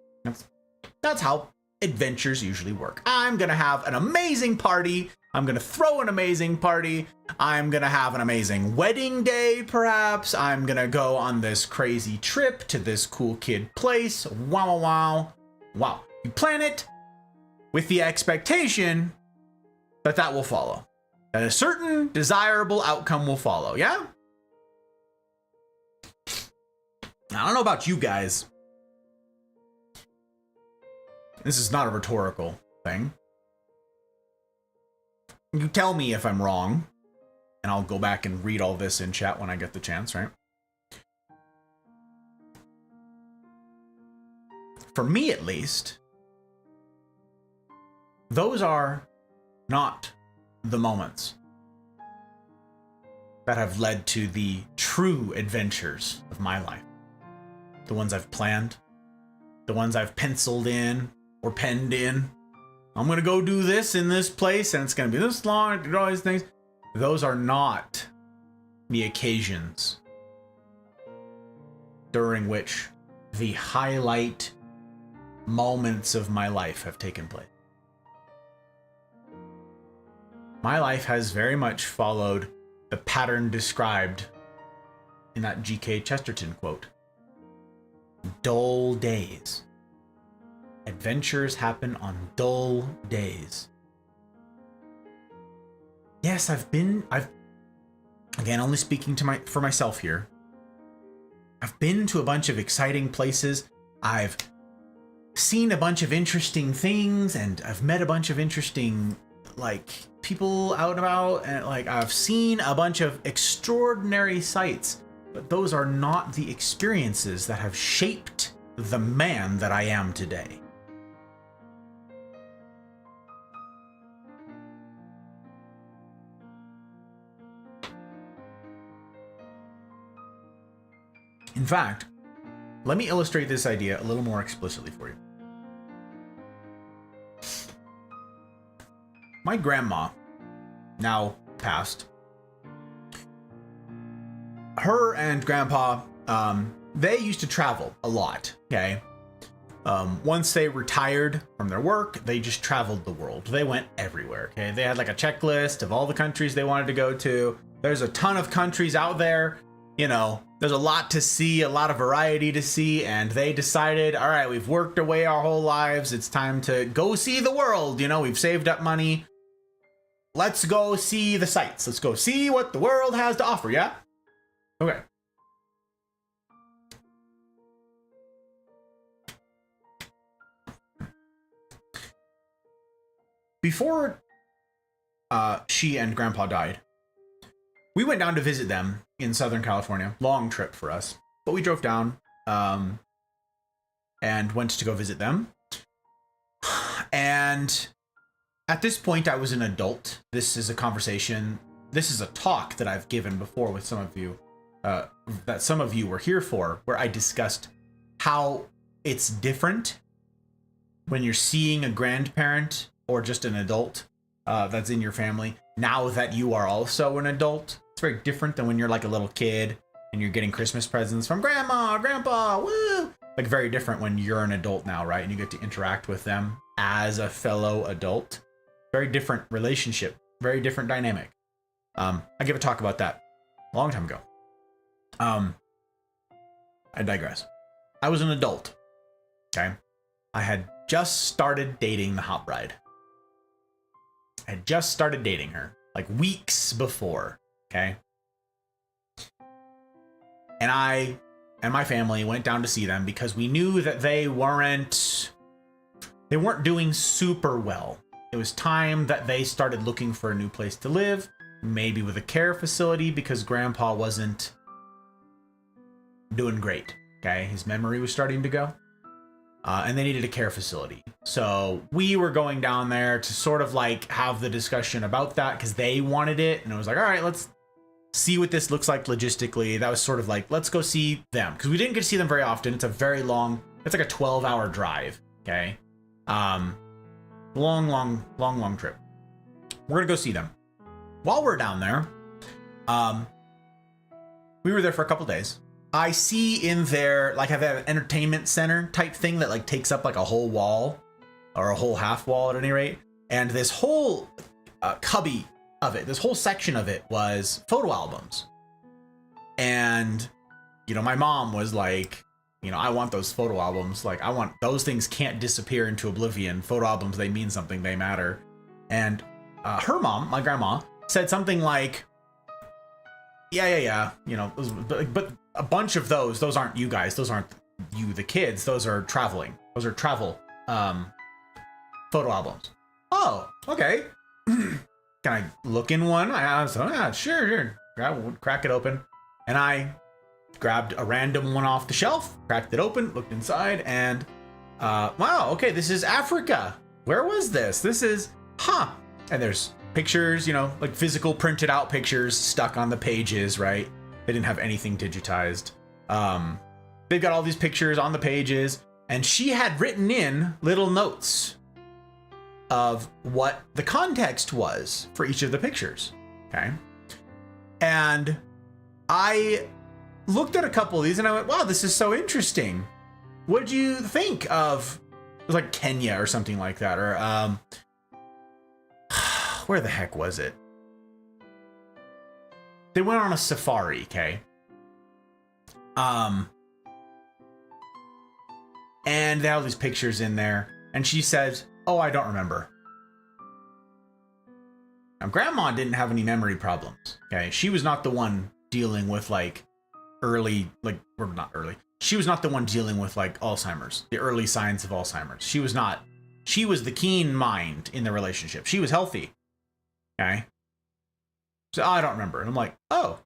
That's how adventures usually work. I'm gonna have an amazing party. I'm gonna throw an amazing party. I'm gonna have an amazing wedding day, perhaps. I'm gonna go on this crazy trip to this cool kid place. Wow, wow, wow. Wow. You plan it with the expectation that that will follow. That a certain desirable outcome will follow, yeah? I don't know about you guys. This is not a rhetorical thing. You tell me if I'm wrong, and I'll go back and read all this in chat when I get the chance, right? For me, at least, those are not the moments that have led to the true adventures of my life. The ones I've planned, the ones I've penciled in or penned in. I'm gonna go do this in this place and it's gonna be this long, do all these things. Those are not the occasions during which the highlight moments of my life have taken place. My life has very much followed the pattern described in that G.K. Chesterton quote. Dull days. Adventures happen on dull days. Yes, I've again, only speaking for myself here. I've been to a bunch of exciting places. I've seen a bunch of interesting things and I've met a bunch of interesting people out and about, and I've seen a bunch of extraordinary sights, but those are not the experiences that have shaped the man that I am today. In fact, let me illustrate this idea a little more explicitly for you. My grandma, now passed, her and grandpa, they used to travel a lot, okay? Once they retired from their work, they just traveled the world. They went everywhere, okay? They had like a checklist of all the countries they wanted to go to. There's a ton of countries out there, you know, there's a lot to see, a lot of variety to see, and they decided, all right, we've worked away our whole lives. It's time to go see the world. You know, we've saved up money. Let's go see the sights. Let's go see what the world has to offer, yeah? Okay. Before she and Grandpa died, we went down to visit them in Southern California. Long trip for us, but we drove down and went to go visit them. And at this point, I was an adult. This is a conversation. This is a talk that I've given before with some of you, that some of you were here for, where I discussed how it's different when you're seeing a grandparent or just an adult that's in your family. Now that you are also an adult, it's very different than when you're like a little kid and you're getting Christmas presents from grandma, grandpa, woo! Like very different when you're an adult now, right? And you get to interact with them as a fellow adult. Very different relationship, very different dynamic. I gave a talk about that a long time ago. I digress. I was an adult, okay? I had just started dating the hot bride. I had just started dating her, like weeks before, okay? And I and my family went down to see them because we knew that they weren't doing super well. It was time that they started looking for a new place to live, maybe with a care facility, because grandpa wasn't doing great, okay? His memory was starting to go. And they needed a care facility. So we were going down there to sort of like have the discussion about that because they wanted it. And it was like, all right, let's see what this looks like logistically. That was sort of like, let's go see them, because we didn't get to see them very often. It's a very long, it's like a 12-hour drive, okay? Long trip. We're gonna go see them. While we're down there, we were there for a couple days. I see in there, like, have an entertainment center type thing that like takes up like a whole wall or a whole half wall at any rate. And this whole cubby of it, this whole section of it was photo albums. And, you know, my mom was like, you know, I want those photo albums. Like, I want those things can't disappear into oblivion. Photo albums, they mean something, they matter. And her mom, my grandma, said something like, yeah, you know, but a bunch of those aren't you guys. Those aren't you, the kids. Those are traveling. Those are travel photo albums. Oh, okay. Can I look in one? I was like, yeah, sure. Crack it open. And I grabbed a random one off the shelf, cracked it open, looked inside, and wow, okay, this is Africa. Where was this? This is, and there's pictures, you know, like physical printed out pictures stuck on the pages, right? They didn't have anything digitized. They've got all these pictures on the pages, and she had written in little notes of what the context was for each of the pictures, okay? And I looked at a couple of these and I went, wow, this is so interesting. What did you think of, it was like Kenya or something like that, or where the heck was it? They went on a safari, okay? And they have all these pictures in there, and she says, oh, I don't remember. Now, grandma didn't have any memory problems, okay? She was not the one dealing with like early, like, or not early. She was not the one dealing with like Alzheimer's, the early signs of Alzheimer's. She was not. She was the keen mind in the relationship. She was healthy, okay? So I don't remember. And I'm like, oh,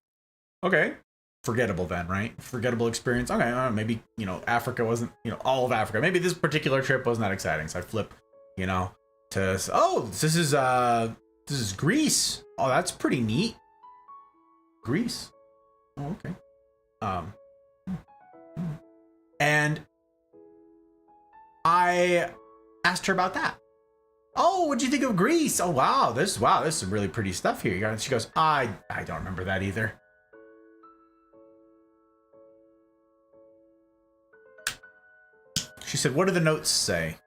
okay. Forgettable then, right? Forgettable experience. Okay, maybe, you know, Africa wasn't, you know, all of Africa. Maybe this particular trip wasn't that exciting. So I flip, you know, to, oh, this is Greece. Oh, that's pretty neat. Greece. Oh, okay. And I asked her about that. Oh, what'd you think of Greece? Oh, wow, this is some really pretty stuff here. She goes, I don't remember that either. She said, what do the notes say?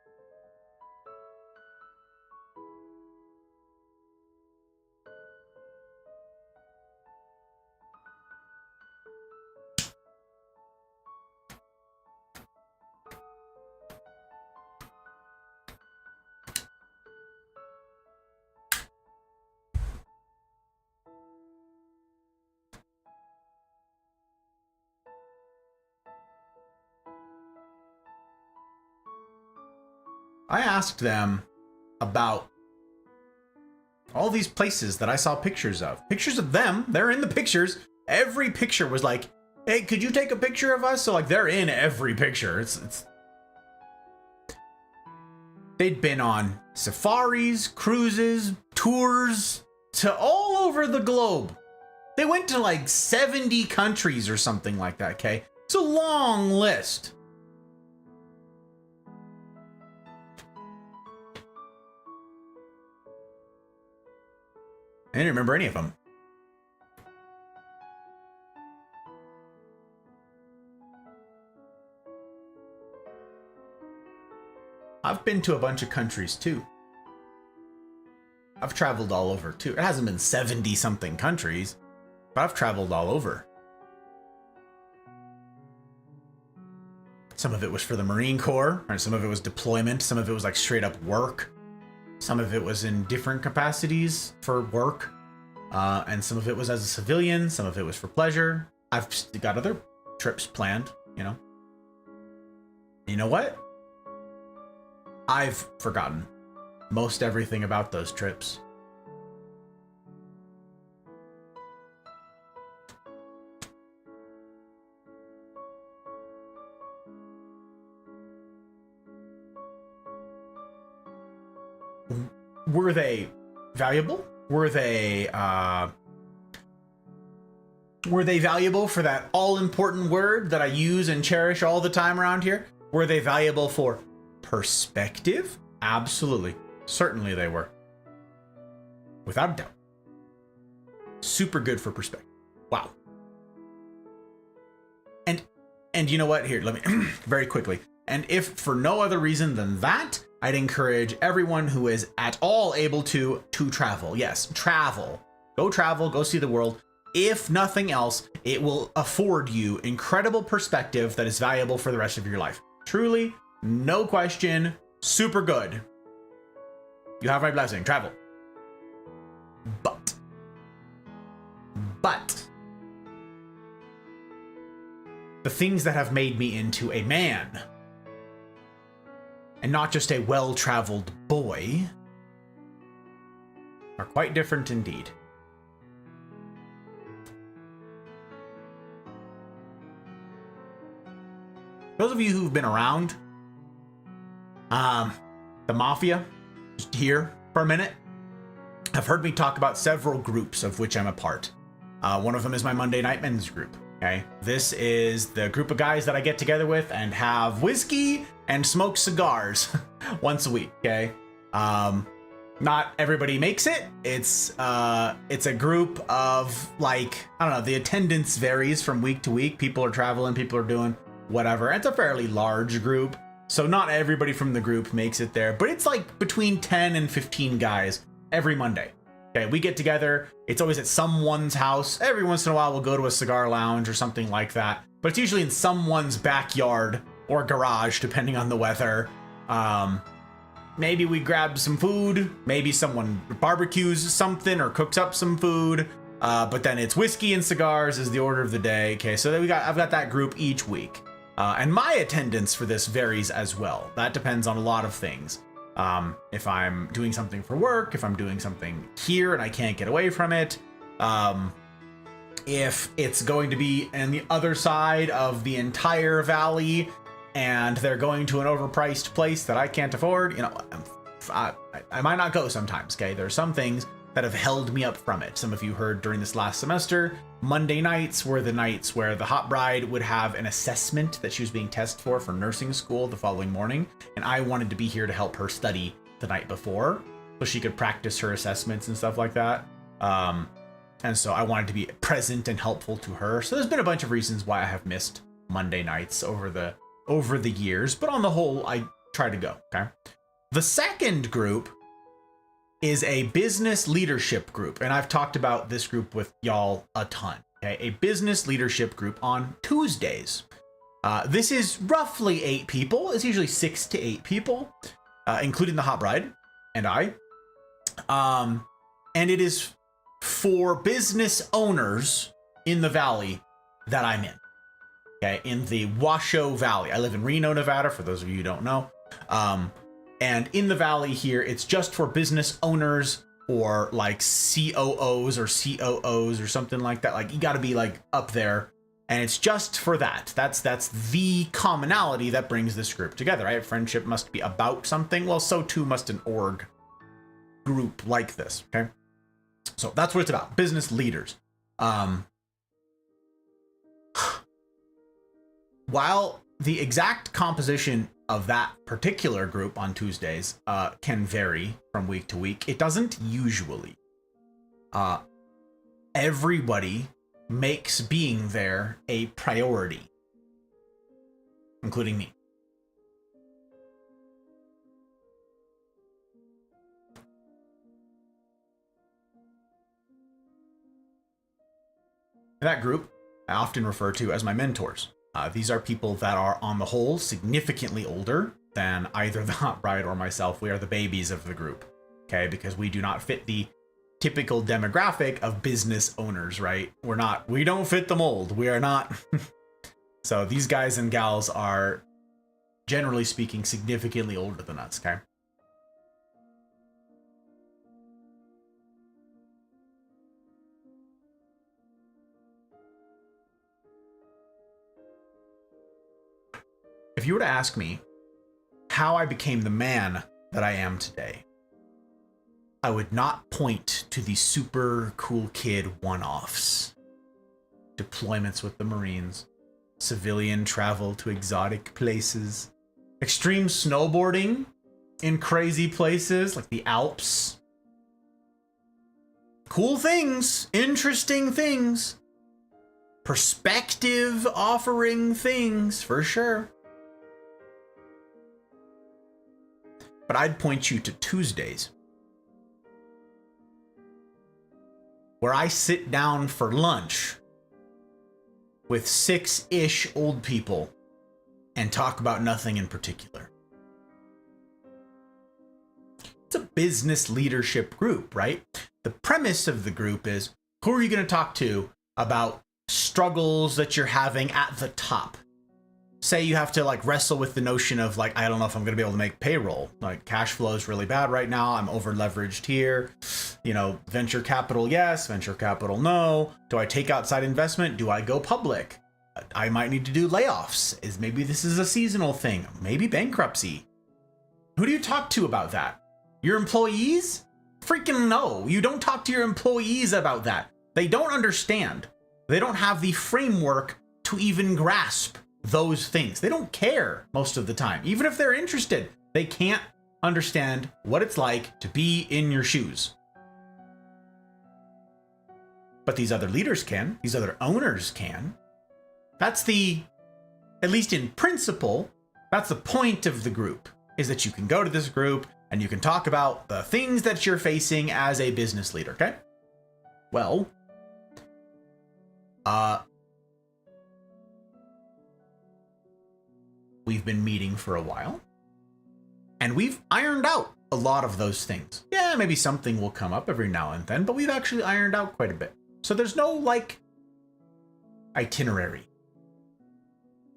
I asked them about All these places that I saw pictures of. Pictures of them. They're in the pictures. Every picture was like, hey, could you take a picture of us? So like they're in every picture. It's they'd been on safaris, cruises, tours to all over the globe. They went to like 70 countries or something like that, okay? It's a long list. I didn't remember any of them. I've been to a bunch of countries too. I've traveled all over too. It hasn't been 70 something countries, but I've traveled all over. Some of it was for the Marine Corps, and some of it was deployment, some of it was like straight up work. Some of it was in different capacities for work, and some of it was as a civilian, some of it was for pleasure. I've got other trips planned, you know. You know what? I've forgotten most everything about those trips. Were they valuable? Were they valuable for that all-important word that I use and cherish all the time around here? Were they valuable for perspective? Absolutely. Certainly they were. Without a doubt. Super good for perspective. Wow. And you know what? Here, let me very quickly. And if for no other reason than that, I'd encourage everyone who is at all able to travel. Yes, travel. Go see the world. If nothing else, it will afford you incredible perspective that is valuable for the rest of your life. Truly, no question, super good. You have my blessing. Travel. But the things that have made me into a man, and not just a well-traveled boy, are quite different indeed. Those of you who've been around the Mafia, just here for a minute, have heard me talk about several groups of which I'm a part. One of them is my Monday Night Men's group. Okay, this is the group of guys that I get together with and have whiskey and smoke cigars once a week. Okay, not everybody makes it. It's a group of, like, I don't know, the attendance varies from week to week. People are traveling, people are doing whatever. It's a fairly large group, so not everybody from the group makes it there, but it's like between 10 and 15 guys every Monday. Okay, we get together. It's always at someone's house. Every once in a while, we'll go to a cigar lounge or something like that, but it's usually in someone's backyard or garage, depending on the weather. Maybe we grab some food. Maybe someone barbecues something or cooks up some food. But then it's whiskey and cigars is the order of the day. Okay, so then I've got that group each week. And my attendance for this varies as well. That depends on a lot of things. If I'm doing something for work, if I'm doing something here and I can't get away from it, if it's going to be on the other side of the entire valley and they're going to an overpriced place that I can't afford, you know, I might not go sometimes. Okay, there are some things that have held me up from it. Some of you heard during this last semester, Monday nights were the nights where the hot bride would have an assessment that she was being tested for nursing school the following morning, and I wanted to be here to help her study the night before so she could practice her assessments and stuff like that. And so I wanted to be present and helpful to her. So there's been a bunch of reasons why I have missed Monday nights over the years, but on the whole, I try to go. Okay. The second group is a business leadership group, and I've talked about this group with y'all a ton. Okay, a business leadership group on Tuesdays. This is roughly 8 people. It's usually 6 to 8 people, including the hot bride and I. And it is for business owners in the valley that I'm in. Okay, in the Washoe Valley. I live in Reno, Nevada, for those of you who don't know. And in the valley here, it's just for business owners or like COOs or COOs or something like that. Like you got to be like up there, and it's just for that. That's the commonality that brings this group together, right? Friendship must be about something. Well, so too must an org group like this. Okay, so that's what it's about. Business leaders. While the exact composition of that particular group on Tuesdays can vary from week to week, it doesn't usually. Everybody makes being there a priority, including me. That group I often refer to as my mentors. These are people that are, on the whole, significantly older than either the Hot Bride or myself. We are the babies of the group, okay? Because we do not fit the typical demographic of business owners, right? We don't fit the mold. We are not. So these guys and gals are, generally speaking, significantly older than us, okay? If you were to ask me how I became the man that I am today, I would not point to the super cool kid one-offs. Deployments with the Marines, civilian travel to exotic places, extreme snowboarding in crazy places like the Alps. Cool things, interesting things, perspective offering things, for sure. But I'd point you to Tuesdays, where I sit down for lunch with 6-ish old people and talk about nothing in particular. It's a business leadership group, right? The premise of the group is, who are you going to talk to about struggles that you're having at the top? Say you have to like wrestle with the notion of like, I don't know if I'm going to be able to make payroll. Like cash flow is really bad right now. I'm over leveraged here. You know, venture capital, yes. Venture capital, no. Do I take outside investment? Do I go public? I might need to do layoffs. Maybe this is a seasonal thing. Maybe bankruptcy. Who do you talk to about that? Your employees? Freaking no. You don't talk to your employees about that. They don't understand. They don't have the framework to even grasp those things. They don't care most of the time. Even if they're interested, they can't understand what it's like to be in your shoes. But these other leaders can. These other owners can. That's at least in principle, that's the point of the group, is that you can go to this group and you can talk about the things that you're facing as a business leader, okay? Well, we've been meeting for a while, and we've ironed out a lot of those things. Yeah, maybe something will come up every now and then, but we've actually ironed out quite a bit. So there's no, like, itinerary.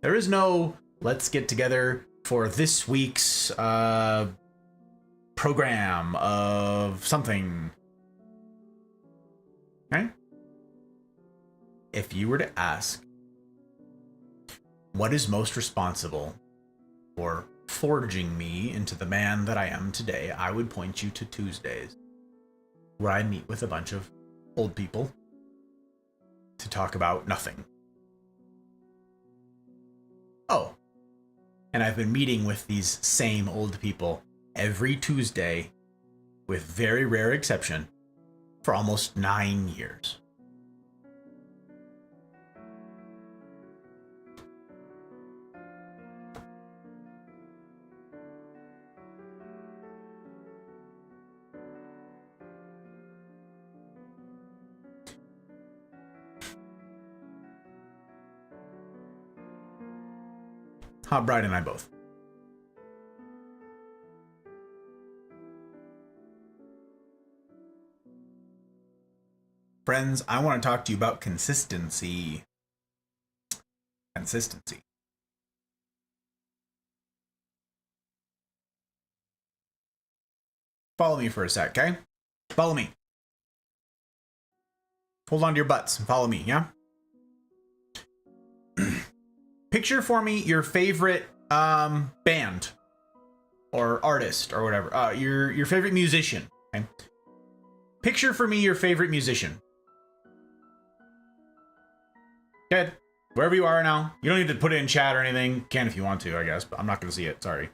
There is no, let's get together for this week's program of something. Okay? If you were to ask, what is most responsible for forging me into the man that I am today, I would point you to Tuesdays, where I meet with a bunch of old people to talk about nothing. Oh, and I've been meeting with these same old people every Tuesday, with very rare exception, for almost 9 years. Hot Bride and I both. Friends, I want to talk to you about consistency. Consistency. Follow me for a sec, okay? Follow me. Hold on to your butts and follow me, yeah? Picture for me your favorite band or artist or whatever. Your favorite musician. Okay? Picture for me your favorite musician. Good. Wherever you are now. You don't need to put it in chat or anything. You can if you want to, I guess, but I'm not going to see it. Sorry.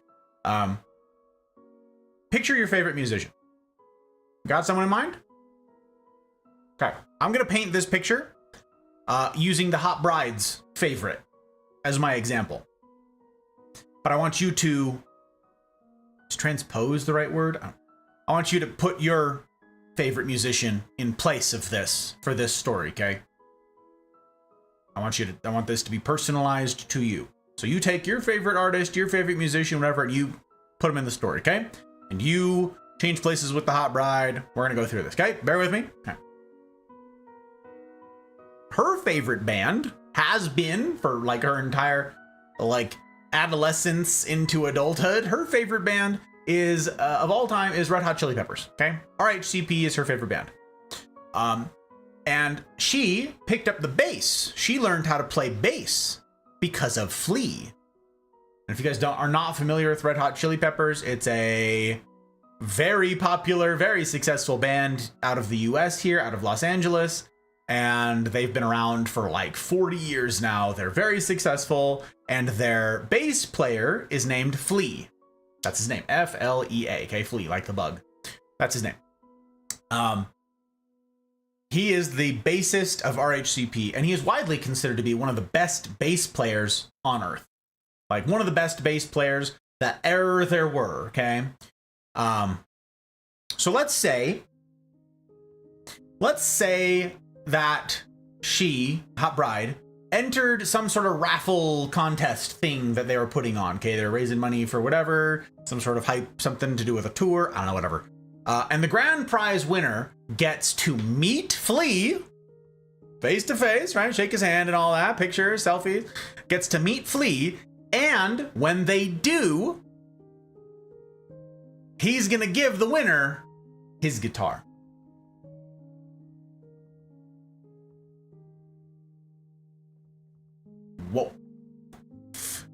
Picture your favorite musician. Got someone in mind? Okay. I'm going to paint this picture using the Hot Bride's favorite as my example. But I want you to... Is transpose the right word? I want you to put your favorite musician in place of this for this story, okay? I want this to be personalized to you. So you take your favorite artist, your favorite musician, whatever, and you put them in the story, okay? And you change places with the Hot Bride. We're gonna go through this, okay? Bear with me. Okay. Her favorite band has been for like her entire like adolescence into adulthood. Her favorite band is of all time is Red Hot Chili Peppers, okay? RHCP is her favorite band. And she picked up the bass. She learned how to play bass because of Flea. And if you guys are not familiar with Red Hot Chili Peppers, it's a very popular, very successful band out of the US here, out of Los Angeles. And they've been around for like 40 years now. They're very successful. And their bass player is named Flea. That's his name. F-L-E-A. Okay, Flea, like the bug. That's his name. He is the bassist of RHCP, and he is widely considered to be one of the best bass players on Earth. Like, one of the best bass players that ever there were, okay? So let's say that she, Hot Bride, entered some sort of raffle contest thing that they were putting on, okay? They're raising money for whatever, some sort of hype, something to do with a tour, I don't know, whatever. And the grand prize winner gets to meet Flea face to face, right? Shake his hand and all that, pictures, selfies. Gets to meet Flea, and when they do, he's gonna give the winner his guitar. Whoa.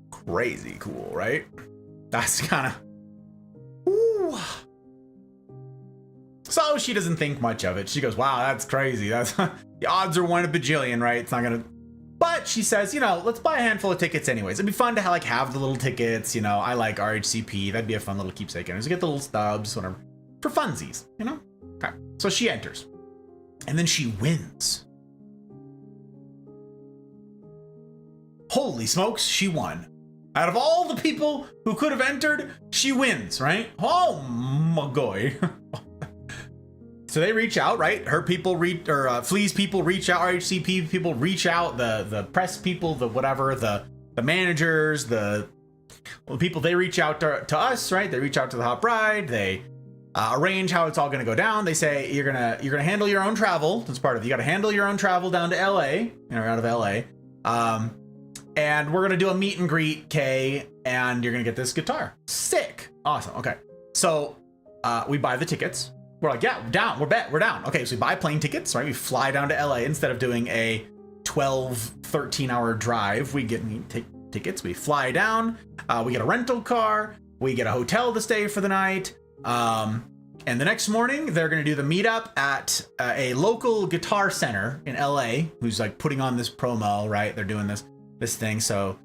Crazy cool, right? That's kind of... Ooh. So she doesn't think much of it. She goes, wow, that's crazy. That's the odds are 1 in a bajillion, right? It's not gonna... But she says, you know, let's buy a handful of tickets anyways. It'd be fun to have the little tickets, you know. I like RHCP. That'd be a fun little keepsake. And get the little stubs, whatever. For funsies, you know? Okay. So she enters. And then she wins. Holy smokes, she won. Out of all the people who could have entered, she wins, right? Oh my god. So they reach out, right? Her people Flea's people reach out, RHCP people reach out, the press people, the whatever, the managers, the people, they reach out to us, right? They reach out to the Hot Bride. They arrange how it's all going to go down. They say you're gonna handle your own travel. That's part of it. You got to handle your own travel down to LA, you know, out of LA. And we're gonna do a meet and greet, Kay, and you're gonna get this guitar. Sick, awesome. Okay, so we buy the tickets. We're like, yeah, we're down. Okay, so we buy plane tickets, right? We fly down to LA instead of doing a 13 hour drive. We take tickets, we fly down, we get a rental car, we get a hotel to stay for the night. And the next morning, they're going to do the meetup at a local guitar center in LA, who's like putting on this promo, right? They're doing this thing. So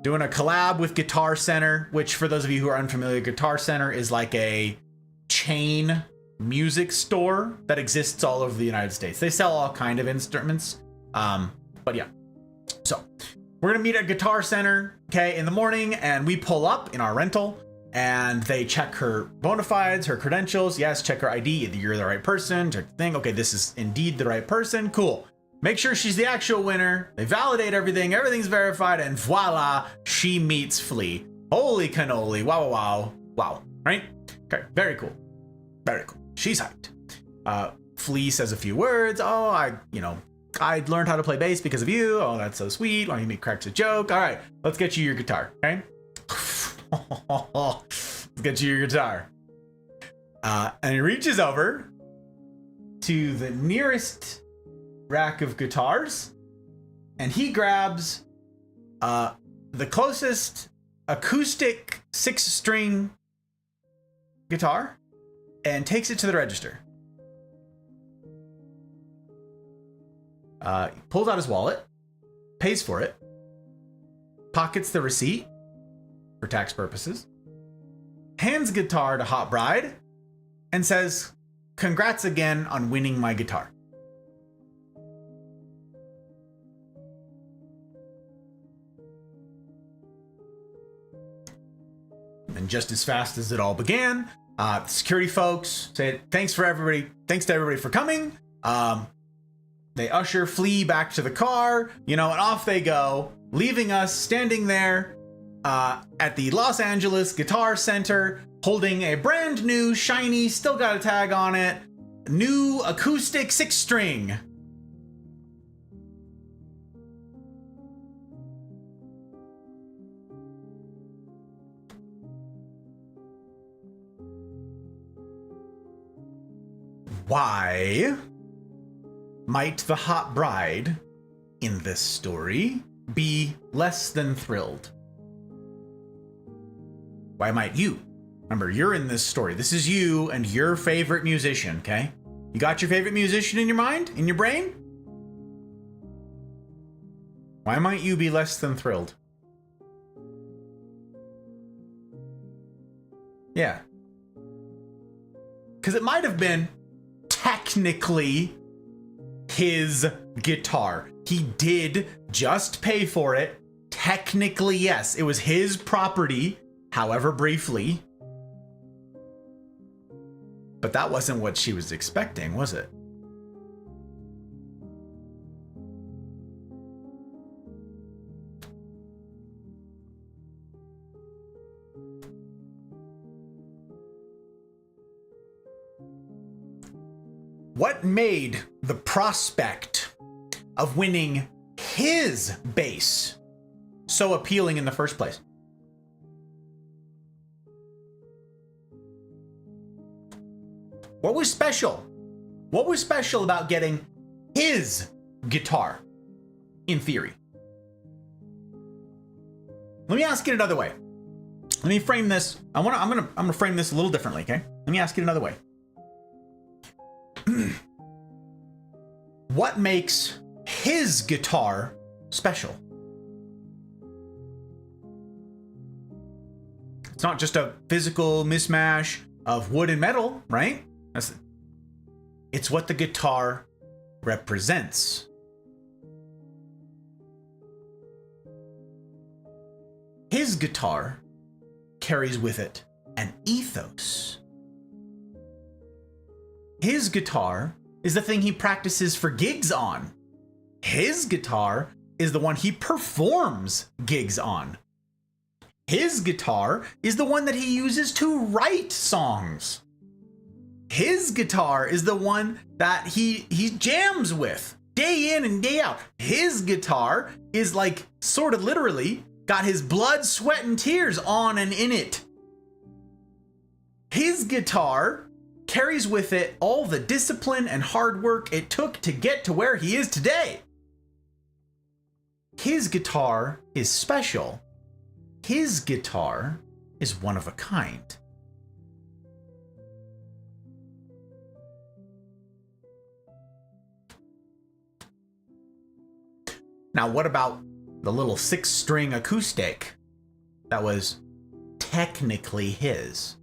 doing a collab with Guitar Center, which for those of you who are unfamiliar, Guitar Center is like a chain music store that exists all over the United States. They sell all kind of instruments. But yeah. So we're going to meet at Guitar Center, okay, in the morning, and we pull up in our rental. And they check her bona fides, her credentials. Yes, check her ID. You're the right person. Check the thing. Okay, this is indeed the right person. Cool. Make sure she's the actual winner. They validate everything. Everything's verified. And voila, she meets Flea. Holy cannoli. Wow, wow, wow. Wow. Right? Okay, very cool. Very cool. She's hyped. Flea says a few words. Oh, I learned how to play bass because of you. Oh, that's so sweet. Why don't you cracks a joke? All right, let's get you your guitar. Okay? Let's get you your guitar. And he reaches over to the nearest rack of guitars, and he grabs the closest acoustic 6-string guitar and takes it to the register. Pulls out his wallet, pays for it, pockets the receipt for tax purposes, hands guitar to Hot Bride, and says, "Congrats again on winning my guitar." And just as fast as it all began, the security folks said, thanks to everybody for coming. They usher Flea back to the car, and off they go, leaving us standing there at the Los Angeles Guitar Center, holding a brand new, shiny, still got a tag on it, new acoustic 6-string. Why might the Hot Bride in this story be less than thrilled? Why might you? Remember, you're in this story. This is you and your favorite musician, okay? You got your favorite musician in your mind, in your brain? Why might you be less than thrilled? Yeah. Because it might have been technically his guitar. He did just pay for it. Technically, yes, it was his property, however briefly. But that wasn't what she was expecting, was it? What made the prospect of winning his bass so appealing in the first place? What was special? What was special about getting his guitar, in theory? Let me ask it another way. Let me frame this. I'm gonna frame this a little differently, okay? Let me ask it another way. What makes his guitar special? It's not just a physical mismatch of wood and metal, right? It's what the guitar represents. His guitar carries with it an ethos. His guitar is the thing he practices for gigs on. His guitar is the one he performs gigs on. His guitar is the one that he uses to write songs. His guitar is the one that he jams with day in and day out. His guitar is like sort of literally got his blood, sweat, and tears on and in it. His guitar carries with it all the discipline and hard work it took to get to where he is today. His guitar is special. His guitar is one of a kind. Now, what about the little 6-string acoustic that was technically his?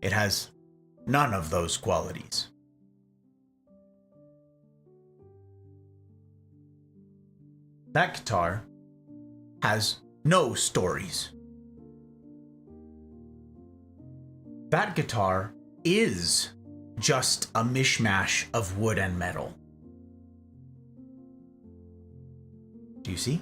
It has none of those qualities. That guitar has no stories. That guitar is just a mishmash of wood and metal. Do you see?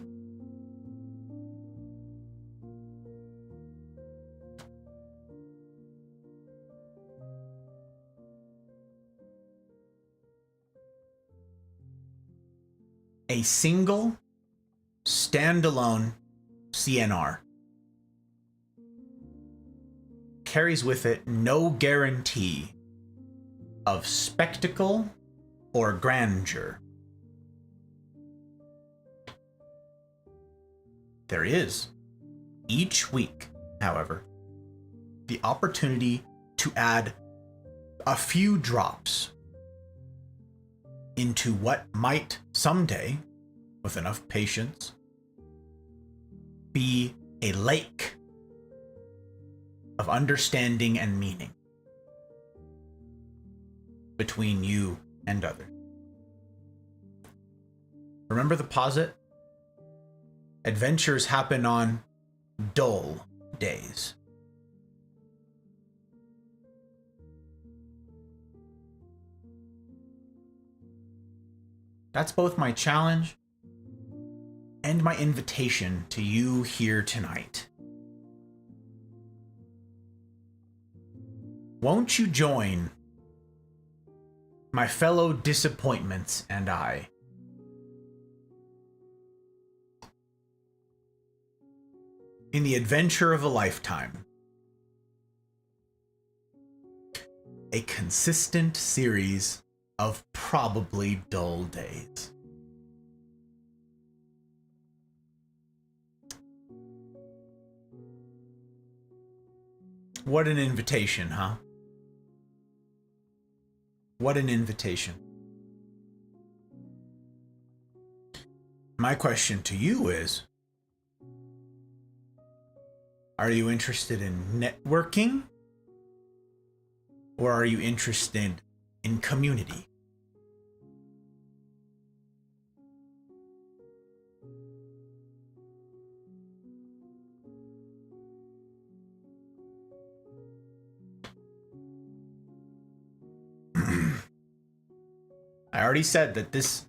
A single, standalone CNR carries with it no guarantee of spectacle or grandeur. There is, each week, however, the opportunity to add a few drops into what might someday, with enough patience, be a lake of understanding and meaning between you and others. Remember the posit? Adventures happen on dull days. That's both my challenge and my invitation to you here tonight. Won't you join my fellow disappointments and I in the adventure of a lifetime? A consistent series of probably dull days. What an invitation, huh? What an invitation. My question to you is, are you interested in networking? Or are you interested in community? I already said that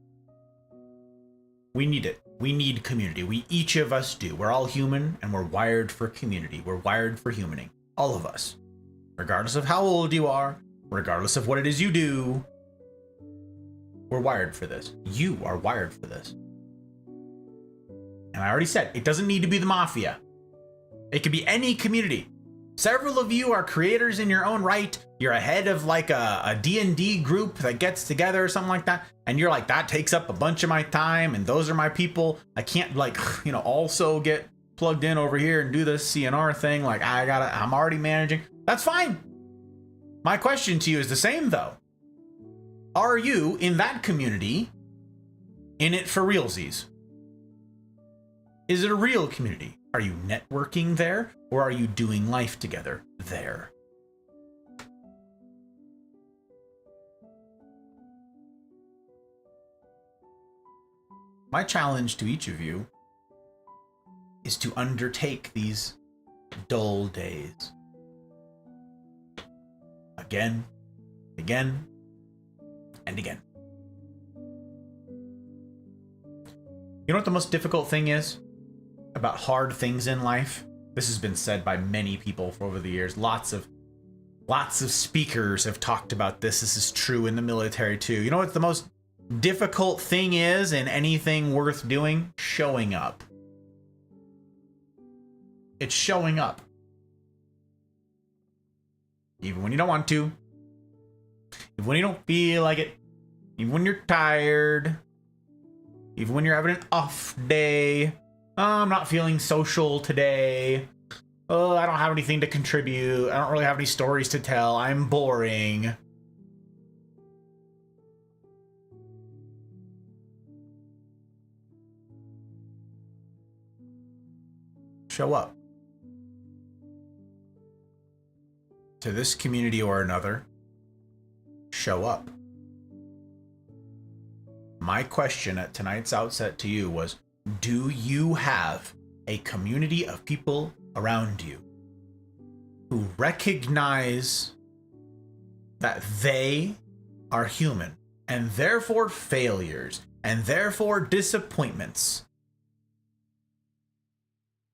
we need it. We need community. We, each of us do. We're all human and we're wired for community. We're wired for humaning. All of us. Regardless of how old you are, regardless of what it is you do, we're wired for this. You are wired for this. And I already said, it doesn't need to be the mafia. It could be any community. Several of you are creators in your own right. You're a head of like a D&D group that gets together or something like that. And you're like, that takes up a bunch of my time and those are my people. I can't also get plugged in over here and do this CNR thing. Like I'm already managing. That's fine. My question to you is the same though. Are you in that community in it for realsies? Is it a real community? Are you networking there, or are you doing life together there? My challenge to each of you is to undertake these dull days. Again, again, and again. You know what the most difficult thing is about hard things in life? This has been said by many people over the years. Lots of speakers have talked about this. This is true in the military too. You know what the most difficult thing is in anything worth doing? Showing up. It's showing up. Even when you don't want to. Even when you don't feel like it. Even when you're tired. Even when you're having an off day. I'm not feeling social today. Oh, I don't have anything to contribute. I don't really have any stories to tell. I'm boring. Show up. To this community or another, show up. My question at tonight's outset to you was, do you have a community of people around you who recognize that they are human and therefore failures and therefore disappointments?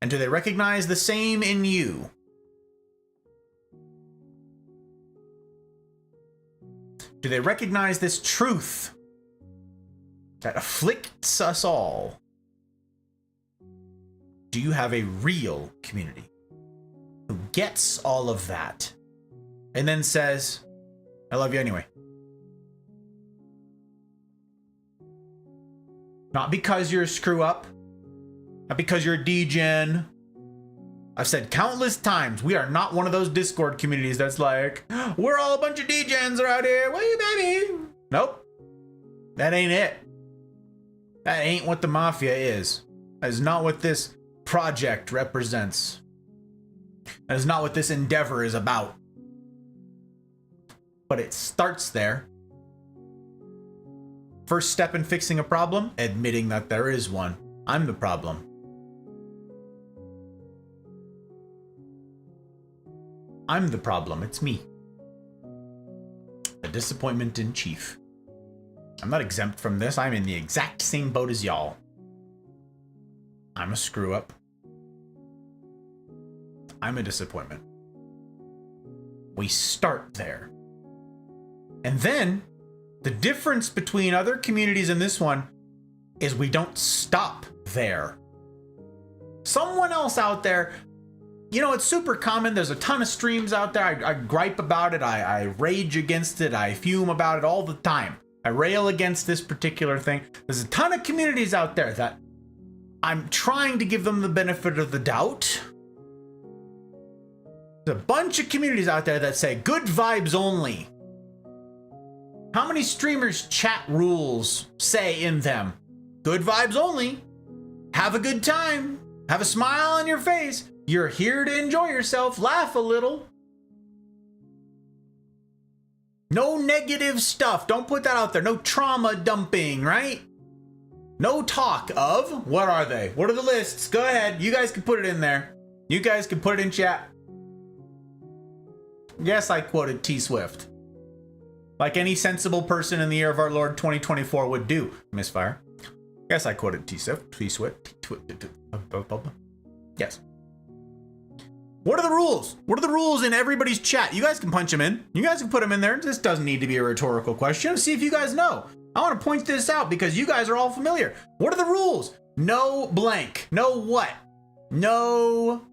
And do they recognize the same in you? Do they recognize this truth that afflicts us all? Do you have a real community who gets all of that and then says, I love you anyway? Not because you're a screw up, not because you're a degen. I've said countless times, we are not one of those Discord communities that's like, we're all a bunch of degens around here. What you, baby? Nope. That ain't it. That ain't what the mafia is. That is not what this project represents. That is not what this endeavor is about. But it starts there. First step in fixing a problem, admitting that there is one. I'm the problem. I'm the problem. It's me. The disappointment in chief. I'm not exempt from this. I'm in the exact same boat as y'all. I'm a screw up. I'm a disappointment. We start there. And then the difference between other communities and this one is we don't stop there. Someone else out there, you know, it's super common. There's a ton of streams out there. I gripe about it. I rage against it. I fume about it all the time. I rail against this particular thing. There's a ton of communities out there that I'm trying to give them the benefit of the doubt. There's a bunch of communities out there that say good vibes only. How many streamers' chat rules say in them? Good vibes only. Have a good time. Have a smile on your face. You're here to enjoy yourself. Laugh a little. No negative stuff. Don't put that out there. No trauma dumping, right? No talk of, what are they? What are the lists? Go ahead. You guys can put it in there. You guys can put it in chat. Yes, I quoted T Swift. Like any sensible person in the year of our Lord 2024 would do, Misfire. Yes, I quoted T Swift. Yes. What are the rules? What are the rules in everybody's chat? You guys can punch them in. You guys can put them in there. This doesn't need to be a rhetorical question. See if you guys know. I want to point this out because you guys are all familiar. What are the rules? No blank. No what? No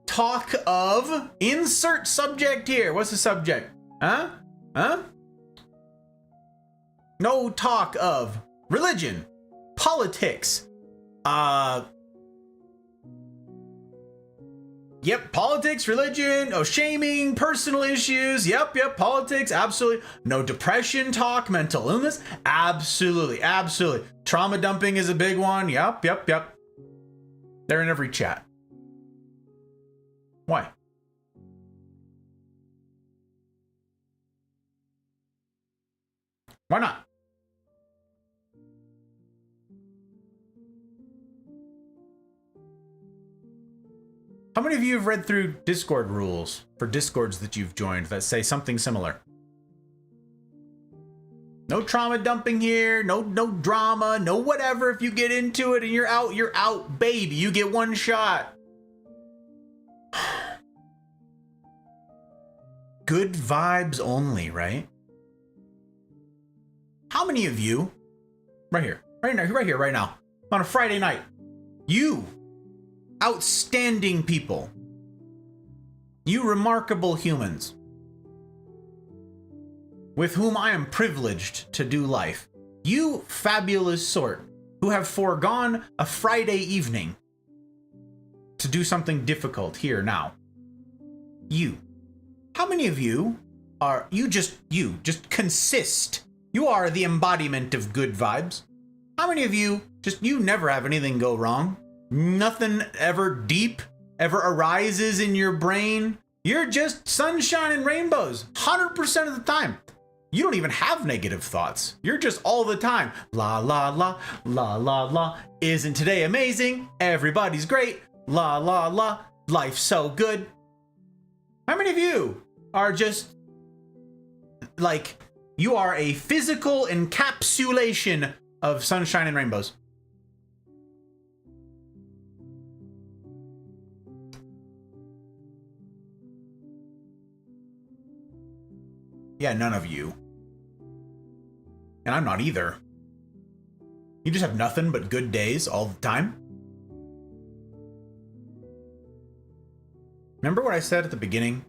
talk of insert subject here. What's the subject? Huh? Huh? No talk of religion, politics, yep, politics, religion, shaming, personal issues. Yep, politics, absolutely. No depression talk, mental illness. Absolutely. Trauma dumping is a big one. Yep. They're in every chat. Why? Why not? How many of you have read through Discord rules for Discords that you've joined that say something similar? No trauma dumping here, no drama, no whatever. If you get into it and you're out, baby. You get one shot. Good vibes only, right? How many of you, right here, right now, on a Friday night, you outstanding people, you remarkable humans, with whom I am privileged to do life, you fabulous sort who have foregone a Friday evening to do something difficult here now, how many of you are, you just consist. You are the embodiment of good vibes. How many of you you never have anything go wrong? Nothing ever deep ever arises in your brain. You're just sunshine and rainbows 100% of the time. You don't even have negative thoughts. You're just all the time. La, la, la, la, la, la. Isn't today amazing? Everybody's great. La, la, la. Life's so good. How many of you are just like, you are a physical encapsulation of sunshine and rainbows. Yeah, none of you. And I'm not either. You just have nothing but good days all the time. Remember what I said at the beginning?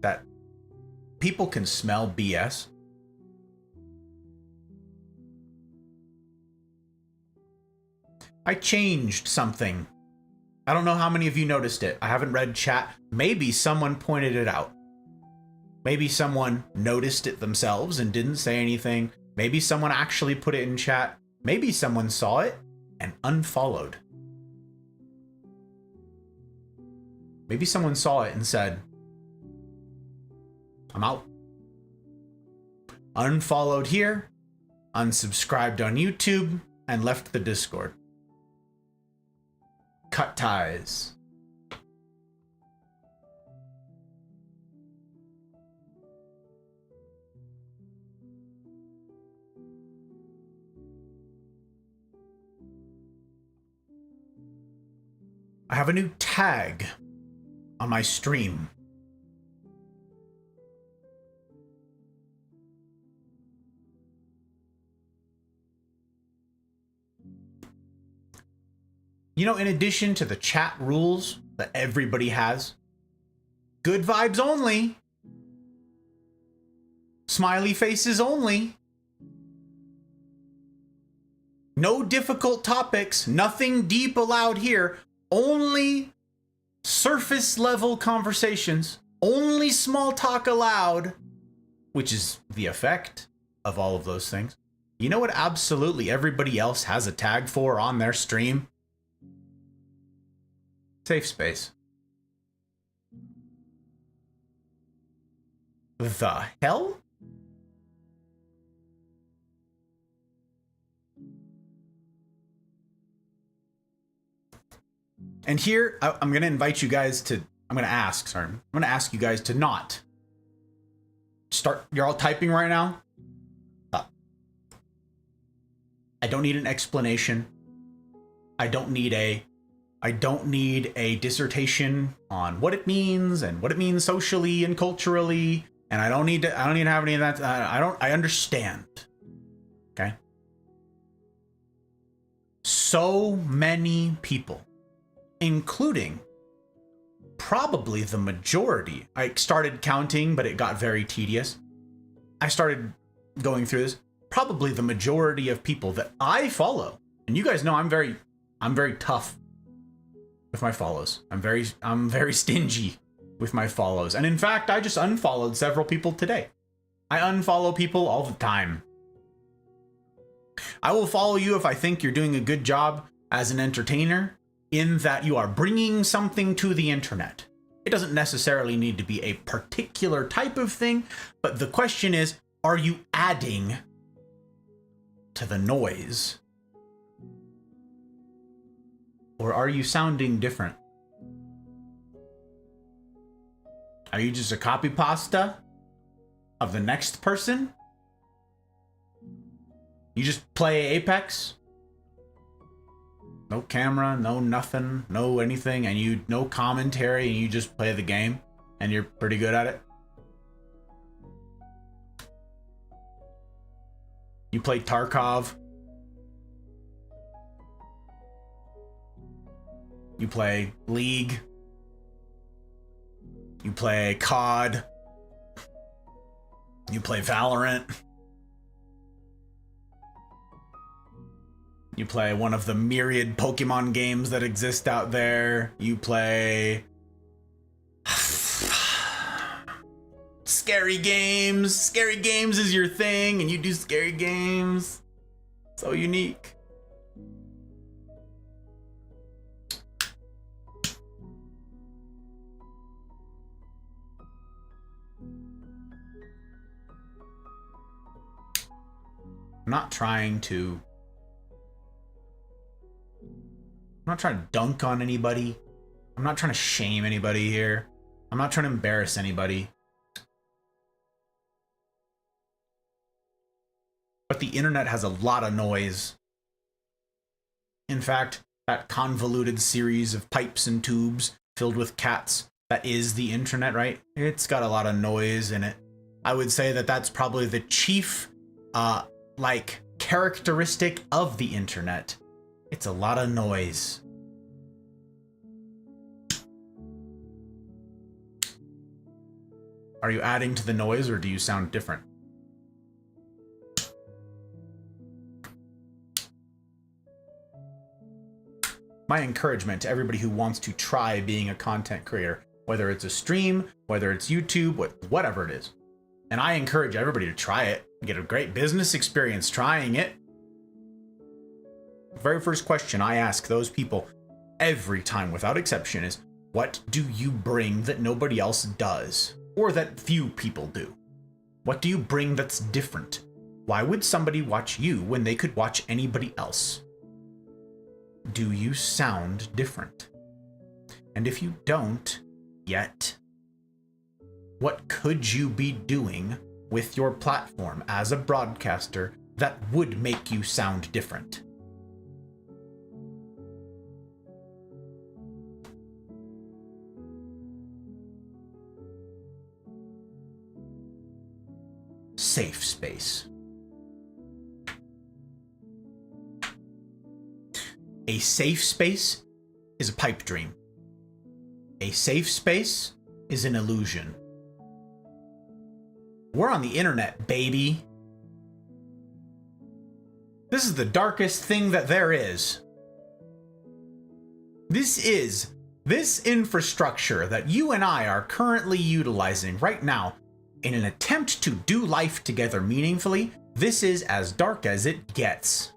That people can smell BS? I changed something. I don't know how many of you noticed it. I haven't read chat. Maybe someone pointed it out. Maybe someone noticed it themselves and didn't say anything. Maybe someone actually put it in chat. Maybe someone saw it and unfollowed. Maybe someone saw it and said, I'm out. Unfollowed here, unsubscribed on YouTube, and left the Discord. Cut ties. I have a new tag on my stream. You know, in addition to the chat rules that everybody has, good vibes only, smiley faces only, no difficult topics, nothing deep allowed here, only surface level conversations, only small talk allowed, which is the effect of all of those things. You know what absolutely everybody else has a tag for on their stream? Safe space. The hell? And here, I'm going to invite you guys to, I'm going to ask you guys to not start, you're all typing right now. I don't need an explanation. I don't need a dissertation on what it means and what it means socially and culturally. And I don't need to have any of that. I understand. Okay. So many people, including probably the majority. I started counting, but it got very tedious. I started going through this. Probably the majority of people that I follow, and you guys know I'm very tough with my follows. I'm very stingy with my follows. And in fact, I just unfollowed several people today. I unfollow people all the time. I will follow you if I think you're doing a good job as an entertainer, in that you are bringing something to the internet. It doesn't necessarily need to be a particular type of thing, but the question is, are you adding to the noise? Or are you sounding different? Are you just a copy pasta of the next person? You just play Apex? No camera, no nothing, no anything, and you no commentary, and you just play the game, and you're pretty good at it? You play Tarkov? You play League? You play COD? You play Valorant? You play one of the myriad Pokemon games that exist out there. You play scary games. Scary games is your thing, and you do scary games. So unique. I'm not trying to dunk on anybody. I'm not trying to shame anybody here. I'm not trying to embarrass anybody. But the internet has a lot of noise. In fact, that convoluted series of pipes and tubes filled with cats that is the internet, right? It's got a lot of noise in it. I would say that that's probably the chief, characteristic of the internet. It's a lot of noise. Are you adding to the noise, or do you sound different? My encouragement to everybody who wants to try being a content creator, whether it's a stream, whether it's YouTube, whatever it is. And I encourage everybody to try it, get a great business experience trying it. The very first question I ask those people every time without exception is, what do you bring that nobody else does? Or that few people do? What do you bring that's different? Why would somebody watch you when they could watch anybody else? Do you sound different? And if you don't yet, what could you be doing with your platform as a broadcaster that would make you sound different? Safe space. A safe space is a pipe dream. A safe space is an illusion. We're on the internet, baby. This is the darkest thing that there is. This infrastructure that you and I are currently utilizing right now in an attempt to do life together meaningfully. This is as dark as it gets.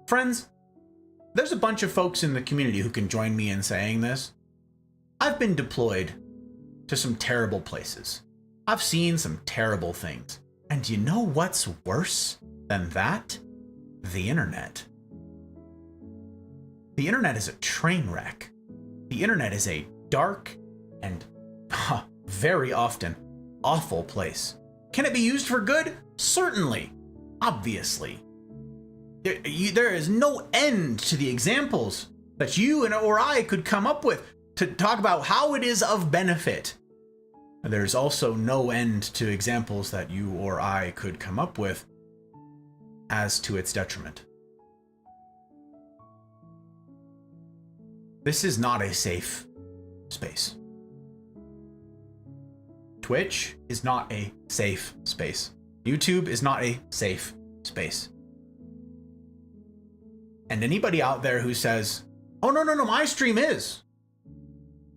Friends, there's a bunch of folks in the community who can join me in saying this. I've been deployed to some terrible places. I've seen some terrible things. And you know what's worse than that? The internet. The internet is a train wreck. The internet is a dark and very often awful place. Can it be used for good? Certainly. Obviously. There is no end to the examples that you or I could come up with to talk about how it is of benefit. There's also no end to examples that you or I could come up with as to its detriment. This is not a safe space. Twitch is not a safe space. YouTube is not a safe space. And anybody out there who says, oh, no, my stream is.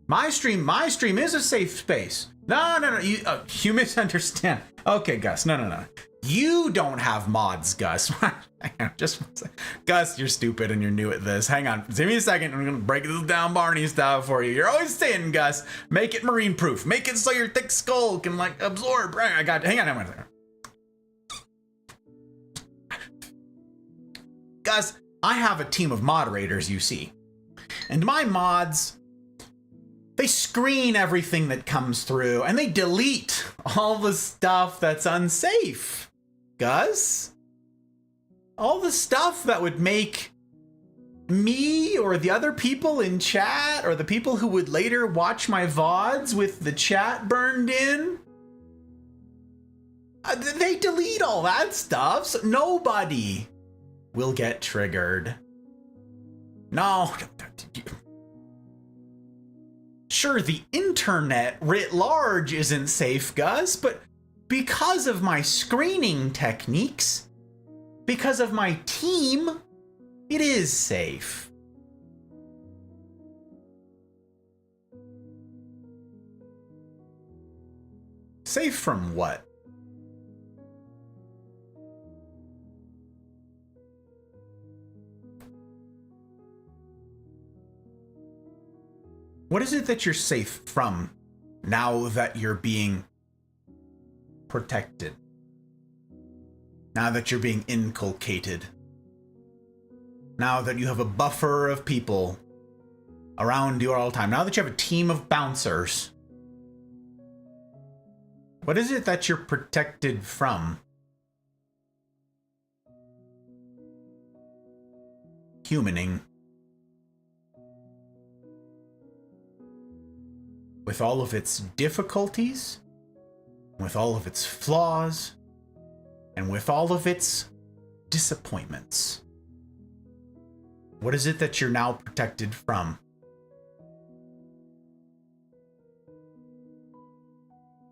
My stream is a safe space. No, you misunderstand. Okay, Gus, no. You don't have mods, Gus. Hang on, Gus, you're stupid and you're new at this. Hang on, give me a second. I'm gonna break this down Barney style for you. You're always saying, Gus, make it marine proof. Make it so your thick skull can absorb. Hang on. Gus, I have a team of moderators, you see. And my mods, they screen everything that comes through and they delete all the stuff that's unsafe. Gus? All the stuff that would make me or the other people in chat or the people who would later watch my VODs with the chat burned in, they delete all that stuff, so nobody will get triggered. No. Sure, the internet writ large isn't safe, Gus, but because of my screening techniques, because of my team, it is safe. Safe from what? What is it that you're safe from now that you're being protected? Now that you're being inculcated? Now that you have a buffer of people around you all the time? Now that you have a team of bouncers? What is it that you're protected from? humaning. With all of its difficulties, with all of its flaws, and with all of its disappointments. What is it that you're now protected from?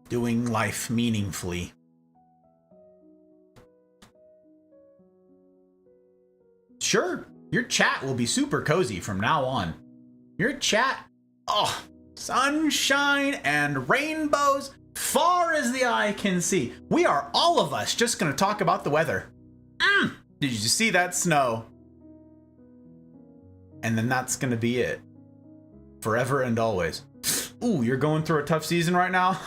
Doing life meaningfully. Sure, your chat will be super cozy from now on. Your chat, oh, sunshine and rainbows far as the eye can see. We are all of us just going to talk about the weather. Did you see that snow? And then that's going to be it. Forever and always. Ooh, you're going through a tough season right now?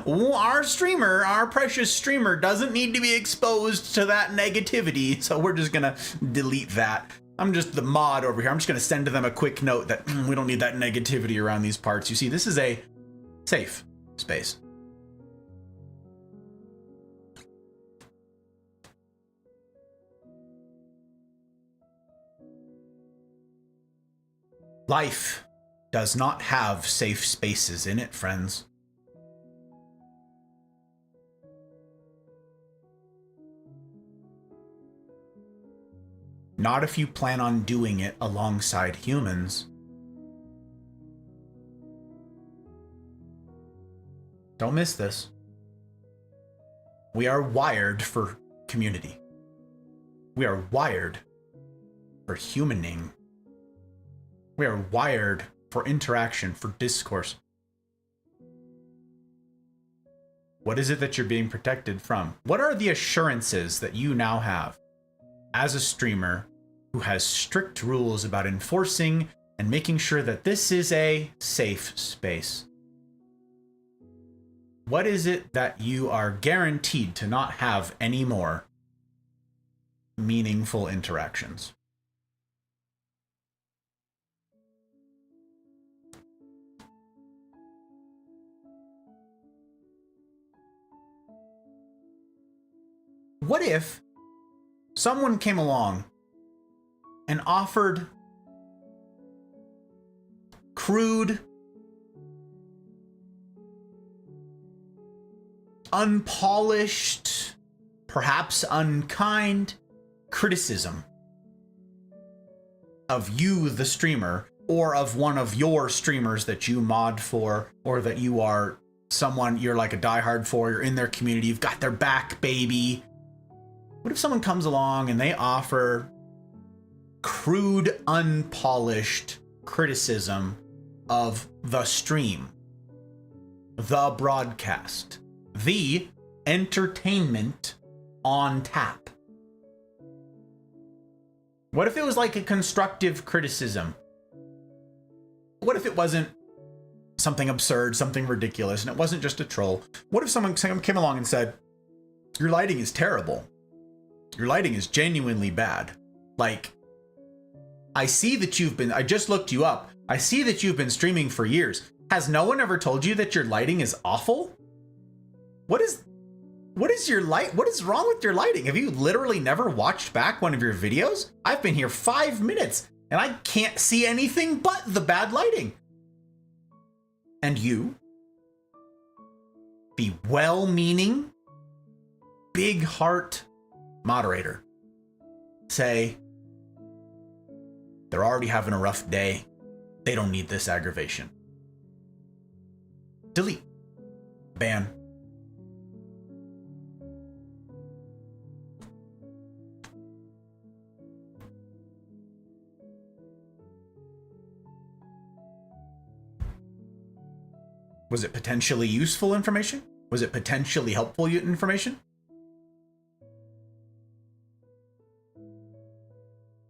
Our streamer, our precious streamer, doesn't need to be exposed to that negativity, so we're just gonna delete that. I'm just the mod over here. I'm just gonna send to them a quick note that we don't need that negativity around these parts. You see, this is a safe space. Life does not have safe spaces in it, friends. Not if you plan on doing it alongside humans. Don't miss this. We are wired for community. We are wired for humaning. We are wired for interaction, for discourse. What is it that you're being protected from? What are the assurances that you now have as a streamer who has strict rules about enforcing and making sure that this is a safe space? What is it that you are guaranteed to not have any more meaningful interactions? What if someone came along and offered crude, unpolished, perhaps unkind criticism of you, the streamer, or of one of your streamers that you mod for, or that you are someone you're like a diehard for, you're in their community, you've got their back, baby. What if someone comes along and they offer crude, unpolished criticism of the stream, the broadcast, the entertainment on tap? What if it was like a constructive criticism? What if it wasn't something absurd, something ridiculous, and it wasn't just a troll? What if someone came along and said, your lighting is terrible. Your lighting is genuinely bad. Like, I see that I just looked you up. I see that you've been streaming for years. Has no one ever told you that your lighting is awful? What is your light? What is wrong with your lighting? Have you literally never watched back one of your videos? I've been here 5 minutes and I can't see anything but the bad lighting. And you, the well-meaning, big heart moderator, say they're already having a rough day. They don't need this aggravation. Delete. Ban. Was it potentially useful information? Was it potentially helpful information?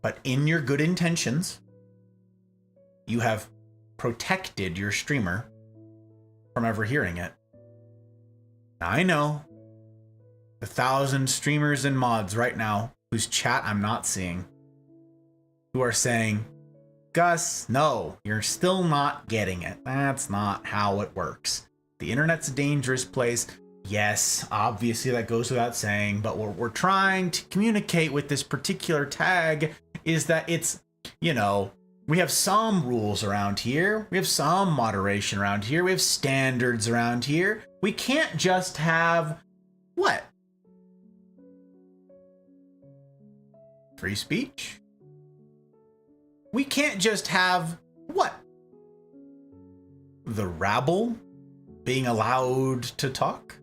But in your good intentions, you have protected your streamer from ever hearing it. Now, I know the 1,000 streamers and mods right now whose chat I'm not seeing, who are saying, Gus, no, you're still not getting it. That's not how it works. The internet's a dangerous place. Yes, obviously that goes without saying, but what we're trying to communicate with this particular tag is that it's, you know, we have some rules around here. We have some moderation around here. We have standards around here. We can't just have what? Free speech? We can't just have what? The rabble being allowed to talk?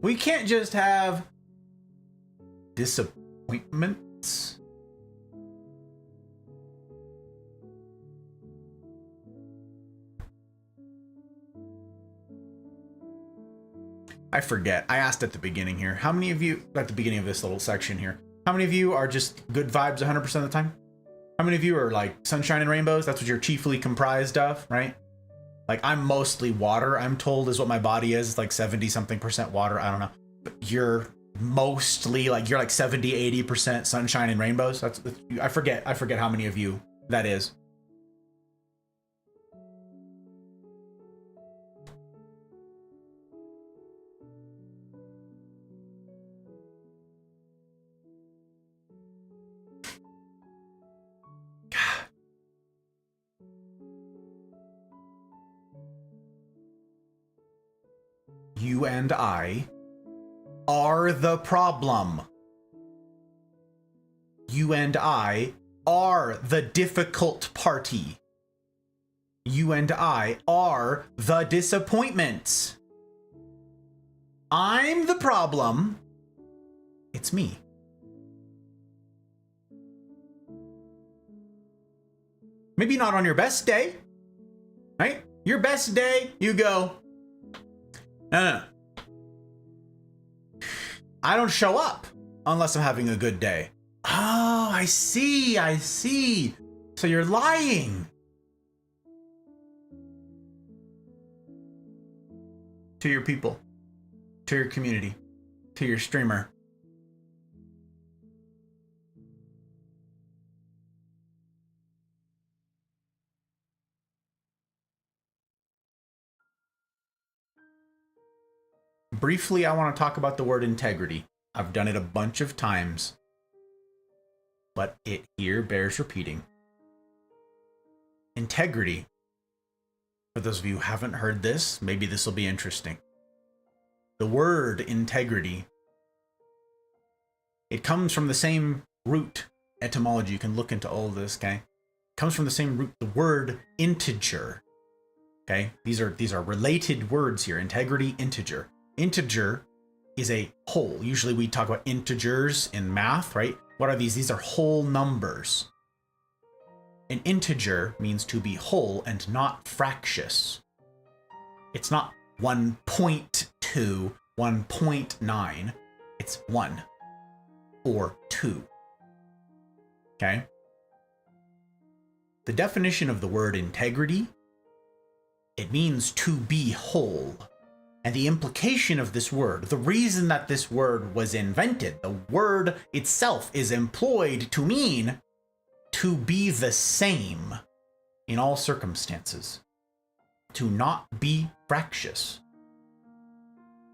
We can't just have disappointments? I forget. I asked at the beginning here. How many of you, at the beginning of this little section here, how many of you are just good vibes 100% of the time? How many of you are like sunshine and rainbows? That's what you're chiefly comprised of, right? Like I'm mostly water, I'm told is what my body is. It's like 70 something percent water. I don't know. But you're mostly like, you're like 70, 80% sunshine and rainbows. That's, I forget how many of you that is. You and I are the problem. You and I are the difficult party. You and I are the disappointments. I'm the problem. It's me. Maybe not on your best day, right? Your best day, you go, no. I don't show up unless I'm having a good day. Oh, I see. So you're lying. To your people, to your community, to your streamer. Briefly, I want to talk about the word integrity. I've done it a bunch of times, but it here bears repeating. Integrity, for those of you who haven't heard this, maybe this will be interesting. The word integrity, it comes from the same root etymology. You can look into all of this, okay? It comes from the same root, the word integer. Okay? These are related words here. Integrity, integer. Integer is a whole. Usually we talk about integers in math, right? What are these? These are whole numbers. An integer means to be whole and not fractious. It's not 1.2, 1.9. It's 1 or 2. Okay? The definition of the word integrity, it means to be whole. And the implication of this word, the reason that this word was invented, the word itself is employed to mean to be the same in all circumstances. To not be fractious.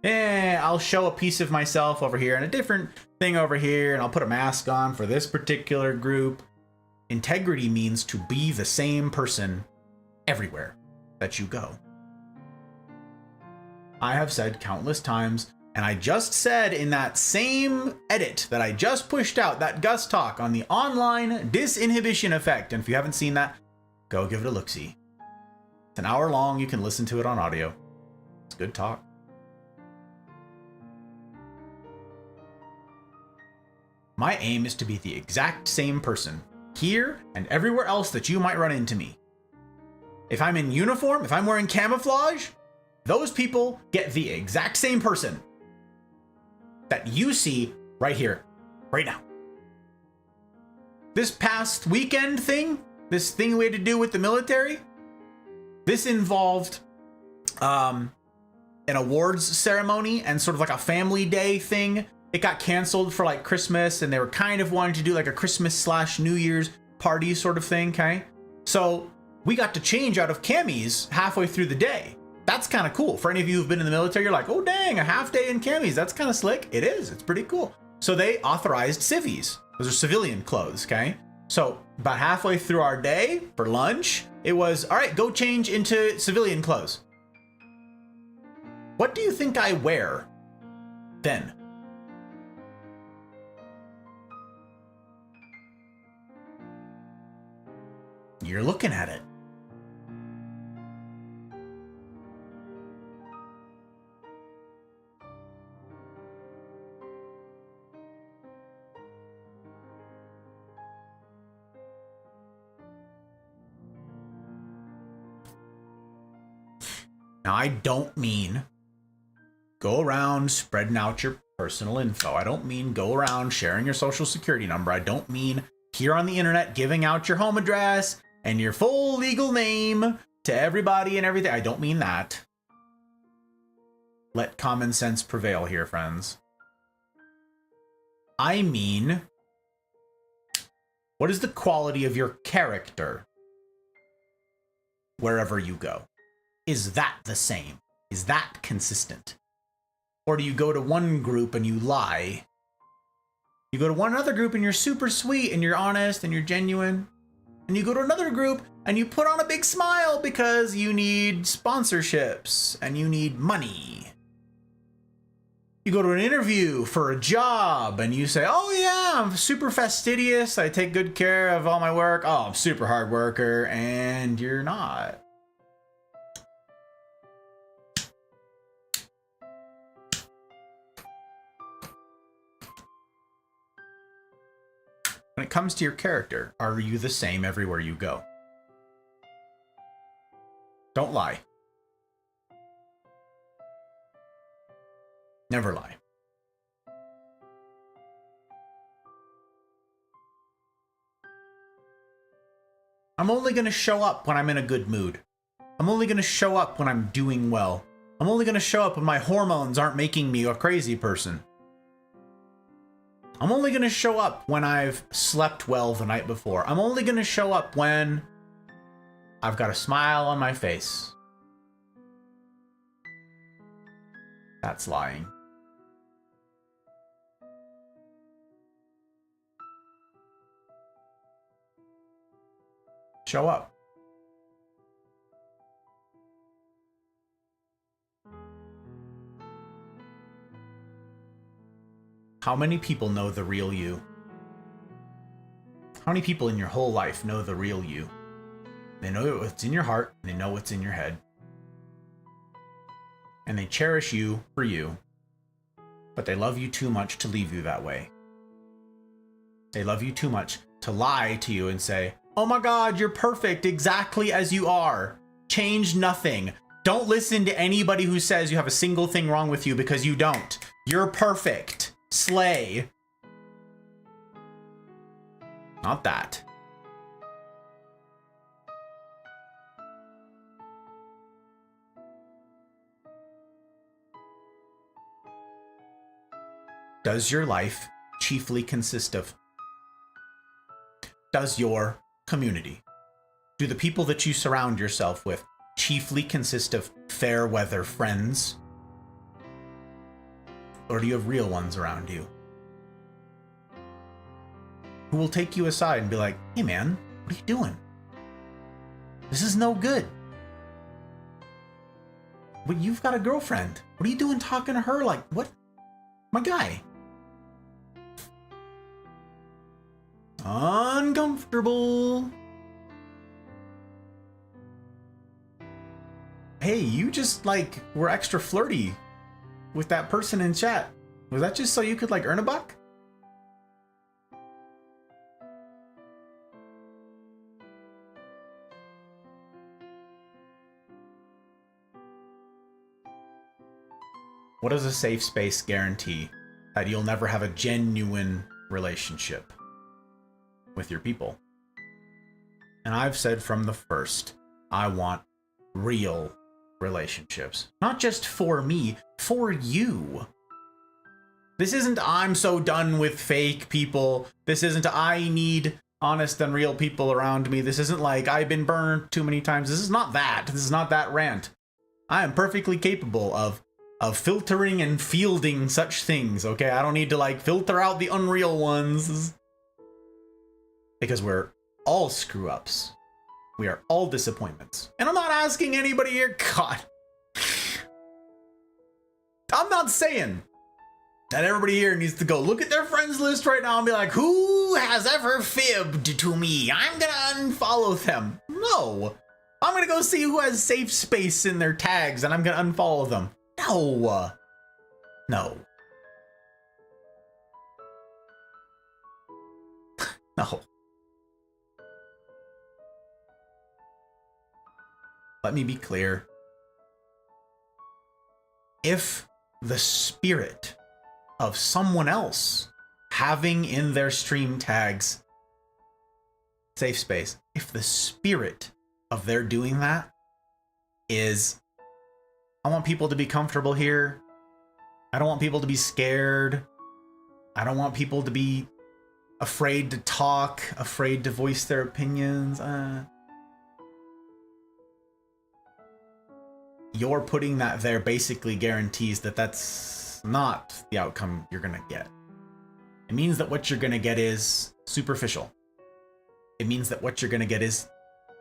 I'll show a piece of myself over here and a different thing over here, and I'll put a mask on for this particular group. Integrity means to be the same person everywhere that you go. I have said countless times, and I just said in that same edit that I just pushed out, that Gus talk on the online disinhibition effect. And if you haven't seen that, go give it a look-see. It's an hour long. You can listen to it on audio. It's good talk. My aim is to be the exact same person here and everywhere else that you might run into me. If I'm in uniform, if I'm wearing camouflage, those people get the exact same person that you see right here, right now. This past weekend thing, this thing we had to do with the military, this involved an awards ceremony and sort of like a family day thing. It got canceled for like Christmas, and they were kind of wanting to do like a Christmas/New Year's party sort of thing, okay? So we got to change out of camis halfway through the day. That's kind of cool. For any of you who've been in the military, you're like, oh dang, a half day in camis. That's kind of slick. It is. It's pretty cool. So they authorized civvies. Those are civilian clothes, okay? So about halfway through our day for lunch, it was, all right, go change into civilian clothes. What do you think I wear then? You're looking at it. Now, I don't mean go around spreading out your personal info. I don't mean go around sharing your social security number. I don't mean here on the internet giving out your home address and your full legal name to everybody and everything. I don't mean that. Let common sense prevail here, friends. I mean, what is the quality of your character wherever you go? Is that the same? Is that consistent? Or do you go to one group and you lie? You go to one other group and you're super sweet and you're honest and you're genuine. And you go to another group and you put on a big smile because you need sponsorships and you need money. You go to an interview for a job and you say, oh yeah, I'm super fastidious. I take good care of all my work. Oh, I'm super hard worker. And you're not. When it comes to your character, are you the same everywhere you go? Don't lie. Never lie. I'm only going to show up when I'm in a good mood. I'm only going to show up when I'm doing well. I'm only going to show up when my hormones aren't making me a crazy person. I'm only going to show up when I've slept well the night before. I'm only going to show up when I've got a smile on my face. That's lying. Show up. How many people know the real you? How many people in your whole life know the real you? They know what's in your heart, and they know what's in your head. And they cherish you for you, but they love you too much to leave you that way. They love you too much to lie to you and say, oh my God, you're perfect exactly as you are. Change nothing. Don't listen to anybody who says you have a single thing wrong with you, because you don't. You're perfect. Slay. Not that. Does your life chiefly consist of? Does your community, do the people that you surround yourself with chiefly consist of fair weather friends? Or do you have real ones around you who will take you aside and be like, hey man, what are you doing? This is no good. But you've got a girlfriend. What are you doing talking to her like, what? My guy. Uncomfortable. Hey, you just like were extra flirty with that person in chat. Was that just so you could like earn a buck? What does a safe space guarantee that you'll never have a genuine relationship with your people? And I've said from the first, I want real relationships. Not just for me, for you. This isn't I'm so done with fake people. This isn't I need honest and real people around me. This isn't like I've been burned too many times. This is not that. This is not that rant. I am perfectly capable of of filtering and fielding such things, okay? I don't need to like filter out the unreal ones. Because we're all screw ups. We are all disappointments. And I'm not asking anybody here, God. I'm not saying that everybody here needs to go look at their friends list right now and be like, who has ever fibbed to me? I'm gonna unfollow them. No. I'm gonna go see who has safe space in their tags and I'm gonna unfollow them. No. No. No. Let me be clear. If the spirit of someone else having in their stream tags safe space, if the spirit of their doing that is, I want people to be comfortable here. I don't want people to be scared. I don't want people to be afraid to talk, afraid to voice their opinions. You're putting that there basically guarantees that that's not the outcome you're gonna get. It means that what you're gonna get is superficial. It means that what you're gonna get is,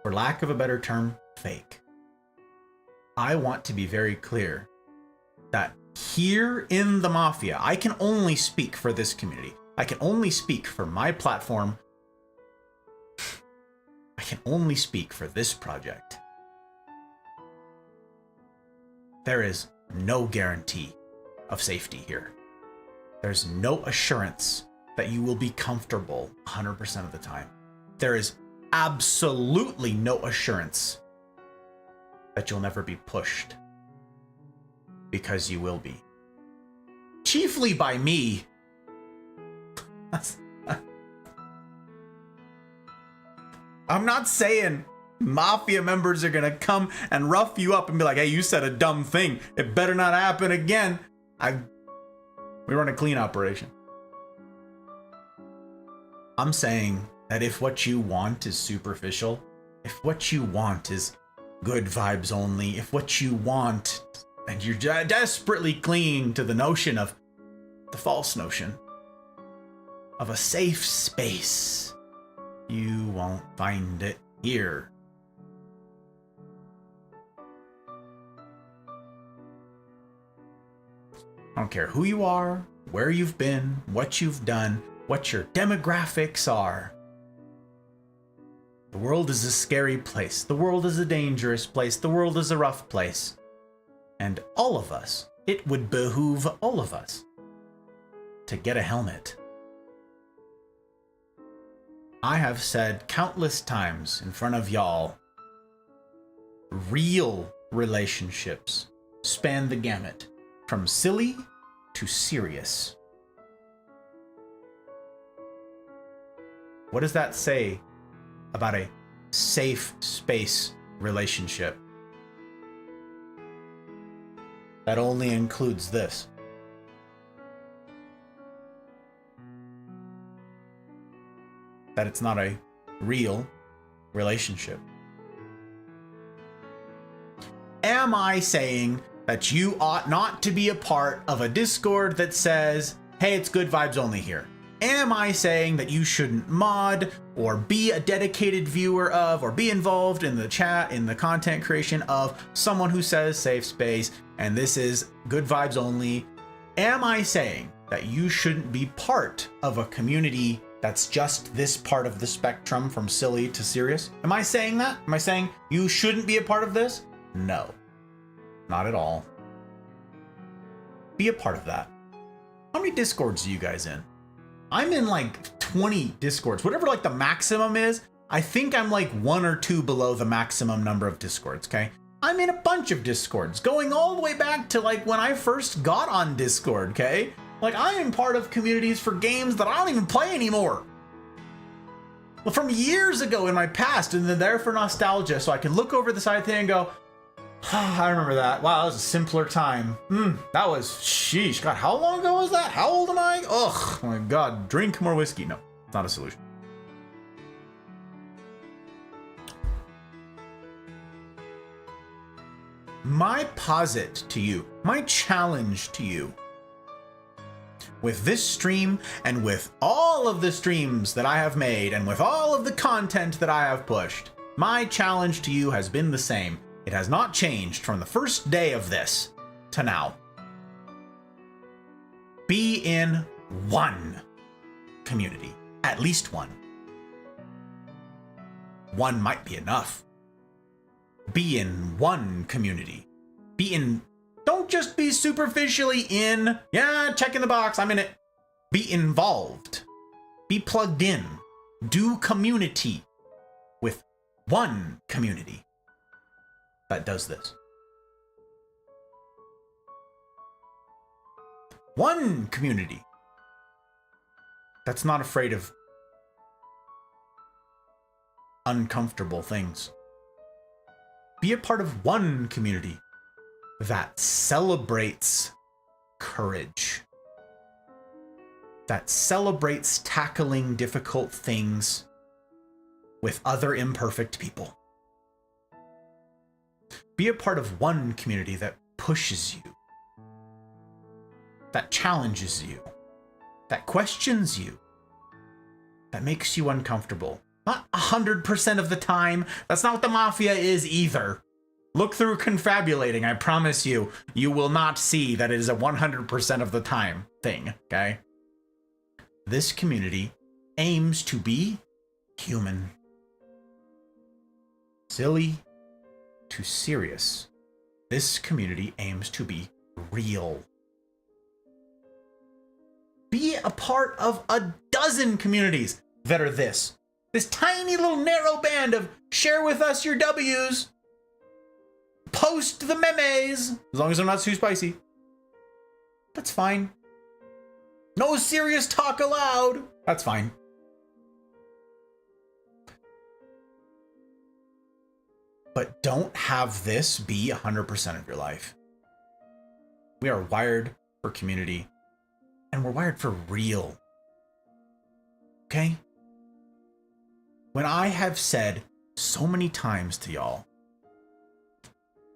for lack of a better term, fake. I want to be very clear that here in the Mafia, I can only speak for this community. I can only speak for my platform. I can only speak for this project. There is no guarantee of safety here. There's no assurance that you will be comfortable 100% of the time. There is absolutely no assurance that you'll never be pushed, because you will be. Chiefly by me. I'm not saying Mafia members are gonna come and rough you up and be like, hey, you said a dumb thing. It better not happen again. We run a clean operation. I'm saying that if what you want is superficial, if what you want is good vibes only, if what you want, and you're desperately clinging to the notion of, the false notion of a safe space, you won't find it here. I don't care who you are, where you've been, what you've done, what your demographics are. The world is a scary place. The world is a dangerous place. The world is a rough place. And all of us, it would behoove all of us to get a helmet. I have said countless times in front of y'all, real relationships span the gamut from silly to serious. What does that say about a safe space relationship? That only includes this. That it's not a real relationship. Am I saying that you ought not to be a part of a Discord that says, hey, it's good vibes only here? Am I saying that you shouldn't mod or be a dedicated viewer of or be involved in the chat, in the content creation of someone who says safe space and this is good vibes only? Am I saying that you shouldn't be part of a community that's just this part of the spectrum from silly to serious? Am I saying that? Am I saying you shouldn't be a part of this? No, not at all. Be a part of that. How many Discords are you guys in? I'm in like 20 Discords, whatever like the maximum is. I think I'm like 1 or 2 below the maximum number of Discords, okay? I'm in a bunch of Discords, going all the way back to like when I first got on Discord, okay? Like I am part of communities for games that I don't even play anymore. Well, from years ago in my past, and they're there for nostalgia, so I can look over the side thing and go, I remember that. Wow, that was a simpler time. That was, sheesh. God, how long ago was that? How old am I? Ugh, oh my God, drink more whiskey. No, it's not a solution. My posit to you, my challenge to you, with this stream and with all of the streams that I have made and with all of the content that I have pushed, my challenge to you has been the same. It has not changed from the first day of this to now. Be in one community, at least one. One might be enough. Be in one community. Don't just be superficially in, yeah, check in the box, I'm in it. Be involved. Be plugged in. Do community with one community that does this. One community that's not afraid of uncomfortable things. Be a part of one community that celebrates courage, that celebrates tackling difficult things with other imperfect people. Be a part of one community that pushes you, that challenges you, that questions you, that makes you uncomfortable. Not 100% of the time. That's not what the Mafia is either. Look through Confabulating. I promise you, you will not see that it is a 100% of the time thing, okay? This community aims to be human. Silly to serious. This community aims to be real. Be a part of a dozen communities that are this. This tiny little narrow band of share with us your W's. Post the memes, as long as they're not too spicy. That's fine. No serious talk allowed. That's fine. But don't have this be 100% of your life. We are wired for community, and we're wired for real. Okay? When I have said so many times to y'all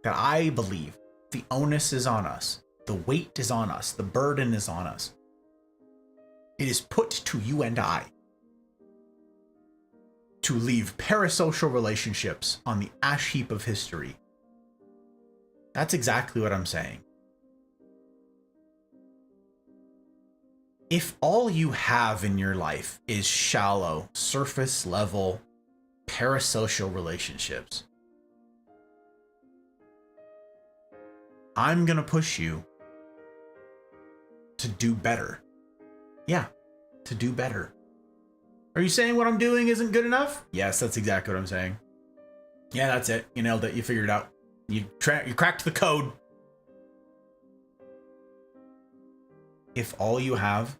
that I believe the onus is on us, the weight is on us, the burden is on us, it is put to you and I to leave parasocial relationships on the ash heap of history. That's exactly what I'm saying. If all you have in your life is shallow, surface level, parasocial relationships, I'm gonna push you to do better. Yeah, to do better. Are you saying what I'm doing isn't good enough? Yes, that's exactly what I'm saying. Yeah, that's it. You nailed it. You figured it out. You cracked the code. If all you have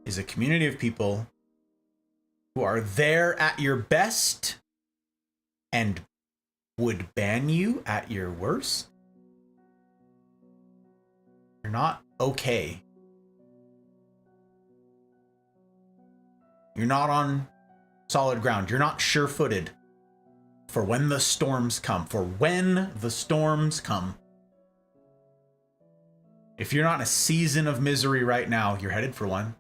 is a community of people who are there at your best and would ban you at your worst, you're not okay. You're not on solid ground. You're not sure-footed for when the storms come. If you're not in a season of misery right now, you're headed for one.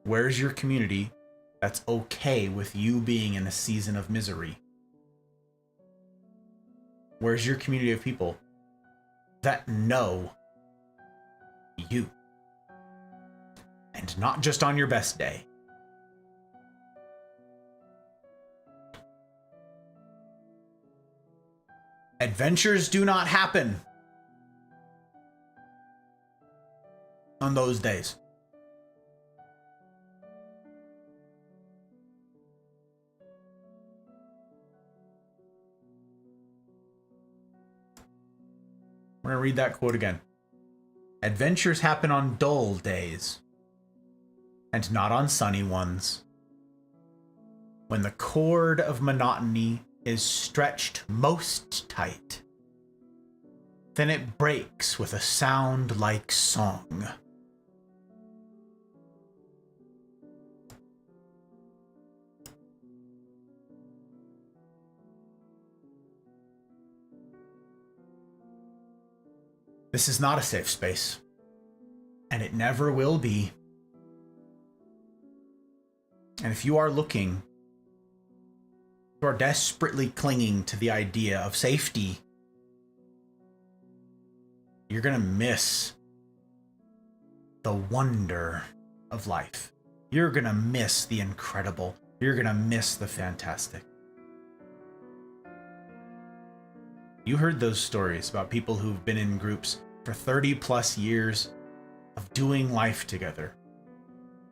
Where's your community that's okay with you being in a season of misery? Where's your community of people that know you? And not just on your best day. Adventures do not happen on those days. I'm going to read that quote again. Adventures happen on dull days, and not on sunny ones. When the cord of monotony is stretched most tight, then it breaks with a sound like song. This is not a safe space. And it never will be. And if you are looking, you are desperately clinging to the idea of safety, you're going to miss the wonder of life. You're going to miss the incredible. You're going to miss the fantastic. You heard those stories about people who've been in groups for 30 plus years of doing life together.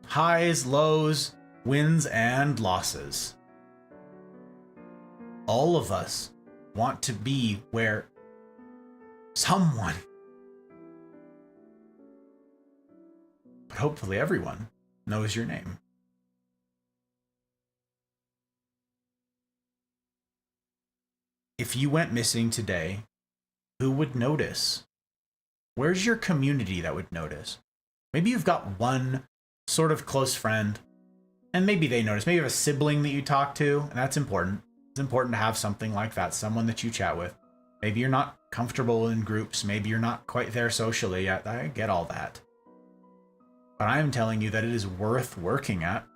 Highs, lows, wins, and losses. All of us want to be where someone, but hopefully everyone, knows your name. If you went missing today, who would notice? Where's your community that would notice? Maybe you've got one sort of close friend, and maybe they notice. Maybe you have a sibling that you talk to, and that's important. It's important to have something like that, someone that you chat with. Maybe you're not comfortable in groups. Maybe you're not quite there socially yet. I get all that. But I am telling you that it is worth working at.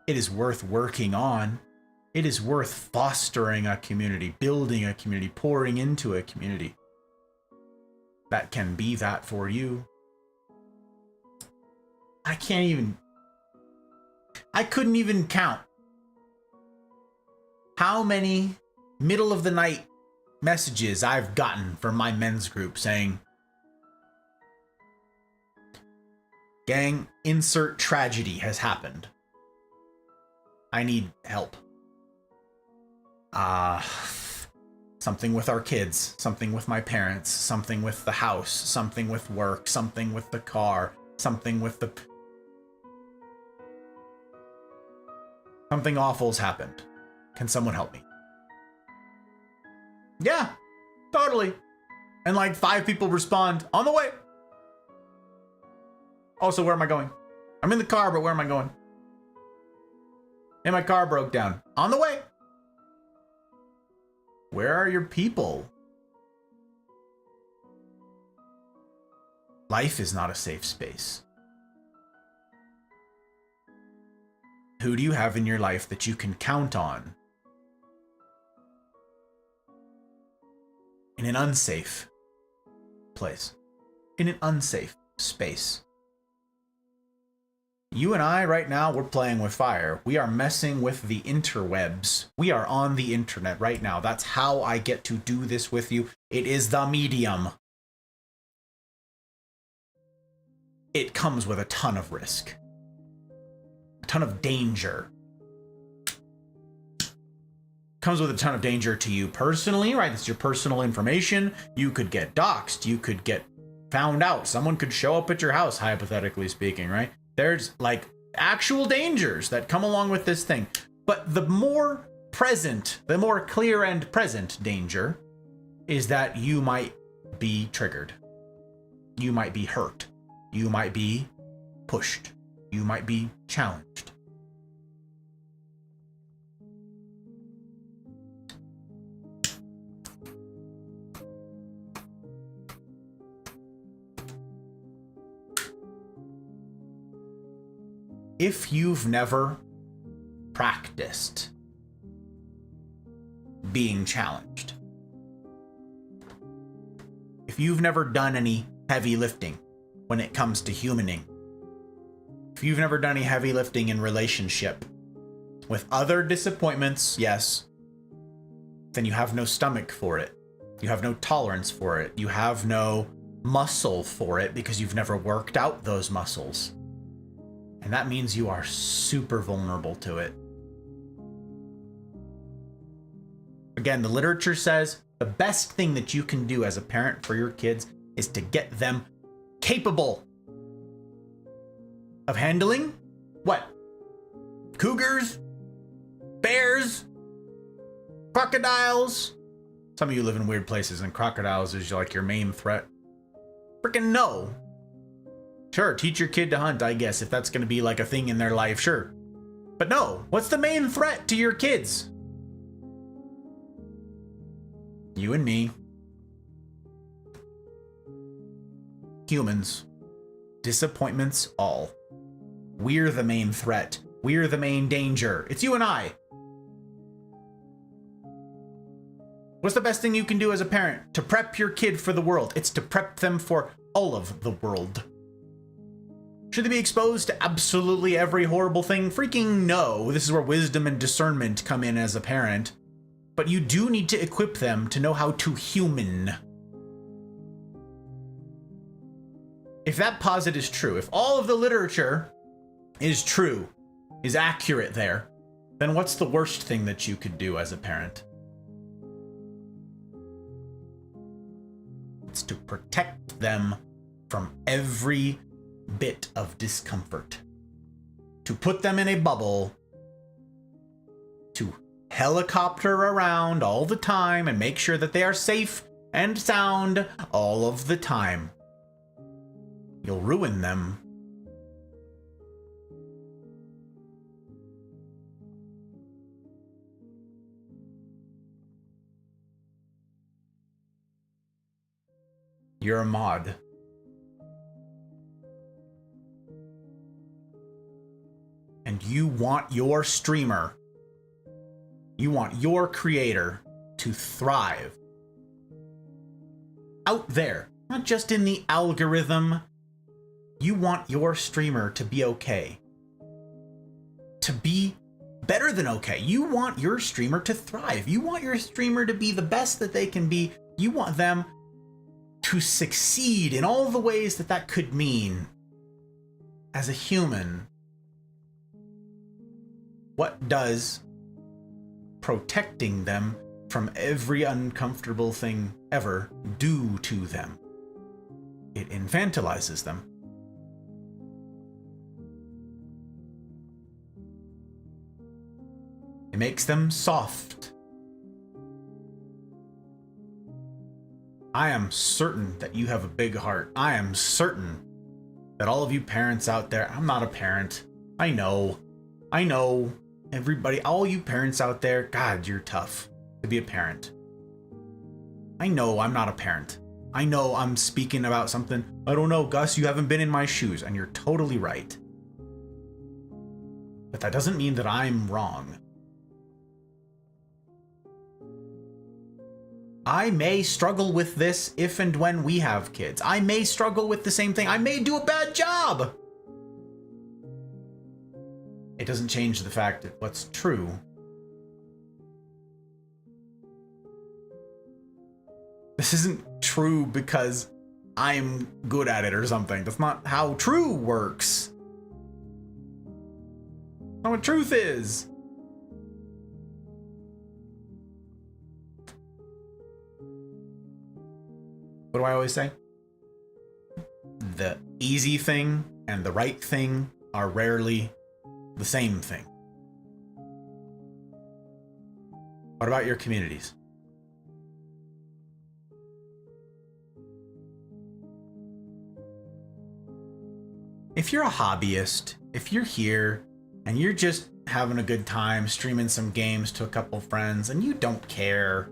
It is worth working on. It is worth fostering a community, building a community, pouring into a community that can be that for you. I couldn't even count how many middle of the night messages I've gotten from my men's group saying, "Gang, insert tragedy has happened. I need help. Something with our kids, something with my parents, something with the house, something with work, something with the car, something with the... Something awful's happened. Can someone help me?" Yeah, totally. And like 5 people respond, "On the way." Also, where am I going? I'm in the car, but where am I going? And my car broke down. On the way. Where are your people? Life is not a safe space. Who do you have in your life that you can count on in an unsafe place? In an unsafe space? You and I, right now, we're playing with fire. We are messing with the interwebs. We are on the internet right now. That's how I get to do this with you. It is the medium. It comes with a ton of risk. A ton of danger. Comes with a ton of danger to you personally, right? It's your personal information. You could get doxxed. You could get found out. Someone could show up at your house, hypothetically speaking, right? There's like actual dangers that come along with this thing. But the more present, the more clear and present danger is that you might be triggered. You might be hurt. You might be pushed. You might be challenged. If you've never practiced being challenged, if you've never done any heavy lifting when it comes to humaning, if you've never done any heavy lifting in relationship with other disappointments, yes, then you have no stomach for it. You have no tolerance for it. You have no muscle for it because you've never worked out those muscles. And that means you are super vulnerable to it. Again, the literature says the best thing that you can do as a parent for your kids is to get them capable of handling what? Cougars, bears, crocodiles. Some of you live in weird places and crocodiles is like your main threat. Freaking no. Sure, teach your kid to hunt, I guess, if that's going to be like a thing in their life, sure. But no, what's the main threat to your kids? You and me. humans. Disappointments all. We're the main threat. We're the main danger. It's you and I. What's the best thing you can do as a parent? To prep your kid for the world. It's to prep them for all of the world. Should they be exposed to absolutely every horrible thing? Freaking no. This is where wisdom and discernment come in as a parent. But you do need to equip them to know how to human. If that posit is true, if all of the literature is true, is accurate there, then what's the worst thing that you could do as a parent? It's to protect them from every bit of discomfort. To put them in a bubble. To helicopter around all the time and make sure that they are safe and sound all of the time. You'll ruin them. You're a mod. And you want your streamer, you want your creator to thrive. Out there, not just in the algorithm. You want your streamer to be okay. To be better than okay. You want your streamer to thrive. You want your streamer to be the best that they can be. You want them to succeed in all the ways that that could mean. As a human, what does protecting them from every uncomfortable thing ever do to them? It infantilizes them. It makes them soft. I am certain that you have a big heart. I am certain that all of you parents out there, I'm not a parent. I know. Everybody, all you parents out there, God, you're tough to be a parent. I know I'm not a parent. I know I'm speaking about something. I don't know, Gus, you haven't been in my shoes, and you're totally right. But that doesn't mean that I'm wrong. I may struggle with this if and when we have kids. I may struggle with the same thing. I may do a bad job. It doesn't change the fact that what's true this isn't true because I'm good at it or something. That's not how true works. That's not what truth is. What do I always say? The easy thing and the right thing are rarely the same thing. What about your communities? If you're a hobbyist, if you're here and you're just having a good time streaming some games to a couple friends and you don't care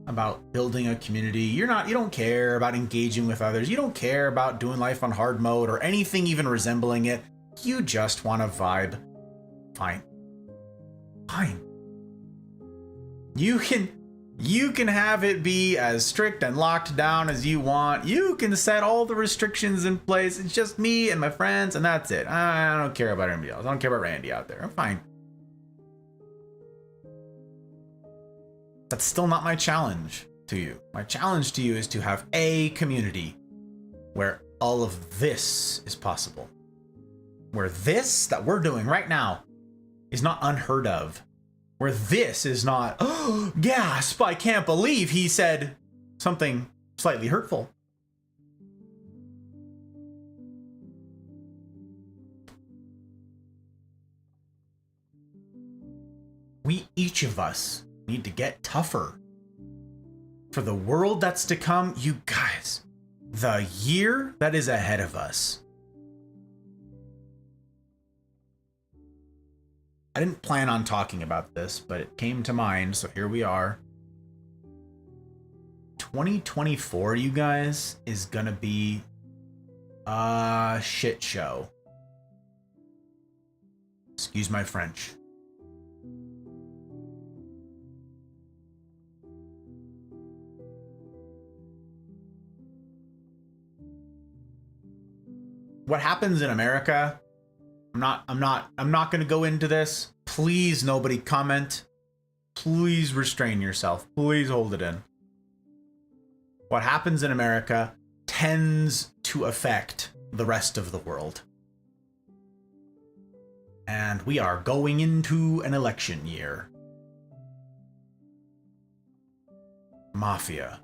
about building a community, you don't care about engaging with others, you don't care about doing life on hard mode or anything even resembling it, you just want to vibe, fine. You can have it be as strict and locked down as you want. You can set all the restrictions in place. It's just me and my friends and that's it. I don't care about anybody else. I don't care about Randy out there. I'm fine. That's still not my challenge to you. My challenge to you is to have a community where all of this is possible. Where this that we're doing right now is not unheard of. Where this is not, oh, gasp, I can't believe he said something slightly hurtful. Each of us need to get tougher. For the world that's to come, you guys, the year that is ahead of us. I didn't plan on talking about this, but it came to mind, so here we are. 2024, you guys, is gonna be Shit show. Excuse my French. What happens in America? I'm not going to go into this. Please, nobody comment. Please restrain yourself. Please hold it in. What happens in America tends to affect the rest of the world. And we are going into an election year. Mafia.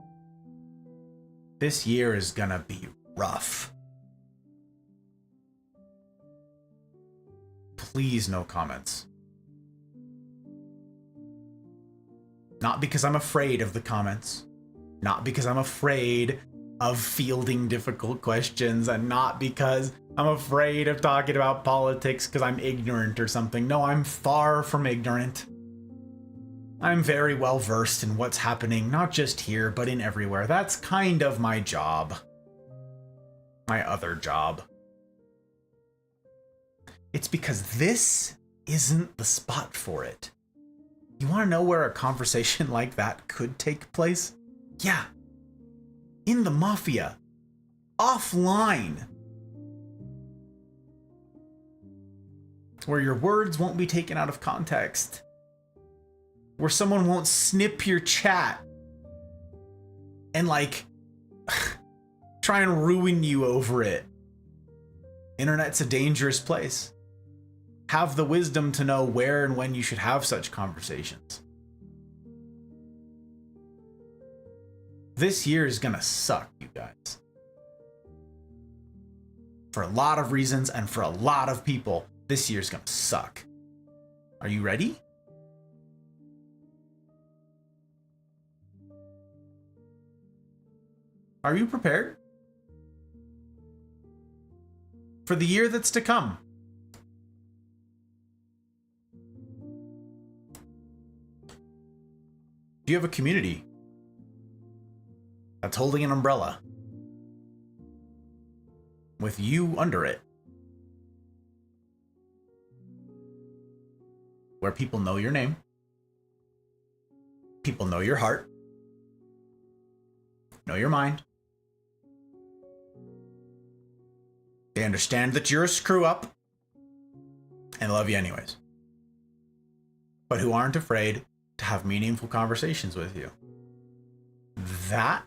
This year is gonna be rough. Please, no comments. Not because I'm afraid of the comments. Not because I'm afraid of fielding difficult questions, and not because I'm afraid of talking about politics because I'm ignorant or something. No, I'm far from ignorant. I'm very well versed in what's happening, not just here, but in everywhere. That's kind of my job. My other job. It's because this isn't the spot for it. You want to know where a conversation like that could take place? Yeah. In the Mafia. Offline. Where your words won't be taken out of context. Where someone won't snip your chat and try and ruin you over it. Internet's a dangerous place. Have the wisdom to know where and when you should have such conversations. This year is gonna suck, you guys. For a lot of reasons and for a lot of people, this year's gonna suck. Are you ready? Are you prepared? For the year that's to come. Do you have a community that's holding an umbrella with you under it? Where people know your name, people know your heart, know your mind. They understand that you're a screw up and love you anyways. But who aren't afraid to have meaningful conversations with you. That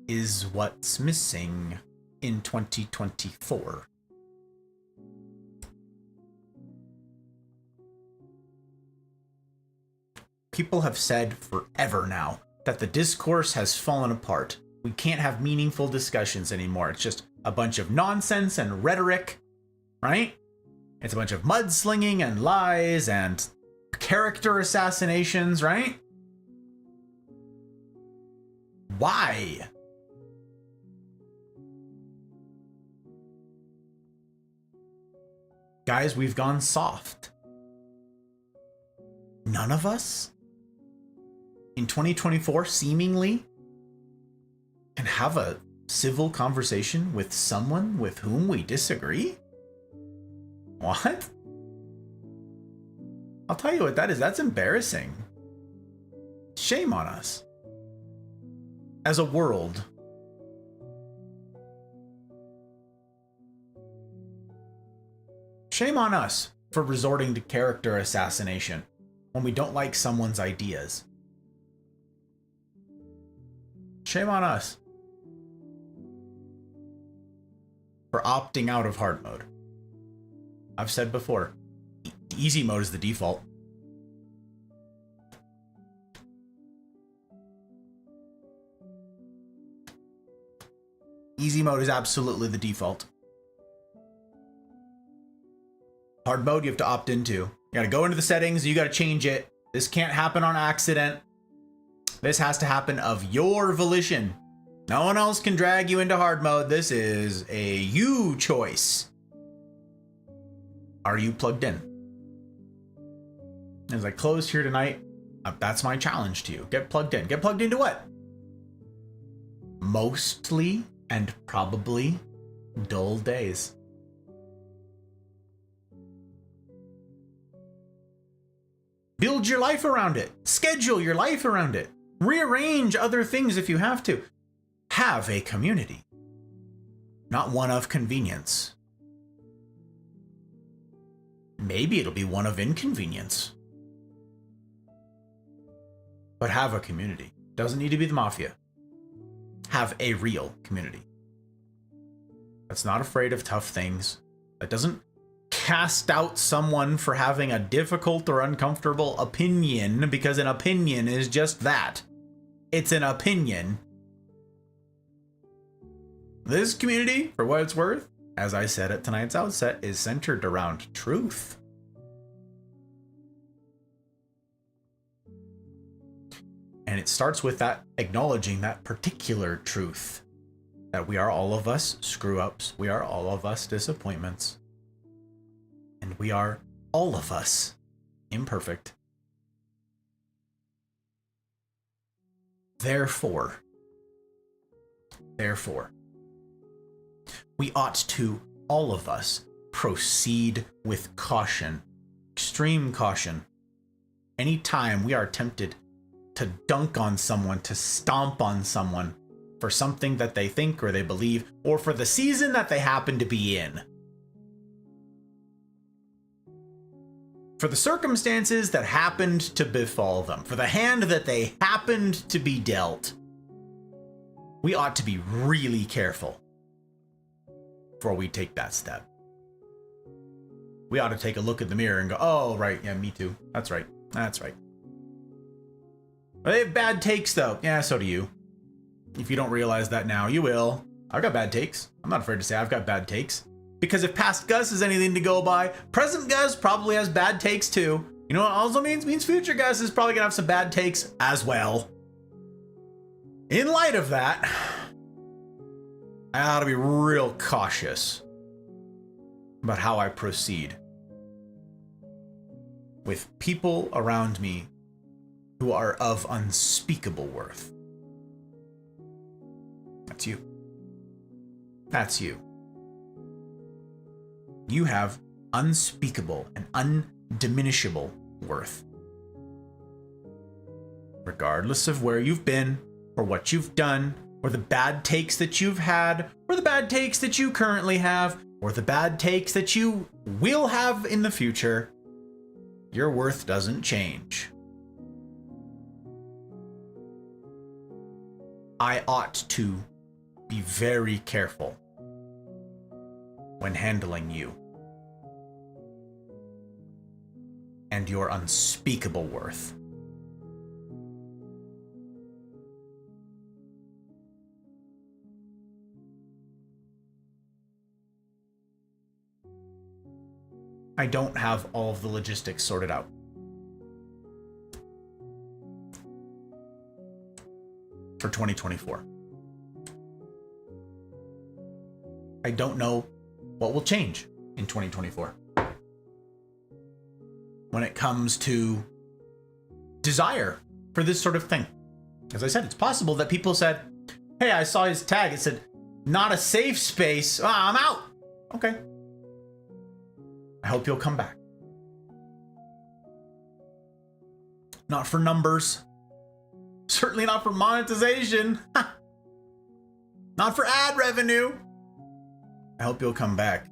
is what's missing in 2024. People have said forever now that the discourse has fallen apart. We can't have meaningful discussions anymore. It's just a bunch of nonsense and rhetoric, right? It's a bunch of mudslinging and lies and character assassinations, right? Why? Guys, we've gone soft. None of us in 2024 seemingly can have a civil conversation with someone with whom we disagree? What? I'll tell you what that is. That's embarrassing. Shame on us. As a world. Shame on us for resorting to character assassination when we don't like someone's ideas. Shame on us for opting out of hard mode. I've said before, easy mode is the default. Easy mode is absolutely the default. Hard mode you have to opt into. You gotta go into the settings, you gotta change it. This can't happen on accident. This has to happen of your volition. No one else can drag you into hard mode. This is a you choice. Are you plugged in? As I close here tonight, that's my challenge to you. Get plugged in. Get plugged into what? Mostly and probably Dull days. Build your life around it. Schedule your life around it. Rearrange other things if you have to. Have a community. Not one of convenience. Maybe it'll be one of inconvenience. But have a community. Doesn't need to be the mafia. Have a real community. That's not afraid of tough things. That doesn't cast out someone for having a difficult or uncomfortable opinion, because an opinion is just that. It's an opinion. This community, for what it's worth, as I said at tonight's outset, is centered around truth. And it starts with that acknowledging that particular truth. That we are all of us screw-ups. We are all of us disappointments. And we are all of us imperfect. Therefore, we ought to, all of us, proceed with caution, extreme caution. Anytime we are tempted to dunk on someone, to stomp on someone for something that they think or they believe, or for the season that they happen to be in, for the circumstances that happened to befall them, for the hand that they happened to be dealt, we ought to be really careful before we take that step. We ought to take a look at the mirror and go, oh, right, yeah, me too. That's right. That's right. They have bad takes, though. Yeah, so do you. If you don't realize that now, you will. I've got bad takes. I'm not afraid to say I've got bad takes. Because if past Gus is anything to go by, present Gus probably has bad takes too. You know what it also means? It means future Gus is probably gonna have some bad takes as well. In light of that, I ought to be real cautious about how I proceed with people around me who are of unspeakable worth. That's you. That's you. You have unspeakable and undiminishable worth. Regardless of where you've been, or what you've done, or the bad takes that you've had, or the bad takes that you currently have, or the bad takes that you will have in the future, your worth doesn't change. I ought to be very careful when handling you and your unspeakable worth. I don't have all of the logistics sorted out. For 2024. I don't know what will change in 2024. When it comes to desire for this sort of thing. As I said, it's possible that people said, hey, I saw his tag. It said, not a safe space. I'm out. Okay. I hope you'll come back. Not for numbers. Certainly not for monetization. Not for ad revenue. I hope you'll come back.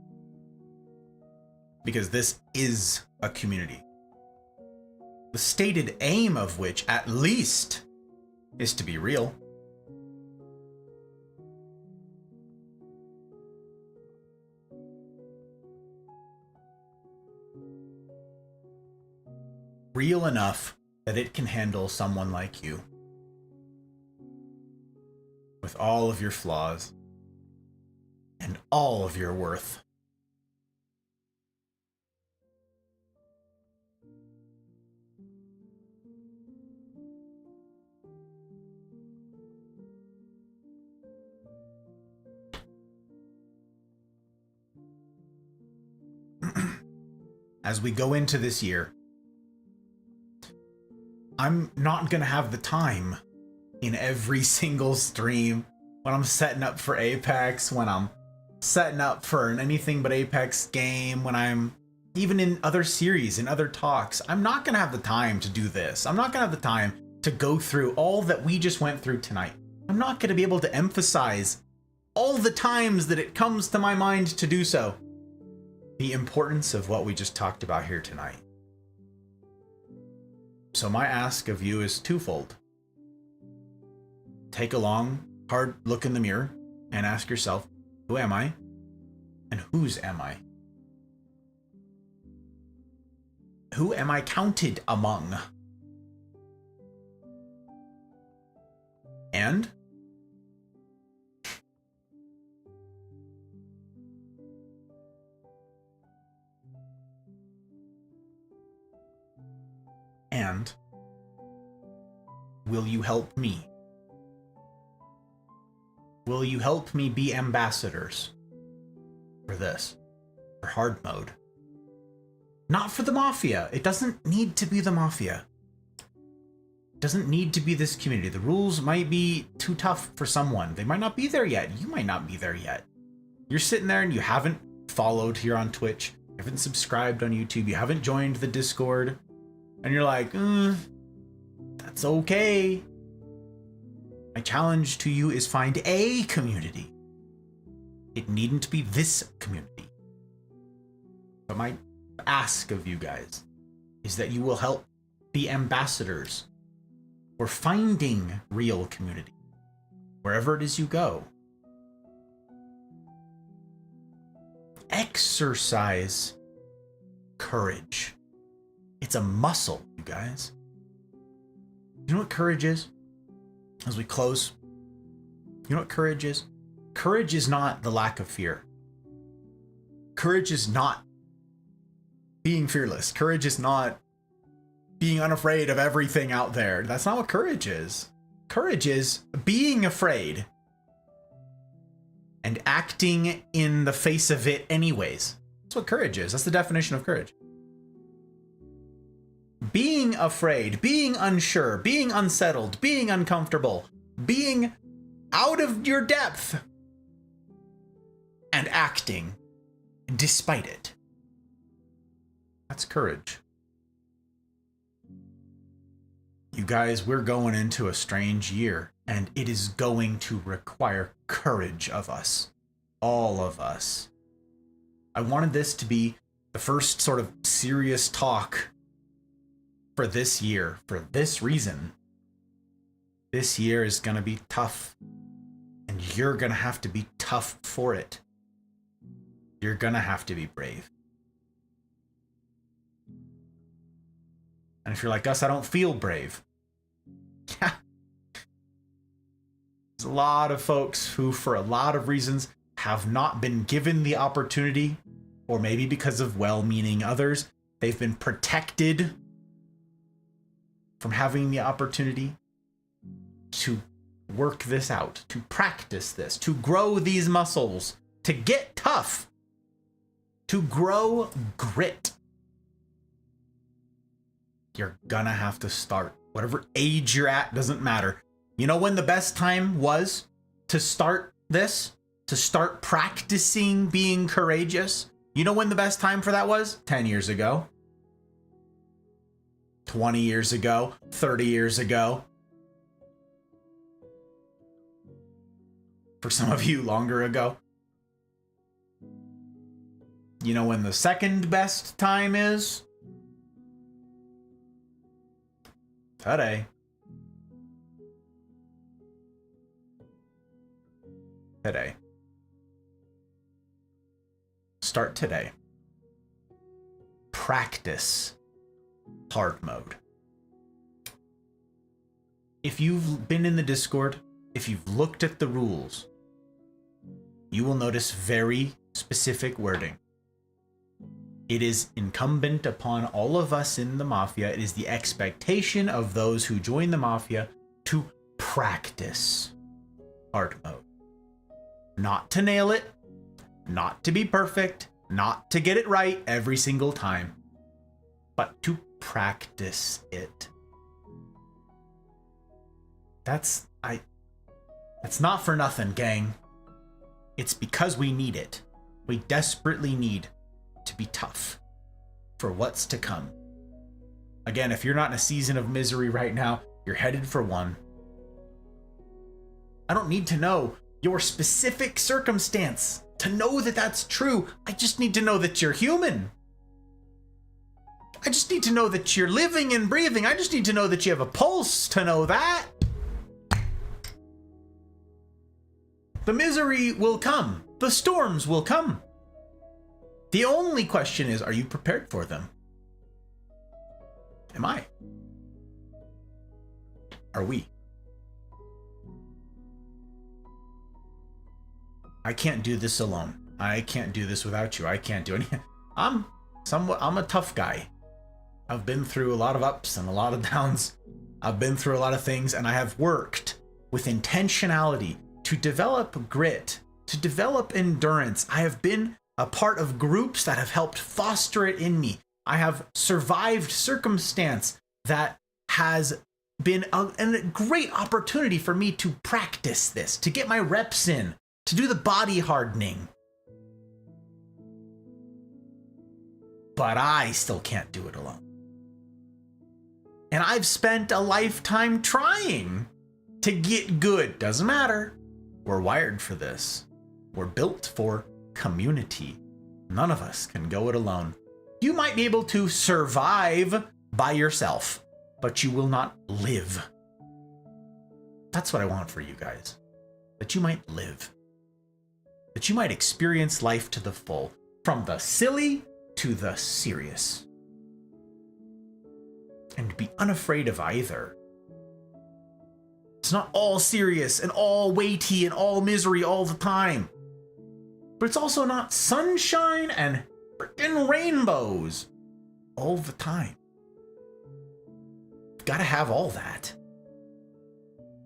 Because this is a community. The stated aim of which, at least, is to be real. Real enough that it can handle someone like you. With all of your flaws. And all of your worth. As we go into this year, I'm not going to have the time in every single stream when I'm setting up for Apex, when I'm setting up for an anything but Apex game, when I'm even in other series, in other talks, I'm not going to have the time to do this. I'm not going to have the time to go through all that we just went through tonight. I'm not going to be able to emphasize all the times that it comes to my mind to do so the importance of what we just talked about here tonight. So my ask of you is twofold. Take a long, hard look in the mirror and ask yourself, who am I? And whose am I? Who am I counted among? And will you help me? Will you help me be ambassadors for this, for hard mode? Not for the Mafia. It doesn't need to be the Mafia. It doesn't need to be this community. The rules might be too tough for someone. They might not be there yet. You might not be there yet. You're sitting there and you haven't followed here on Twitch, you haven't subscribed on YouTube, you haven't joined the Discord, and you're like, that's okay. My challenge to you is find a community. It needn't be this community. But my ask of you guys is that you will help be ambassadors for finding real community wherever it is you go. Exercise courage. It's a muscle, you guys. You know what courage is? As we close, you know what courage is? Courage is not the lack of fear. Courage is not being fearless. Courage is not being unafraid of everything out there. That's not what courage is. Courage is being afraid and acting in the face of it anyways. That's what courage is. That's the definition of courage. Being afraid, being unsure, being unsettled, being uncomfortable, being out of your depth, and acting despite it. That's courage. You guys, we're going into a strange year, and it is going to require courage of us. All of us. I wanted this to be the first sort of serious talk for this year, for this reason. This year is going to be tough, and you're going to have to be tough for it. You're going to have to be brave. And if you're like us, I don't feel brave. Yeah. There's a lot of folks who, for a lot of reasons, have not been given the opportunity, or maybe because of well-meaning others, they've been protected from having the opportunity to work this out, to practice this, to grow these muscles, to get tough, to grow grit. You're gonna have to start. Whatever age you're at, doesn't matter. You know when the best time was to start this? To start practicing being courageous? You know when the best time for that was? 10 years ago. 20 years ago, 30 years ago. For some of you, longer ago. You know when the second best time is? Today. Today. Start today. Practice hard mode. If you've been in the Discord, if you've looked at the rules, you will notice very specific wording. It is incumbent upon all of us in the Mafia, it is the expectation of those who join the Mafia to practice hard mode. Not to nail it, not to be perfect, not to get it right every single time, but to practice it. That's not for nothing, gang. It's because we need it. We desperately need to be tough for what's to come. Again, if you're not in a season of misery right now, you're headed for one. I don't need to know your specific circumstance to know that that's true. I just need to know that you're human. I just need to know that you're living and breathing. I just need to know that you have a pulse to know that. The misery will come. The storms will come. The only question is, are you prepared for them? Am I? Are we? I can't do this alone. I can't do this without you. I can't do anything. I'm a tough guy. I've been through a lot of ups and a lot of downs. I've been through a lot of things, and I have worked with intentionality to develop grit, to develop endurance. I have been a part of groups that have helped foster it in me. I have survived circumstance that has been a great opportunity for me to practice this, to get my reps in, to do the body hardening. But I still can't do it alone. And I've spent a lifetime trying to get good. Doesn't matter. We're wired for this. We're built for community. None of us can go it alone. You might be able to survive by yourself, but you will not live. That's what I want for you guys. That you might live. That you might experience life to the full, from the silly to the serious. And be unafraid of either. It's not all serious and all weighty and all misery all the time. But it's also not sunshine and freaking rainbows all the time. You've got to have all that.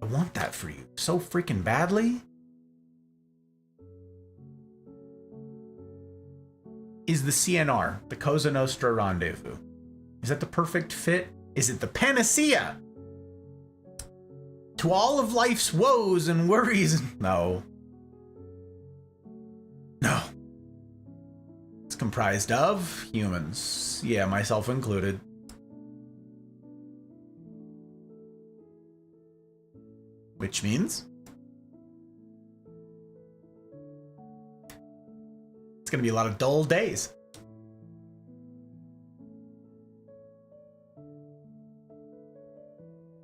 I want that for you so freaking badly. Is the CNR, the Cosa Nostra Rendezvous, is that the perfect fit? Is it the panacea to all of life's woes and worries? No. No. It's comprised of humans. Yeah, myself included. Which means it's going to be a lot of dull days.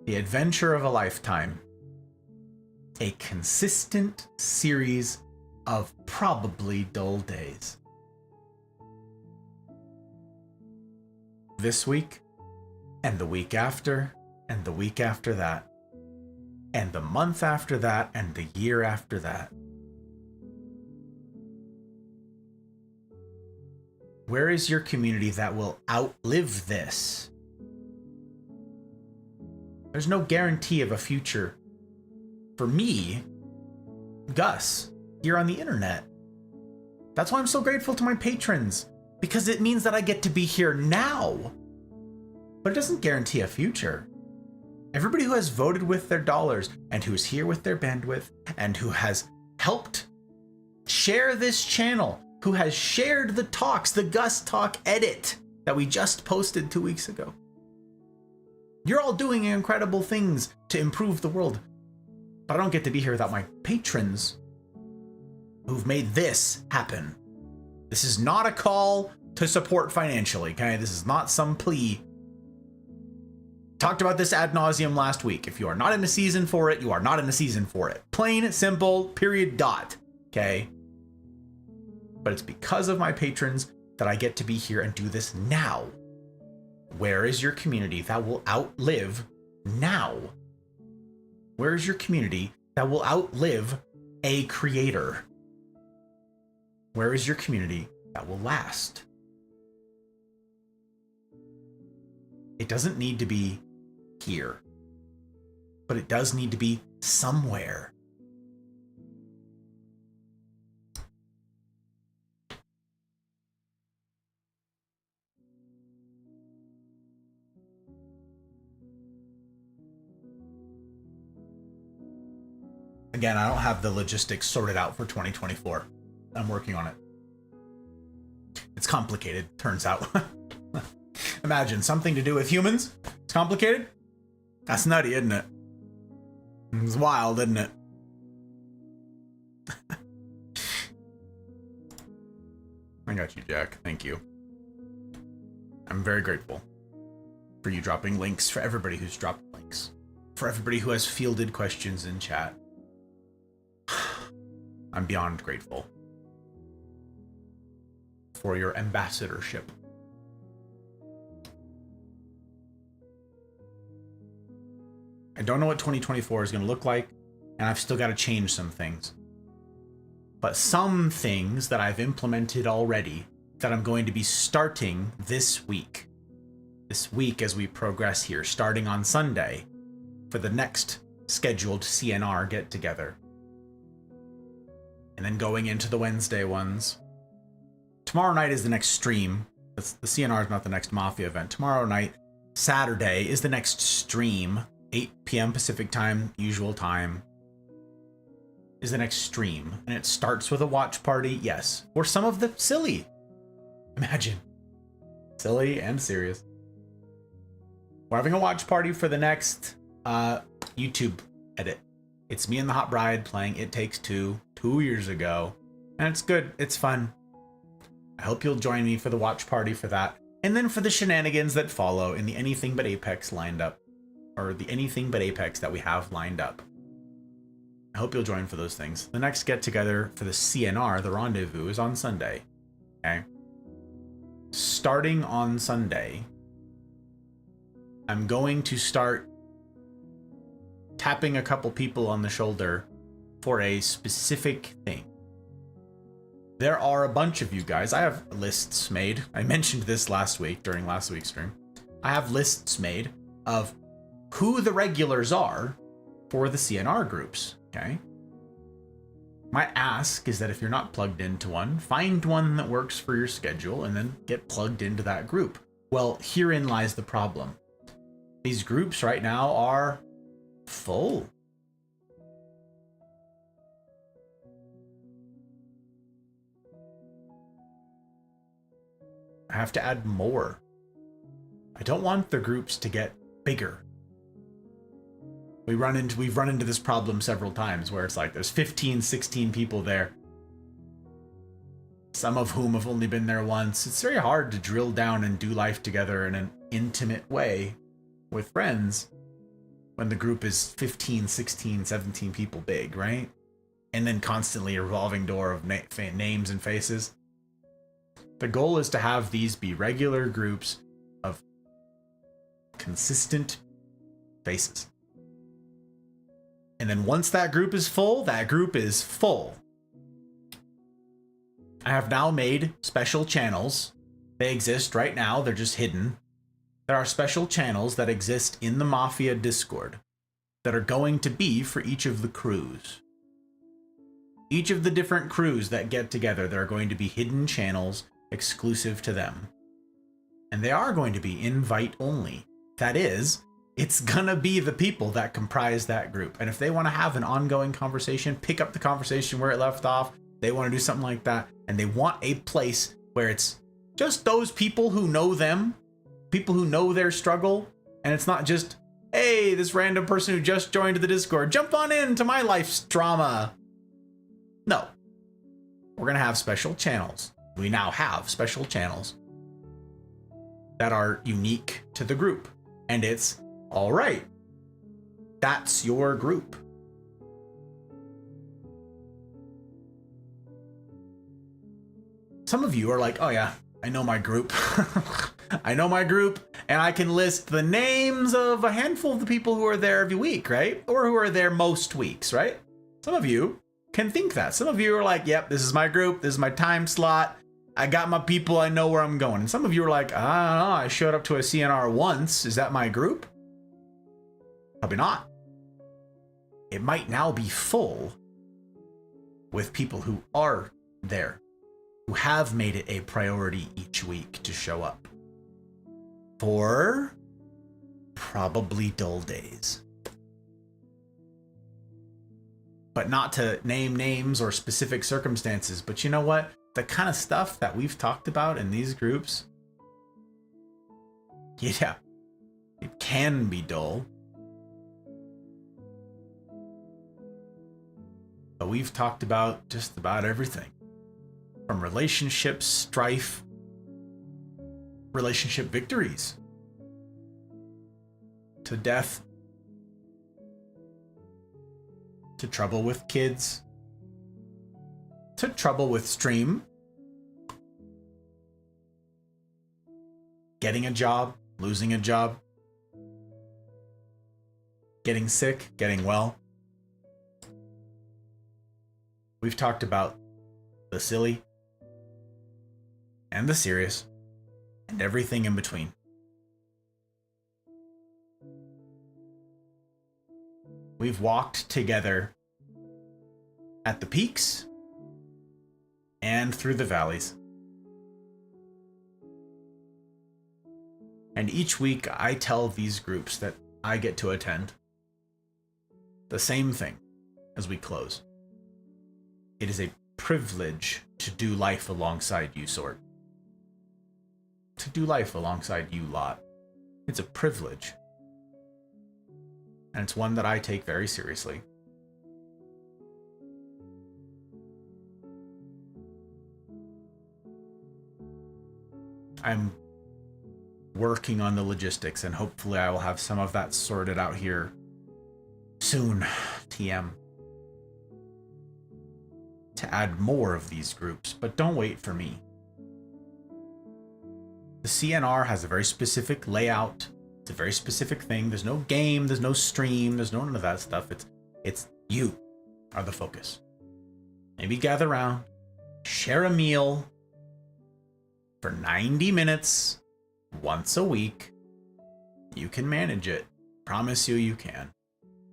The adventure of a lifetime. A consistent series of probably dull days. This week, and the week after, and the week after that, and the month after that, and the year after that. Where is your community that will outlive this? There's no guarantee of a future for me, Gus, here on the internet. That's why I'm so grateful to my patrons, because it means that I get to be here now. But it doesn't guarantee a future. Everybody who has voted with their dollars and who's here with their bandwidth and who has helped share this channel, who has shared the talks, the Gus Talk edit that we just posted 2 weeks ago. You're all doing incredible things to improve the world, but I don't get to be here without my patrons who've made this happen. This is not a call to support financially, okay? This is not some plea. Talked about this ad nauseum last week. If you are not in a season for it, you are not in a season for it. Plain, simple, period, dot, okay? But it's because of my patrons that I get to be here and do this now. Where is your community that will outlive now? Where is your community that will outlive a creator? Where is your community that will last? It doesn't need to be here, but it does need to be somewhere. Again, I don't have the logistics sorted out for 2024. I'm working on it. It's complicated, turns out. Imagine something to do with humans. It's complicated. That's nutty, isn't it? It's wild, isn't it? I got you, Jack. Thank you. I'm very grateful for you dropping links, for everybody who's dropped links, for everybody who has fielded questions in chat. I'm beyond grateful for your ambassadorship. I don't know what 2024 is going to look like, and I've still got to change some things. But some things that I've implemented already that I'm going to be starting this week. This week as we progress here, starting on Sunday for the next scheduled CNR get-together. And then going into the Wednesday ones. Tomorrow night is the next stream. The CNR is not the next Mafia event. Tomorrow night, Saturday, is the next stream. 8 p.m. Pacific time, usual time, is the next stream. And it starts with a watch party, yes. Or some of the silly. Imagine. Silly and serious. We're having a watch party for the next YouTube edit. It's me and the Hot Bride playing It Takes Two 2 years ago. And it's good. It's fun. I hope you'll join me for the watch party for that. And then for the shenanigans that follow in the Anything But Apex lined up. Or the Anything But Apex that we have lined up. I hope you'll join for those things. The next get-together for the CNR, the Rendezvous, is on Sunday. Okay? Starting on Sunday, I'm going to start tapping a couple people on the shoulder for a specific thing. There are a bunch of you guys. I have lists made. I mentioned this last week during last week's stream. I have lists made of who the regulars are for the CNR groups, okay? My ask is that if you're not plugged into one, find one that works for your schedule and then get plugged into that group. Well, herein lies the problem. These groups right now are full. I have to add more. I don't want the groups to get bigger. We've run into this problem several times where it's like there's 15, 16 people there. Some of whom have only been there once. It's very hard to drill down and do life together in an intimate way with friends when the group is 15, 16, 17 people big, right? And then constantly a revolving door of names and faces. The goal is to have these be regular groups of consistent faces. And then once that group is full, that group is full. I have now made special channels. They exist right now. They're just hidden. There are special channels that exist in the Mafia Discord that are going to be for each of the crews. Each of the different crews that get together, there are going to be hidden channels exclusive to them. And they are going to be invite only. That is, it's gonna be the people that comprise that group. And if they want to have an ongoing conversation, pick up the conversation where it left off, they want to do something like that, and they want a place where it's just those people who know them, people who know their struggle, and it's not just, hey, this random person who just joined the Discord, jump on into my life's drama. No. We're gonna have special channels. We now have special channels that are unique to the group. And it's, all right, that's your group. Some of you are like, oh yeah, I know my group. I know my group, and I can list the names of a handful of the people who are there every week, right? Or who are there most weeks, right? Some of you can think that. Some of you are like, yep, this is my group, this is my time slot, I got my people, I know where I'm going. And some of you are like, I don't know, I showed up to a CNR once, is that my group? Probably not. It might now be full with people who are there, who have made it a priority each week to show up for probably dull days. but not to name names or specific circumstances. But you know what? The kind of stuff that we've talked about in these groups, yeah, it can be dull. But we've talked about just about everything. From relationships, strife, relationship victories, to death, to trouble with kids, to trouble with stream, getting a job, losing a job, getting sick, getting well. We've talked about the silly and the serious and everything in between. We've walked together at the peaks and through the valleys. And each week I tell these groups that I get to attend the same thing as we close. It is a privilege to do life alongside you, Sort. To do life alongside you, Lot. It's a privilege. And it's one that I take very seriously. I'm working on the logistics, and hopefully I will have some of that sorted out here soon, TM. To add more of these groups, but don't wait for me. The CNR has a very specific layout. It's a very specific thing. There's no game, there's no stream, there's none of that stuff. It's you are the focus. Maybe gather around, share a meal for 90 minutes once a week. You can manage it. Promise you can.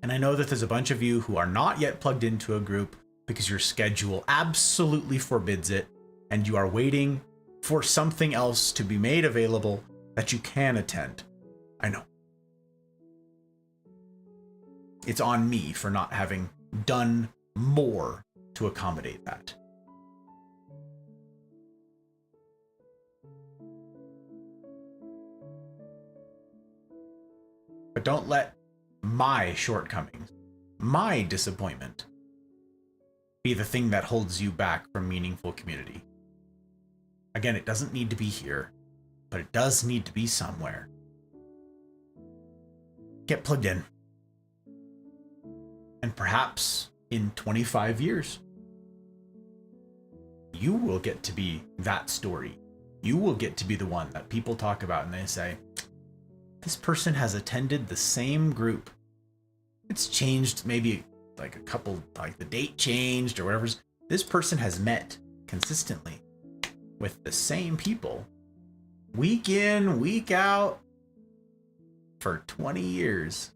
And I know that there's a bunch of you who are not yet plugged into a group because your schedule absolutely forbids it, and you are waiting for something else to be made available that you can attend. I know. It's on me for not having done more to accommodate that. But don't let my shortcomings, my disappointment, be the thing that holds you back from meaningful community. Again, it doesn't need to be here, but it does need to be somewhere. Get plugged in. And perhaps in 25 years, you will get to be that story. You will get to be the one that people talk about and they say, this person has attended the same group. It's changed maybe like a couple, like the date changed or whatever. This person has met consistently with the same people week in, week out for 20 years.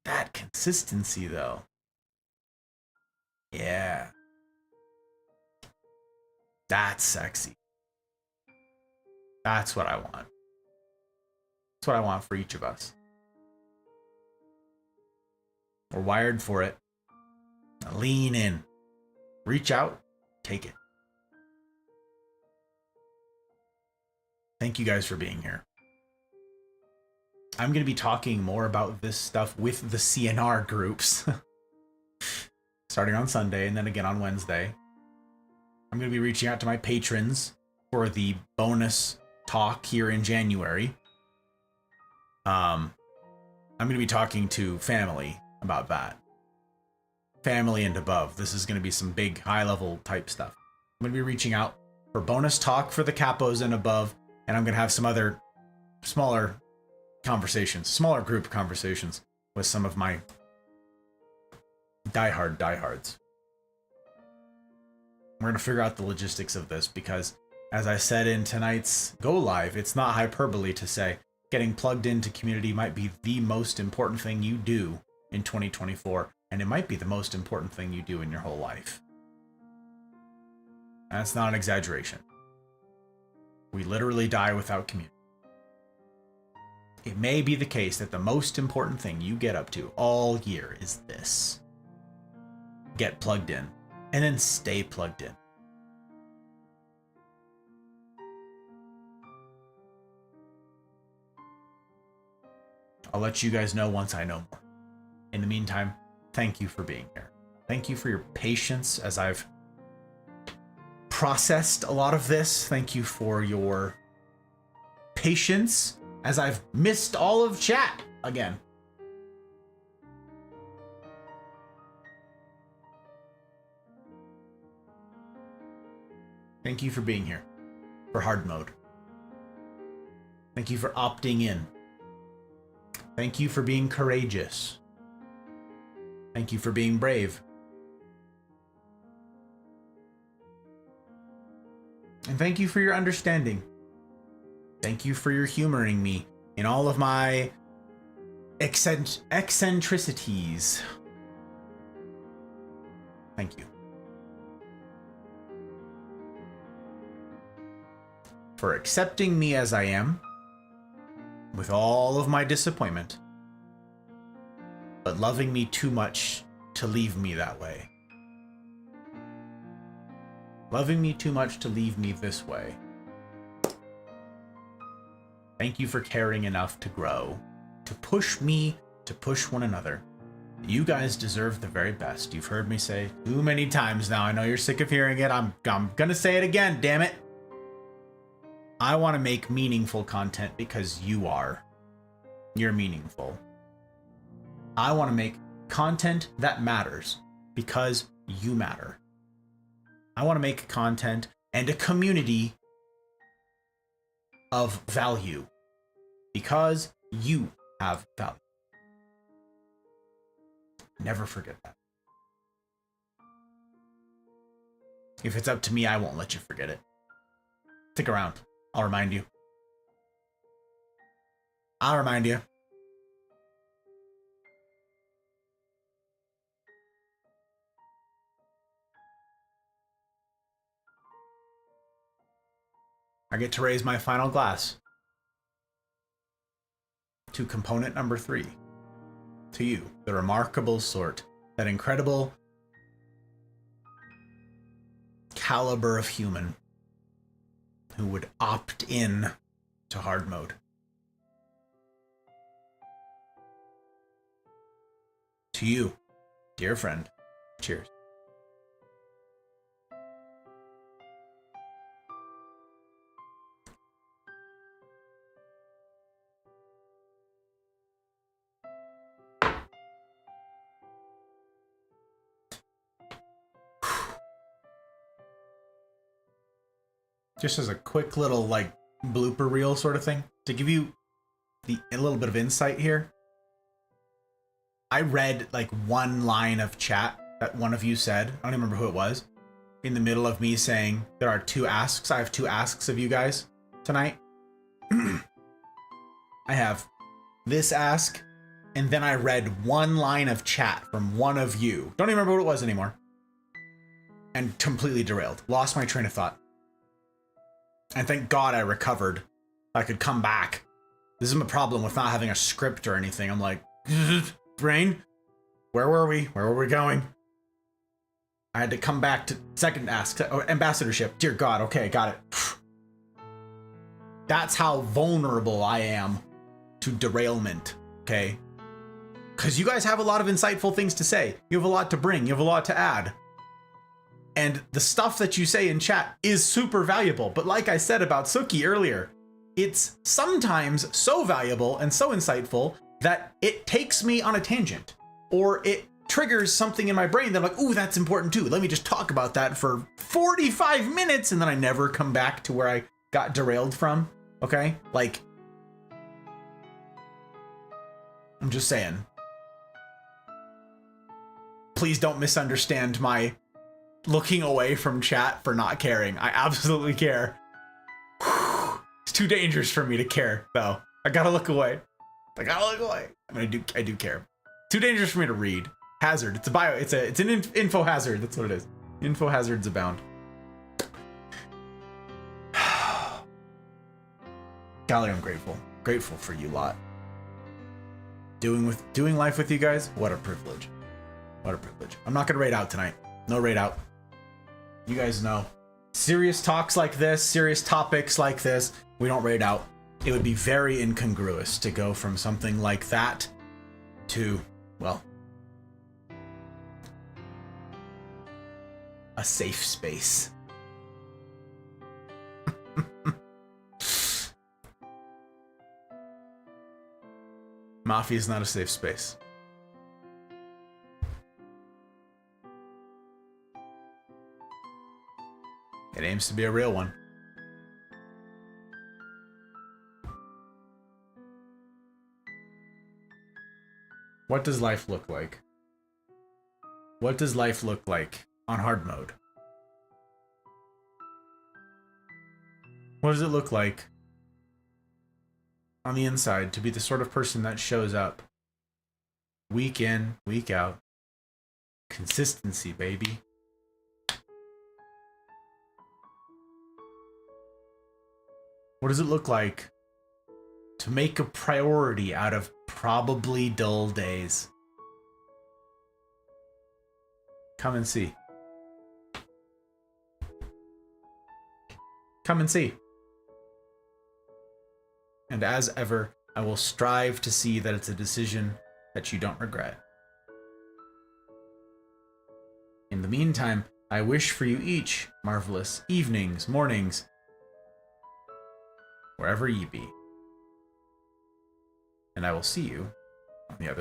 That consistency though. Yeah. That's sexy. That's what I want. That's what I want for each of us. We're wired for it. Now lean in. Reach out. Take it. Thank you guys for being here. I'm going to be talking more about this stuff with the CNR groups. Starting on Sunday and then again on Wednesday. I'm going to be reaching out to my patrons for the bonus talk here in January. I'm going to be talking to family about that. Family and above. This is going to be some big high-level type stuff. I'm going to be reaching out for bonus talk for the capos and above, and I'm going to have some other smaller conversations, smaller group conversations with some of my diehards. We're going to figure out the logistics of this because, as I said in tonight's Go Live, it's not hyperbole to say getting plugged into community might be the most important thing you do in 2024, and it might be the most important thing you do in your whole life. That's not an exaggeration. We literally die without community. it may be the case that the most important thing you get up to all year is this. Get plugged in, and then stay plugged in. I'll let you guys know once I know more. In the meantime, thank you for being here. Thank you for your patience as I've processed a lot of this. Thank you for your patience as I've missed all of chat again. Thank you for being here for hard mode. Thank you for opting in. Thank you for being courageous. Thank you for being brave. And thank you for your understanding. Thank you for your humoring me in all of my eccentricities. Thank you. For accepting me as I am, with all of my disappointment, but loving me too much to leave me that way. Loving me too much to leave me this way. Thank you for caring enough to grow, to push me, to push one another. You guys deserve the very best. You've heard me say too many times now. I know you're sick of hearing it. I'm gonna say it again, damn it. I want to make meaningful content because you are. You're meaningful. I want to make content that matters because you matter. I want to make content and a community of value because you have value. Never forget that. If it's up to me, I won't let you forget it. Stick around. I'll remind you. I'll remind you. I get to raise my final glass to component number 3. To you, the remarkable sort, that incredible caliber of human who would opt in to hard mode. To you, dear friend, cheers. Just as a quick little like blooper reel sort of thing to give you a little bit of insight here. I read like one line of chat that one of you said. I don't even remember who it was. In the middle of me saying there are 2 asks. I have 2 asks of you guys tonight. I have this ask, and then I read one line of chat from one of you. Don't even remember what it was anymore. And completely derailed. Lost my train of thought. And thank God I recovered. I could come back. This is my problem with not having a script or anything. I'm like, brain, where were we? Where were we going? I had to come back to second ask. Ambassadorship. Dear God. Okay, got it. That's how vulnerable I am to derailment. Okay? Because you guys have a lot of insightful things to say. You have a lot to bring. You have a lot to add. And the stuff that you say in chat is super valuable. But like I said about Suki earlier, it's sometimes so valuable and so insightful that it takes me on a tangent. Or it triggers something in my brain that I'm like, ooh, that's important too. Let me just talk about that for 45 minutes and then I never come back to where I got derailed from. Okay? Like, I'm just saying. Please don't misunderstand my looking away from chat for not caring. I absolutely care. It's too dangerous for me to care, though. I gotta look away. I mean, I do care. Too dangerous for me to read. Hazard. It's an info hazard. That's what it is. Info hazards abound. Golly, I'm grateful. Grateful for you lot. doing life with you guys. What a privilege. What a privilege. I'm not gonna raid out tonight. No raid out. You guys know. Serious talks like this, serious topics like this, we don't raid out. It would be very incongruous to go from something like that to, well, a safe space. Mafia is not a safe space. It aims to be a real one. What does life look like? What does life look like on hard mode? What does it look like on the inside to be the sort of person that shows up week in, week out? Consistency, baby. What does it look like to make a priority out of probably dull days? Come and see. Come and see. And as ever, I will strive to see that it's a decision that you don't regret. In the meantime, I wish for you each marvelous evenings, mornings, wherever ye be. And I will see you on the other